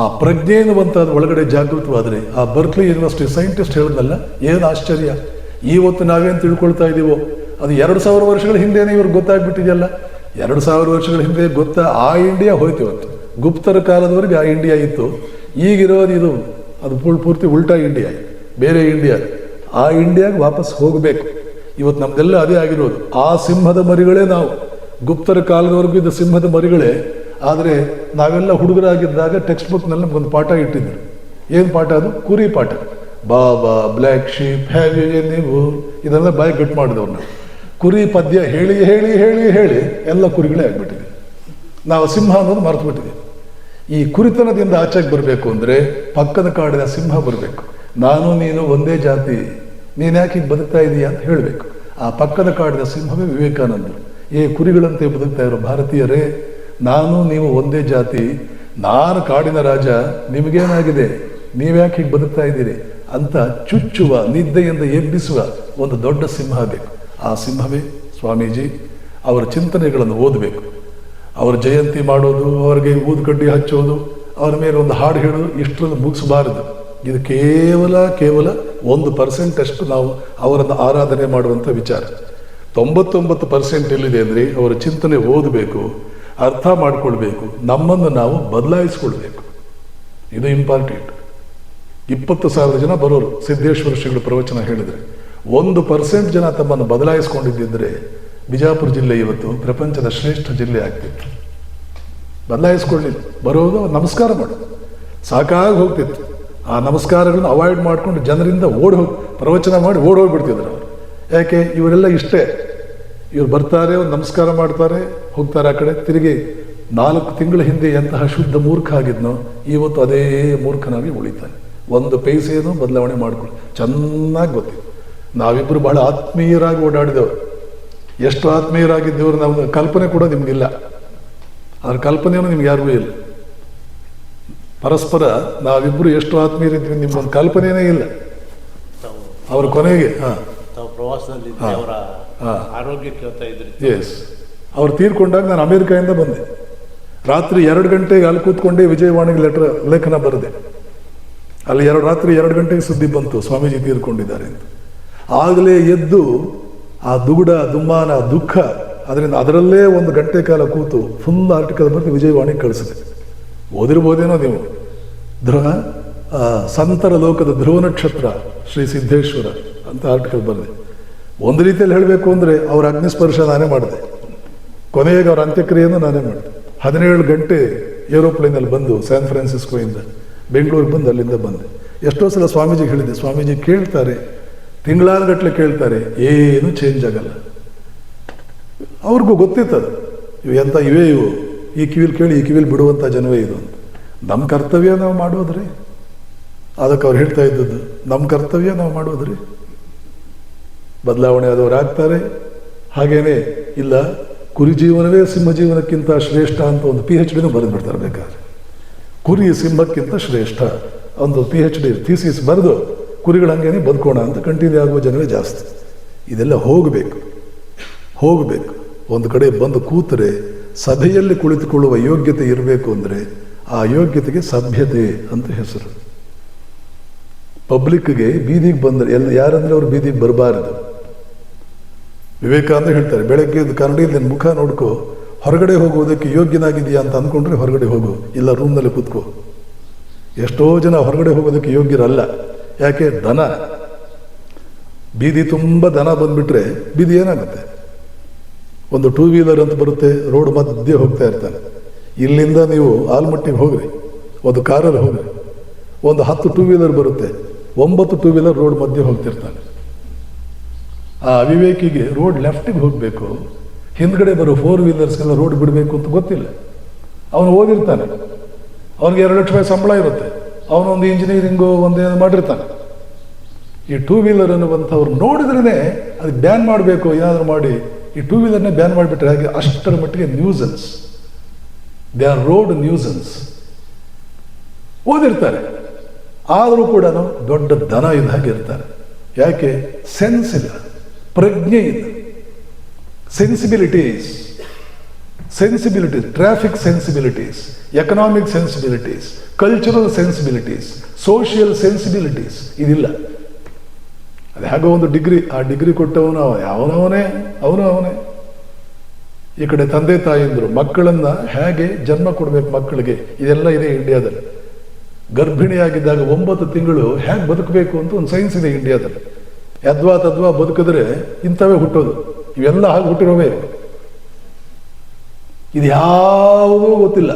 ಆ ಪ್ರಜ್ಞೆ ಎನ್ನುವಂಥದ್ದು ಒಳಗಡೆ ಜಾಗೃತವಾದರೆ, ಆ ಬರ್ಕ್ಲಿ ಯೂನಿವರ್ಸಿಟಿ ಸೈಂಟಿಸ್ಟ್ ಹೇಳಿದ್ನಲ್ಲ, ಏನು ಆಶ್ಚರ್ಯ. ಇವತ್ತು ನಾವೇನು ತಿಳ್ಕೊಳ್ತಾ ಇದ್ದೀವೋ ಅದು 2000 ವರ್ಷಗಳ ಹಿಂದೆನೇ ಇವ್ರಿಗೆ ಗೊತ್ತಾಗ್ಬಿಟ್ಟಿದೆಯಲ್ಲ. 2000 ವರ್ಷಗಳ ಹಿಂದೆ ಆ ಇಂಡಿಯಾ ಹೋಯ್ತು. ಇವತ್ತು ಗುಪ್ತರ ಕಾಲದವರೆಗೆ ಆ ಇಂಡಿಯಾ ಇತ್ತು. ಈಗಿರೋದು ಇದು, ಅದು ಪೂರ್ತಿ ಉಲ್ಟಾ ಇಂಡಿಯಾ, ಬೇರೆ ಇಂಡಿಯಾ. ಆ ಇಂಡಿಯಾಗೆ ವಾಪಸ್ ಹೋಗಬೇಕು. ಇವತ್ತು ನಮ್ದೆಲ್ಲ ಅದೇ ಆಗಿರೋದು. ಆ ಸಿಂಹದ ಮರಿಗಳೇ ನಾವು. ಗುಪ್ತರ ಕಾಲದವರೆಗೂ ಇದು ಸಿಂಹದ ಮರಿಗಳೇ. ಆದರೆ ನಾವೆಲ್ಲ ಹುಡುಗರಾಗಿದ್ದಾಗ ಟೆಕ್ಸ್ಟ್ ಬುಕ್ನಲ್ಲಿ ನಮ್ಗೊಂದು ಪಾಠ ಇಟ್ಟಿದ್ರು. ಏನು ಪಾಠ ಅದು? ಕುರಿ ಪಾಠ. ಬಾಬಾ, ಬ್ಲ್ಯಾಕ್ ಶೀಪ್, ಹ್ಯಾವ್ ಯು ನೀವು, ಇದೆಲ್ಲ ಬಾಯಿ ಗಟ್ ಮಾಡಿದವ್ರು ನಾವು. ಕುರಿ ಪದ್ಯ ಹೇಳಿ ಹೇಳಿ ಹೇಳಿ ಹೇಳಿ ಎಲ್ಲ ಕುರಿಗಳೇ ಆಗ್ಬಿಟ್ಟಿದೆ. ನಾವು ಸಿಂಹ ಅನ್ನೋದು ಮರೆತು ಬಿಟ್ಟಿದ್ದೀವಿ. ಈ ಕುರಿತನದಿಂದ ಆಚೆಗೆ ಬರಬೇಕು ಅಂದರೆ ಪಕ್ಕದ ಕಾಡಿನ ಸಿಂಹ ಬರಬೇಕು. ನಾನು ನೀನು ಒಂದೇ ಜಾತಿ, ನೀನು ಯಾಕೆ ಹೀಗೆ ಬದುಕ್ತಾ ಇದೀಯಾ ಅಂತ ಹೇಳಬೇಕು. ಆ ಪಕ್ಕದ ಕಾಡಿನ ಸಿಂಹವೇ ವಿವೇಕಾನಂದರು. ಕುರಿಗಳಂತೆ ಬದುಕ್ತಾ ಇರೋ ಭಾರತೀಯರೇ, ನಾನು ನೀವು ಒಂದೇ ಜಾತಿ, ನಾನು ಕಾಡಿನ ರಾಜ, ನಿಮಗೇನಾಗಿದೆ, ನೀವ್ಯಾಕೆ ಹೀಗೆ ಬದುಕ್ತಾ ಇದ್ದೀರಿ ಅಂತ ಚುಚ್ಚುವ, ನಿದ್ದೆಯಿಂದ ಎಬ್ಬಿಸುವ ಒಂದು ದೊಡ್ಡ ಸಿಂಹ ಬೇಕು. ಆ ಸಿಂಹವೇ ಸ್ವಾಮೀಜಿ. ಅವರ ಚಿಂತನೆಗಳನ್ನು ಓದಬೇಕು. ಅವರ ಜಯಂತಿ ಮಾಡೋದು, ಅವರಿಗೆ ಊದುಕಡ್ಡಿ ಹಚ್ಚೋದು, ಅವರ ಮೇಲೆ ಒಂದು ಹಾಡು ಹೇಳೋದು, ಇಷ್ಟರಲ್ಲಿ ಮುಗಿಸಬಾರದು. ಇದು ಕೇವಲ 1% ಅಷ್ಟು ನಾವು ಅವರನ್ನು ಆರಾಧನೆ ಮಾಡುವಂಥ ವಿಚಾರ. 99% ಎಲ್ಲಿದೆ ಅಂದರೆ ಅವರ ಚಿಂತನೆ ಓದಬೇಕು, ಅರ್ಥ ಮಾಡಿಕೊಳ್ಬೇಕು, ನಮ್ಮನ್ನು ನಾವು ಬದಲಾಯಿಸ್ಕೊಳ್ಬೇಕು. ಇದು ಇಂಪಾರ್ಟೆಂಟ್. 20,000 ಜನ ಬರೋರು ಸಿದ್ದೇಶ್ವರ ಶ್ರೀಗಳು ಪ್ರವಚನ ಹೇಳಿದರೆ 1% ಜನ ತಮ್ಮನ್ನು ಬದಲಾಯಿಸ್ಕೊಂಡಿದ್ದಿದ್ರೆ ಬಿಜಾಪುರ ಜಿಲ್ಲೆ ಇವತ್ತು ಪ್ರಪಂಚದ ಶ್ರೇಷ್ಠ ಜಿಲ್ಲೆ ಆಗ್ತಿತ್ತು. ಬದಲಾಯಿಸ್ಕೊಳ್ಳಿಲ್ಲ. ಬರೋದು ನಮಸ್ಕಾರ ಮಾಡೋದು ಸಾಕಾಗಿ ಹೋಗ್ತಿತ್ತು. ಆ ನಮಸ್ಕಾರಗಳನ್ನು ಅವಾಯ್ಡ್ ಮಾಡ್ಕೊಂಡು ಜನರಿಂದ ಪ್ರವಚನ ಮಾಡಿ ಓಡೋಗ್ಬಿಡ್ತಿದ್ರು ಅವರು. ಯಾಕೆ? ಇವರೆಲ್ಲ ಇಷ್ಟೇ. ಇವ್ರು ಬರ್ತಾರೆ, ಒಂದು ನಮಸ್ಕಾರ ಮಾಡ್ತಾರೆ, ಹೋಗ್ತಾರೆ ಆ ಕಡೆ. ತಿರುಗಿ 4 ತಿಂಗಳ ಹಿಂದೆ ಎಂತಹ ಶುದ್ಧ ಮೂರ್ಖ ಆಗಿದ್ನೋ ಇವತ್ತು ಅದೇ ಮೂರ್ಖನಾಗಿ ಉಳಿತಾನೆ. ಒಂದು ಪೈಸೆಯನ್ನು ಬದಲಾವಣೆ ಮಾಡ್ಕೊಳ್ಳಿ. ಚೆನ್ನಾಗಿ ಗೊತ್ತಿದೆ. ನಾವಿಬ್ಬರು ಬಹಳ ಆತ್ಮೀಯರಾಗಿ ಓಡಾಡಿದವರು. ಎಷ್ಟು ಆತ್ಮೀಯರಾಗಿದ್ದೇವರು ನಾವು ಕಲ್ಪನೆ ಕೂಡ ನಿಮಗಿಲ್ಲ. ಅದ್ರ ಕಲ್ಪನೆಯನ್ನು ನಿಮ್ಗೆ ಯಾರಿಗೂ ಇಲ್ಲ. ಪರಸ್ಪರ ನಾವಿಬ್ಬರು ಎಷ್ಟು ಆತ್ಮೀಯರಿದ್ವಿ ನಿಮ್ಗೊಂದು ಕಲ್ಪನೆಯೇ ಇಲ್ಲ. ಅವ್ರ ಕೊನೆಗೆ ಎಸ್, ಅವ್ರು ತೀರ್ಕೊಂಡಾಗ ನಾನು ಅಮೇರಿಕಾದಿಂದ ಬಂದೆ. ರಾತ್ರಿ 2 ಗಂಟೆಗೆ ಅಲ್ಲಿ ಕೂತ್ಕೊಂಡೆ ವಿಜಯವಾಣಿಗೆ ಲೇಖನ ಬರೆದೆ. ಅಲ್ಲಿ ರಾತ್ರಿ 2 ಗಂಟೆಗೆ ಸುದ್ದಿ ಬಂತು, ಸ್ವಾಮೀಜಿ ತೀರ್ಕೊಂಡಿದ್ದಾರೆ ಅಂತ. ಆಗಲೇ ಎದ್ದು ಆ ದುಗುಡ, ದುಮ್ಮಾನ, ದುಃಖ, ಅದರಲ್ಲೇ 1 ಗಂಟೆ ಕಾಲ ಕೂತು ಫುಲ್ ಆರ್ಟಿಕಲ್ ಬರೆದು ವಿಜಯವಾಣಿಗೆ ಕಳಿಸಿದೆ. ಓದಿರ್ಬೋದೇನೋ ನೀವು. ಸಂತರ ಲೋಕದ ಧ್ರುವ ನಕ್ಷತ್ರ ಶ್ರೀ ಸಿದ್ದೇಶ್ವರ ಅಂತ ಆರ್ಟಿಕಲ್ ಬರೆದೆ. ಒಂದು ರೀತಿಯಲ್ಲಿ ಹೇಳಬೇಕು ಅಂದರೆ ಅವ್ರ ಅಗ್ನಿಸ್ಪರ್ಶ ನಾನೇ ಮಾಡಿದೆ. ಕೊನೆಗೆ ಅವ್ರ ಅಂತ್ಯಕ್ರಿಯೆಯನ್ನು ನಾನೇ ಮಾಡಿದೆ. 17 ಗಂಟೆ ಏರೋಪ್ಲೇನಲ್ಲಿ ಬಂದು ಸ್ಯಾನ್ ಫ್ರಾನ್ಸಿಸ್ಕೋಯಿಂದ ಬೆಂಗಳೂರಿಗೆ ಬಂದು ಅಲ್ಲಿಂದ ಬಂದೆ. ಎಷ್ಟೋ ಸಲ ಸ್ವಾಮೀಜಿಗೆ ಹೇಳಿದೆ. ಸ್ವಾಮೀಜಿ ಕೇಳ್ತಾರೆ, ತಿಂಗಳಾನುಗಟ್ಟಲೆ ಕೇಳ್ತಾರೆ, ಏನು ಚೇಂಜ್ ಆಗಲ್ಲ. ಅವ್ರಿಗೂ ಗೊತ್ತಿತ್ತದು. ಇವು ಈ ಕಿವಿಲಿ ಕೇಳಿ ಈ ಕಿವಿಲಿ ಬಿಡುವಂಥ ಜನವೇ ಇದು ಅಂತ. ನಮ್ಮ ಕರ್ತವ್ಯ ನಾವು ಮಾಡೋದ್ರಿ. ಅದಕ್ಕೆ ಅವ್ರು ಹೇಳ್ತಾ ಇದ್ದದ್ದು, ನಮ್ಮ ಕರ್ತವ್ಯ ನಾವು ಮಾಡೋದ್ರಿ. ಬದಲಾವಣೆ ಆದವ್ರು ಆಗ್ತಾರೆ. ಹಾಗೇನೆ ಇಲ್ಲ, ಕುರಿ ಜೀವನವೇ ಸಿಂಹ ಜೀವನಕ್ಕಿಂತ ಶ್ರೇಷ್ಠ ಅಂತ ಒಂದು PhD ಬರೆದು ಬಿಡ್ತಾರೆ. ಬೇಕಾದ್ರೆ ಕುರಿ ಸಿಂಹಕ್ಕಿಂತ ಶ್ರೇಷ್ಠ ಒಂದು PhD ಥೀಸಿಸ್ ಬರೆದು ಕುರಿಗಳ ಹಂಗೇನೆ ಬದುಕೋಣ ಅಂತ ಕಂಟಿನ್ಯೂ ಆಗುವ ಜನವೇ ಜಾಸ್ತಿ. ಇದೆಲ್ಲ ಹೋಗಬೇಕು. ಒಂದು ಕಡೆ ಬಂದು ಕೂತರೆ ಸಭೆಯಲ್ಲಿ ಕುಳಿತುಕೊಳ್ಳುವ ಯೋಗ್ಯತೆ ಇರಬೇಕು ಅಂದರೆ ಆ ಯೋಗ್ಯತೆಗೆ ಸಭ್ಯತೆ ಅಂತ ಹೆಸರು. ಪಬ್ಲಿಕ್ಗೆ ಬೀದಿಗೆ ಬಂದರೆ ಯಾರಂದ್ರೆ ಅವ್ರು ಬೀದಿಗೆ ಬರಬಾರದು. ವಿವೇಕಾನಂದ ಹೇಳ್ತಾರೆ, ಬೆಳಗ್ಗೆ ಕನ್ನಡಿಯಲ್ಲಿ ನಿನ್ನ ಮುಖ ನೋಡ್ಕೋ, ಹೊರಗಡೆ ಹೋಗುವುದಕ್ಕೆ ಯೋಗ್ಯನಾಗಿದೆಯಾ ಅಂತ ಅಂದ್ಕೊಂಡ್ರೆ ಹೊರಗಡೆ ಹೋಗು, ಇಲ್ಲ ರೂಮ್ನಲ್ಲಿ ಕೂತ್ಕೋ. ಎಷ್ಟೋ ಜನ ಹೊರಗಡೆ ಹೋಗೋದಕ್ಕೆ ಯೋಗ್ಯರಲ್ಲ. ಯಾಕೆ? ದನ. ಬೀದಿ ತುಂಬ ದನ ಬಂದ್ಬಿಟ್ರೆ ಬೀದಿ ಏನಾಗುತ್ತೆ? ಒಂದು 2 ವೀಲರ್ ಅಂತ ಬರುತ್ತೆ, ರೋಡ್ ಮಧ್ಯೆ ಹೋಗ್ತಾ ಇರ್ತಾನೆ. ಇಲ್ಲಿಂದ ನೀವು ಆಲ್ಮಟ್ಟಿಗೆ ಹೋಗ್ರಿ, ಒಂದು ಕಾರಲ್ಲಿ ಹೋಗ್ರಿ, ಒಂದು 10 2 ವೀಲರ್ ಬರುತ್ತೆ, 9 ಟೂ ವೀಲರ್ ರೋಡ್ ಮಧ್ಯೆ ಹೋಗ್ತಿರ್ತಾನೆ. ಆ ಅವಿವೇಕಿಗೆ ರೋಡ್ ಲೆಫ್ಟಿಗೆ ಹೋಗಬೇಕು, ಹಿಂದ್ಗಡೆ ಬರೋ 4 ವೀಲರ್ಸ್ಗೆಲ್ಲ ರೋಡ್ ಬಿಡಬೇಕು ಅಂತ ಗೊತ್ತಿಲ್ಲ. ಅವನು ಓದಿರ್ತಾನೆ, ಅವನಿಗೆ 2 ಲಕ್ಷ ರೂಪಾಯಿ ಸಂಬಳ ಇರುತ್ತೆ, ಅವನೊಂದು ಇಂಜಿನಿಯರಿಂಗು ಒಂದೇನು ಮಾಡಿರ್ತಾನೆ. ಈ ಟೂ ವೀಲರ್ ಅನ್ನುವಂಥವ್ರು ನೋಡಿದ್ರೇ ಅದಕ್ಕೆ ಬ್ಯಾನ್ ಮಾಡಬೇಕು, ಏನಾದರೂ ಮಾಡಿ ಈ ಟೂ ವೀಲರ್ನೇ ಬ್ಯಾನ್ ಮಾಡಿಬಿಟ್ರೆ ಹಾಗೆ ಅಷ್ಟರ ಮಟ್ಟಿಗೆ nuisance, they are road nuisance. ಓದಿರ್ತಾರೆ, ಆದರೂ ಕೂಡ ದೊಡ್ಡ ದನ ಇದ್ದ ಹಾಗೆ ಇರ್ತಾರೆ. ಯಾಕೆ? ಸೆನ್ಸ್ ಇಲ್ಲ, ಪ್ರಜ್ಞೆ ಇಲ್ಲ. Sensibilities, traffic sensibilities, economic sensibilities, cultural sensibilities, social sensibilities ಇದಿಲ್ಲ. ಅದು ಹೇಗೋ ಒಂದು ಡಿಗ್ರಿ, ಆ ಡಿಗ್ರಿ ಕೊಟ್ಟವನು ಅವನೇ. ಈ ಕಡೆ ತಂದೆ ತಾಯಿಯಂದರು ಮಕ್ಕಳನ್ನ ಹೇಗೆ ಜನ್ಮ ಕೊಡಬೇಕು ಮಕ್ಕಳಿಗೆ, ಇದೆಲ್ಲ ಇದೆ ಇಂಡಿಯಾದಲ್ಲಿ. ಗರ್ಭಿಣಿಯಾಗಿದ್ದಾಗ 9 ತಿಂಗಳು ಹೇಗೆ ಬದುಕಬೇಕು ಅಂತ ಒಂದು ಸೈನ್ಸ್ ಇದೆ ಇಂಡಿಯಾದಲ್ಲಿ. ಯದ್ವಾ ಬದುಕಿದ್ರೆ ಇಂಥವೇ ಹುಟ್ಟೋದು, ಇವೆಲ್ಲ ಹಾಗೆ ಹುಟ್ಟಿರೋವೇ. ಇದು ಯಾವುದೂ ಗೊತ್ತಿಲ್ಲ,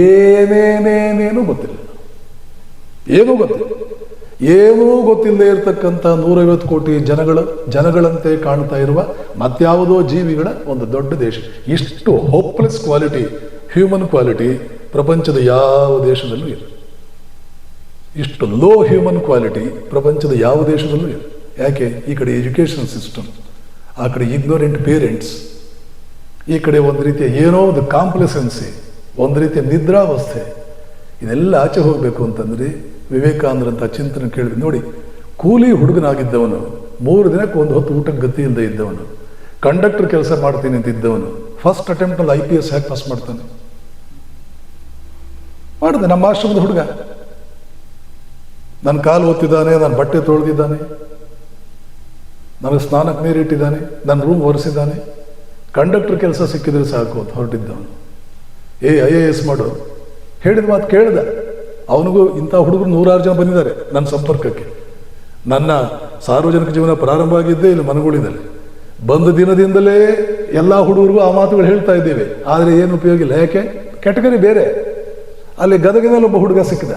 ಏನೇನೇನೇನೂ ಗೊತ್ತಿಲ್ಲ, ಏನೂ ಗೊತ್ತಿಲ್ಲದೆ ಇರತಕ್ಕಂಥ 150 ಕೋಟಿ ಜನಗಳಂತೆ ಕಾಣ್ತಾ ಇರುವ ಮತ್ಯಾವುದೋ ಜೀವಿಗಳ ಒಂದು ದೊಡ್ಡ ದೇಶ. ಇಷ್ಟು ಹೋಪ್ಲೆಸ್ ಕ್ವಾಲಿಟಿ, ಹ್ಯೂಮನ್ ಕ್ವಾಲಿಟಿ ಪ್ರಪಂಚದ ಯಾವ ದೇಶದಲ್ಲೂ ಇಲ್ಲ. ಇಷ್ಟು ಲೋ ಹ್ಯೂಮನ್ ಕ್ವಾಲಿಟಿ ಪ್ರಪಂಚದ ಯಾವ ದೇಶದಲ್ಲೂ ಇಲ್ಲ. ಯಾಕೆ? ಈ ಕಡೆ ಎಜುಕೇಷನ್ ಸಿಸ್ಟಮ್, ಆ ಕಡೆ ಇಗ್ನೋರೆಂಟ್ ಪೇರೆಂಟ್ಸ್, ಈ ಕಡೆ ಒಂದು ರೀತಿಯ ಏನೋ ಒಂದು ಕಾಂಪ್ಲೆಸೆನ್ಸಿ, ಒಂದು ರೀತಿಯ ನಿದ್ರಾವಸ್ಥೆ. ಇದೆಲ್ಲ ಆಚೆ ಹೋಗಬೇಕು ಅಂತಂದ್ರೆ ವಿವೇಕಾನಂದರಂಥ ಚಿಂತನೆ ಕೇಳಿದ್ವಿ ನೋಡಿ. ಕೂಲಿ ಹುಡುಗನಾಗಿದ್ದವನು, 3 ದಿನಕ್ಕೆ ಒಂದು ಹೊತ್ತು ಊಟಕ್ಕೆ ಗತಿ ಇಲ್ಲದೆ ಇದ್ದವನು, ಕಂಡಕ್ಟರ್ ಕೆಲಸ ಮಾಡ್ತೀನಿ ಅಂತಿದ್ದವನು, ಫಸ್ಟ್ ಅಟೆಂಪ್ಟಲ್ಲಿ IPS ಹ್ಯಾಕ್ ಪಾಸ್ ಮಾಡ್ತಾನೆ. ಮಾಡಿದೆ ನಮ್ಮ ಆಶ್ರಮದ ಹುಡುಗ. ನನ್ನ ಕಾಲು ಒತ್ತಿದ್ದಾನೆ, ನನ್ನ ಬಟ್ಟೆ ತೊಳೆದಿದ್ದಾನೆ, ನನಗೆ ಸ್ನಾನಕ್ಕೆ ನೀರಿಟ್ಟಿದ್ದಾನೆ, ನನ್ನ ರೂಮ್ ಒರೆಸಿದ್ದಾನೆ. ಕಂಡಕ್ಟರ್ ಕೆಲಸ ಸಿಕ್ಕಿದ್ರೆ ಸಾಕು ಅಂತ ಹೊರಟಿದ್ದವನು. IAS ಮಾಡು ಹೇಳಿದ ಮಾತು ಕೇಳ್ದ. ಅವನಿಗೂ ಇಂಥ ಹುಡುಗರು 100 ಜನ ಬಂದಿದ್ದಾರೆ ನನ್ನ ಸಂಪರ್ಕಕ್ಕೆ. ನನ್ನ ಸಾರ್ವಜನಿಕ ಜೀವನ ಪ್ರಾರಂಭ ಆಗಿದ್ದೇ ಇಲ್ಲಿ ಮನಗುಳಿದಲ್ಲಿ. ಬಂದ ದಿನದಿಂದಲೇ ಎಲ್ಲ ಹುಡುಗರಿಗೂ ಆ ಮಾತುಗಳು ಹೇಳ್ತಾ ಇದ್ದೇವೆ, ಆದರೆ ಏನು ಉಪಯೋಗ ಇಲ್ಲ. ಯಾಕೆ? ಕ್ಯಾಟಗರಿ ಬೇರೆ. ಅಲ್ಲಿ ಗದಗಿನಲ್ಲಿ ಒಬ್ಬ ಹುಡುಗ ಸಿಕ್ಕಿದ.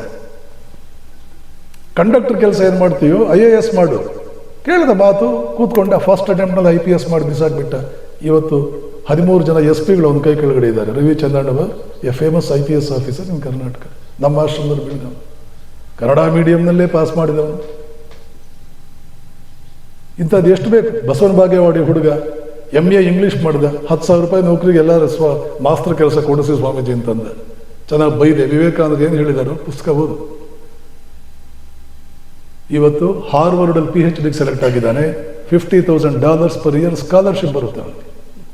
ಕಂಡಕ್ಟರ್ ಕೆಲಸ ಏನು ಮಾಡ್ತೀಯೋ IAS ಮಾಡು ಕೇಳಿದ ಮಾತು, ಕೂತ್ಕೊಂಡ. ಫಸ್ಟ್ ಅಟೆಂಪ್ಟ್ನಲ್ಲಿ IPS ಮಾಡಿ ಬಿಸಾಕ್ಬಿಟ್ಟ. ಇವತ್ತು 13 ಜನ SP-ಗಳು ಒಂದು ಕೈ ಕೆಳಗಡೆ ಇದ್ದಾರೆ. Ravi Chandannavar, a famous IPS officer in Karnataka, ನಮ್ಮ ಆಶ್ರಮದಲ್ಲಿ ಬೆಳೆದವನು, ಕನ್ನಡ ಮೀಡಿಯಂನಲ್ಲೇ ಪಾಸ್ ಮಾಡಿದವನು. ಇಂಥದ್ದು ಎಷ್ಟು ಬೇಕು? ಬಸವನ ಬಾಗೇವಾಡಿ ಹುಡುಗ MA ಇಂಗ್ಲೀಷ್ ಮಾಡಿದ, 10,000 ರೂಪಾಯಿ ನೌಕರಿಗೆ ಎಲ್ಲರ ಮಾಸ್ತರ್ ಕೆಲಸ ಕೊಡಿಸಿ ಸ್ವಾಮೀಜಿ ಅಂತಂದ. ಚೆನ್ನಾಗಿ ಬೈದೆ. ವಿವೇಕಾನಂದ ಏನು ಹೇಳಿದಾರೋ ಪುಸ್ತಕ ಓದು. ಇವತ್ತು ಹಾರ್ವರ್ಡಲ್ಲಿ PhD ಸೆಲೆಕ್ಟ್ ಆಗಿದ್ದಾನೆ. $50,000 per year ಸ್ಕಾಲರ್ಶಿಪ್ ಬರುತ್ತೆ ಅವನಿಗೆ,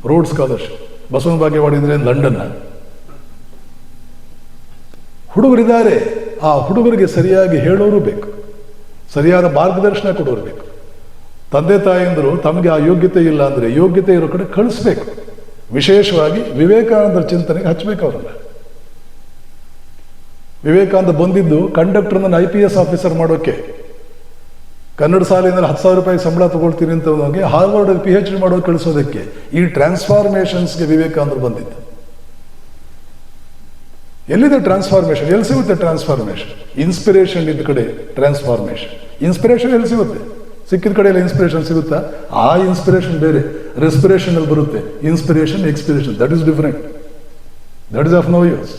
ರೋಡ್ ಸ್ಕಾಲರ್ಶಿಪ್. ಬಸವನ ಬಾಗೇವಾಡಿ ಅಂದರೆ ಲಂಡನ್ನ. ಹುಡುಗರಿದ್ದಾರೆ, ಆ ಹುಡುಗರಿಗೆ ಸರಿಯಾಗಿ ಹೇಳೋರು ಬೇಕು, ಸರಿಯಾದ ಮಾರ್ಗದರ್ಶನ ಕೊಡೋರು ಬೇಕು. ತಂದೆ ತಾಯಿಯಂದರು ತಮಗೆ ಆ ಯೋಗ್ಯತೆ ಇಲ್ಲ ಅಂದರೆ ಯೋಗ್ಯತೆ ಇರೋ ಕಡೆ ಕಳಿಸ್ಬೇಕು. ವಿಶೇಷವಾಗಿ ವಿವೇಕಾನಂದರ ಚಿಂತನೆಗೆ ಹಚ್ಚಬೇಕು ಅವರನ್ನ. ವಿವೇಕಾನಂದ ಬಂದಿದ್ದು ಕಂಡಕ್ಟರ್ನ IPS ಆಫೀಸರ್ ಮಾಡೋಕ್ಕೆ. ಕನ್ನಡ ಶಾಲೆಯಿಂದ 10,000 ರೂಪಾಯಿ ಸಂಬಳ ತಗೊಳ್ತೀನಿ ಅಂತ ನಮಗೆ ಹಾರ್ವರ್ಡಲ್ಲಿ PhD ಮಾಡೋದು ಕಳಿಸೋದಕ್ಕೆ. ಈ ಟ್ರಾನ್ಸ್ಫಾರ್ಮೇಷನ್ಸ್ಗೆ ವಿವೇಕಾನಂದರು ಬಂದಿದ್ದು. ಎಲ್ಲಿದೆ ಟ್ರಾನ್ಸ್ಫಾರ್ಮೇಷನ್? ಎಲ್ಲಿ ಸಿಗುತ್ತೆ ಟ್ರಾನ್ಸ್ಫಾರ್ಮೇಷನ್? ಇನ್ಸ್ಪಿರೇಷನ್ ಇದ್ದ ಕಡೆ ಟ್ರಾನ್ಸ್ಫಾರ್ಮೇಷನ್. ಇನ್ಸ್ಪಿರೇಷನ್ ಎಲ್ಲಿ ಸಿಗುತ್ತೆ? ಸಿಕ್ಕಿದ ಕಡೆಯಲ್ಲಿ ಇನ್ಸ್ಪಿರೇಷನ್ ಸಿಗುತ್ತಾ? ಆ ಇನ್ಸ್ಪಿರೇಷನ್ ಬೇರೆ, ರೆಸ್ಪಿರೇಷನ್ ಅಲ್ಲಿ ಬರುತ್ತೆ. Inspiration, expiration, that is different, that is of no use.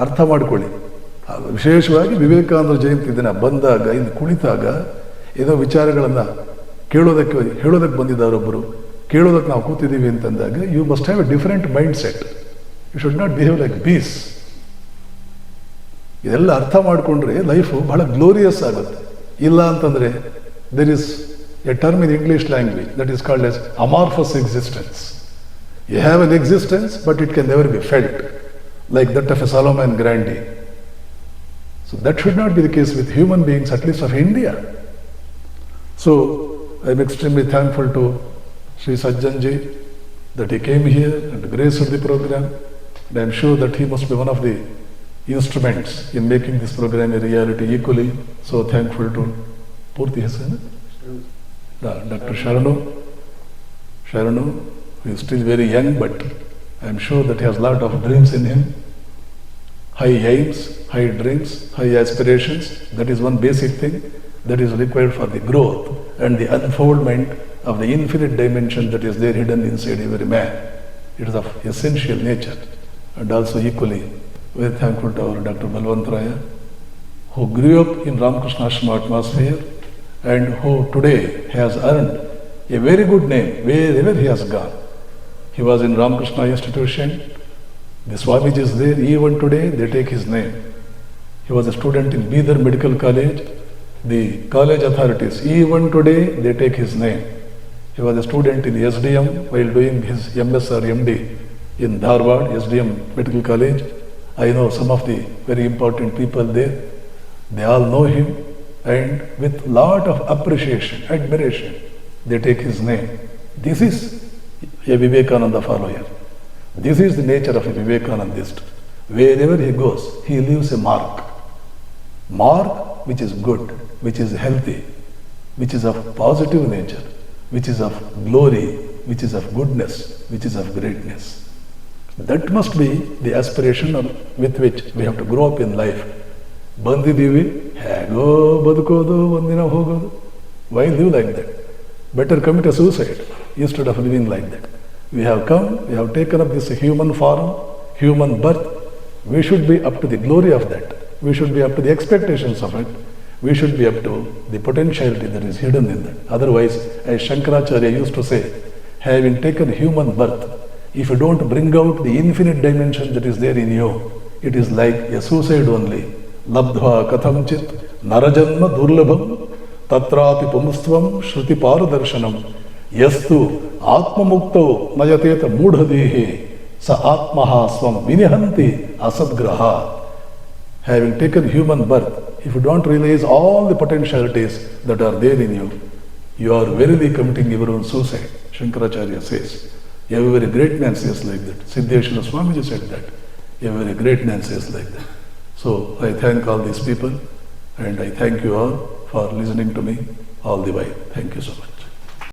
ಅರ್ಥ ಮಾಡ್ಕೊಳ್ಳಿ. ವಿಶೇಷವಾಗಿ ವಿವೇಕಾನಂದ ಜಯಂತಿ ದಿನ ಬಂದಾಗ, ಇನ್ನು ಕುಳಿತಾಗ ಏನೋ ವಿಚಾರಗಳನ್ನು ಹೇಳೋದಕ್ಕೆ ಬಂದಿದ್ದಾರೊಬ್ಬರು, ಕೇಳೋದಕ್ಕೆ ನಾವು ಕೂತಿದ್ದೀವಿ ಅಂತಂದಾಗ you must have a different mindset. You should not behave like beasts. ಇದೆಲ್ಲ ಅರ್ಥ ಮಾಡಿಕೊಂಡ್ರೆ ಲೈಫು ಬಹಳ ಗ್ಲೋರಿಯಸ್ ಆಗುತ್ತೆ. ಇಲ್ಲ ಅಂತಂದರೆ there is a term in English language that is called as amorphous existence. You have an existence but it can never be felt like that of a Solomon Grundy. So that should not be the case with human beings, at least of India. So I am extremely thankful to Sri Sajjanji that he came here and graced the program. And I am sure that he must be one of the instruments in making this program a reality equally. So thankful to Purti Hassan, Dr. Sharanu, who is still very young, but I am sure that he has a lot of dreams in him. high aims, high dreams, high aspirations. That is one basic thing that is required for the growth and the unfoldment of the infinite dimension that is there hidden inside every man. It is of essential nature. And also equally, very thankful to our Dr. Balwantaraya, who grew up in Ramakrishna Ashrama atmosphere and who today has earned a very good name wherever he has gone. He was in Ramakrishna institution. The Swamijis there, even today, they take his name. He was a student in Bidar Medical College. The college authorities, even today, they take his name. He was a student in SDM while doing his MS or MD in Dharwad, SDM Medical College. I know some of the very important people there. They all know him, and with lot of appreciation, admiration, they take his name. This is a Vivekananda follower. This is the nature of a Vivekanandist. Wherever he goes, he leaves a mark. Mark which is good, which is healthy, which is of positive nature, which is of glory, which is of goodness, which is of greatness. That must be the aspiration with which we have to grow up in life. ಬಂದಿದ್ದೀವಿ ಹೇಗೋ ಬದುಕೋದು ಒಂದಿನ ಹೋಗೋದು. Why live like that? Better commit a suicide instead of living like that. We have come, we have taken up this human form, human birth. We should be up to the glory of that. We should be up to the expectations of it. We should be up to the potentiality that is hidden in that. Otherwise, as Shankaracharya used to say, having taken human birth, if you don't bring out the infinite dimension that is there in you, it is like a suicide only. Labdhva katham-chit narajanma durlabham tatrapi pumustvam shruti paradarshanam yastu atmamukto nayateta mudhadehe sa atmaha swam vinihanti asadgraha. Having taken human birth, if you don't realize all the potentialities that are there in you, you are verily committing your own suicide. Shankaracharya says. A very great man says like that. Siddheshwara Swamiji said that. A very great man says like that. So I thank all these people and I thank you all for listening to me all the while. Thank you so much.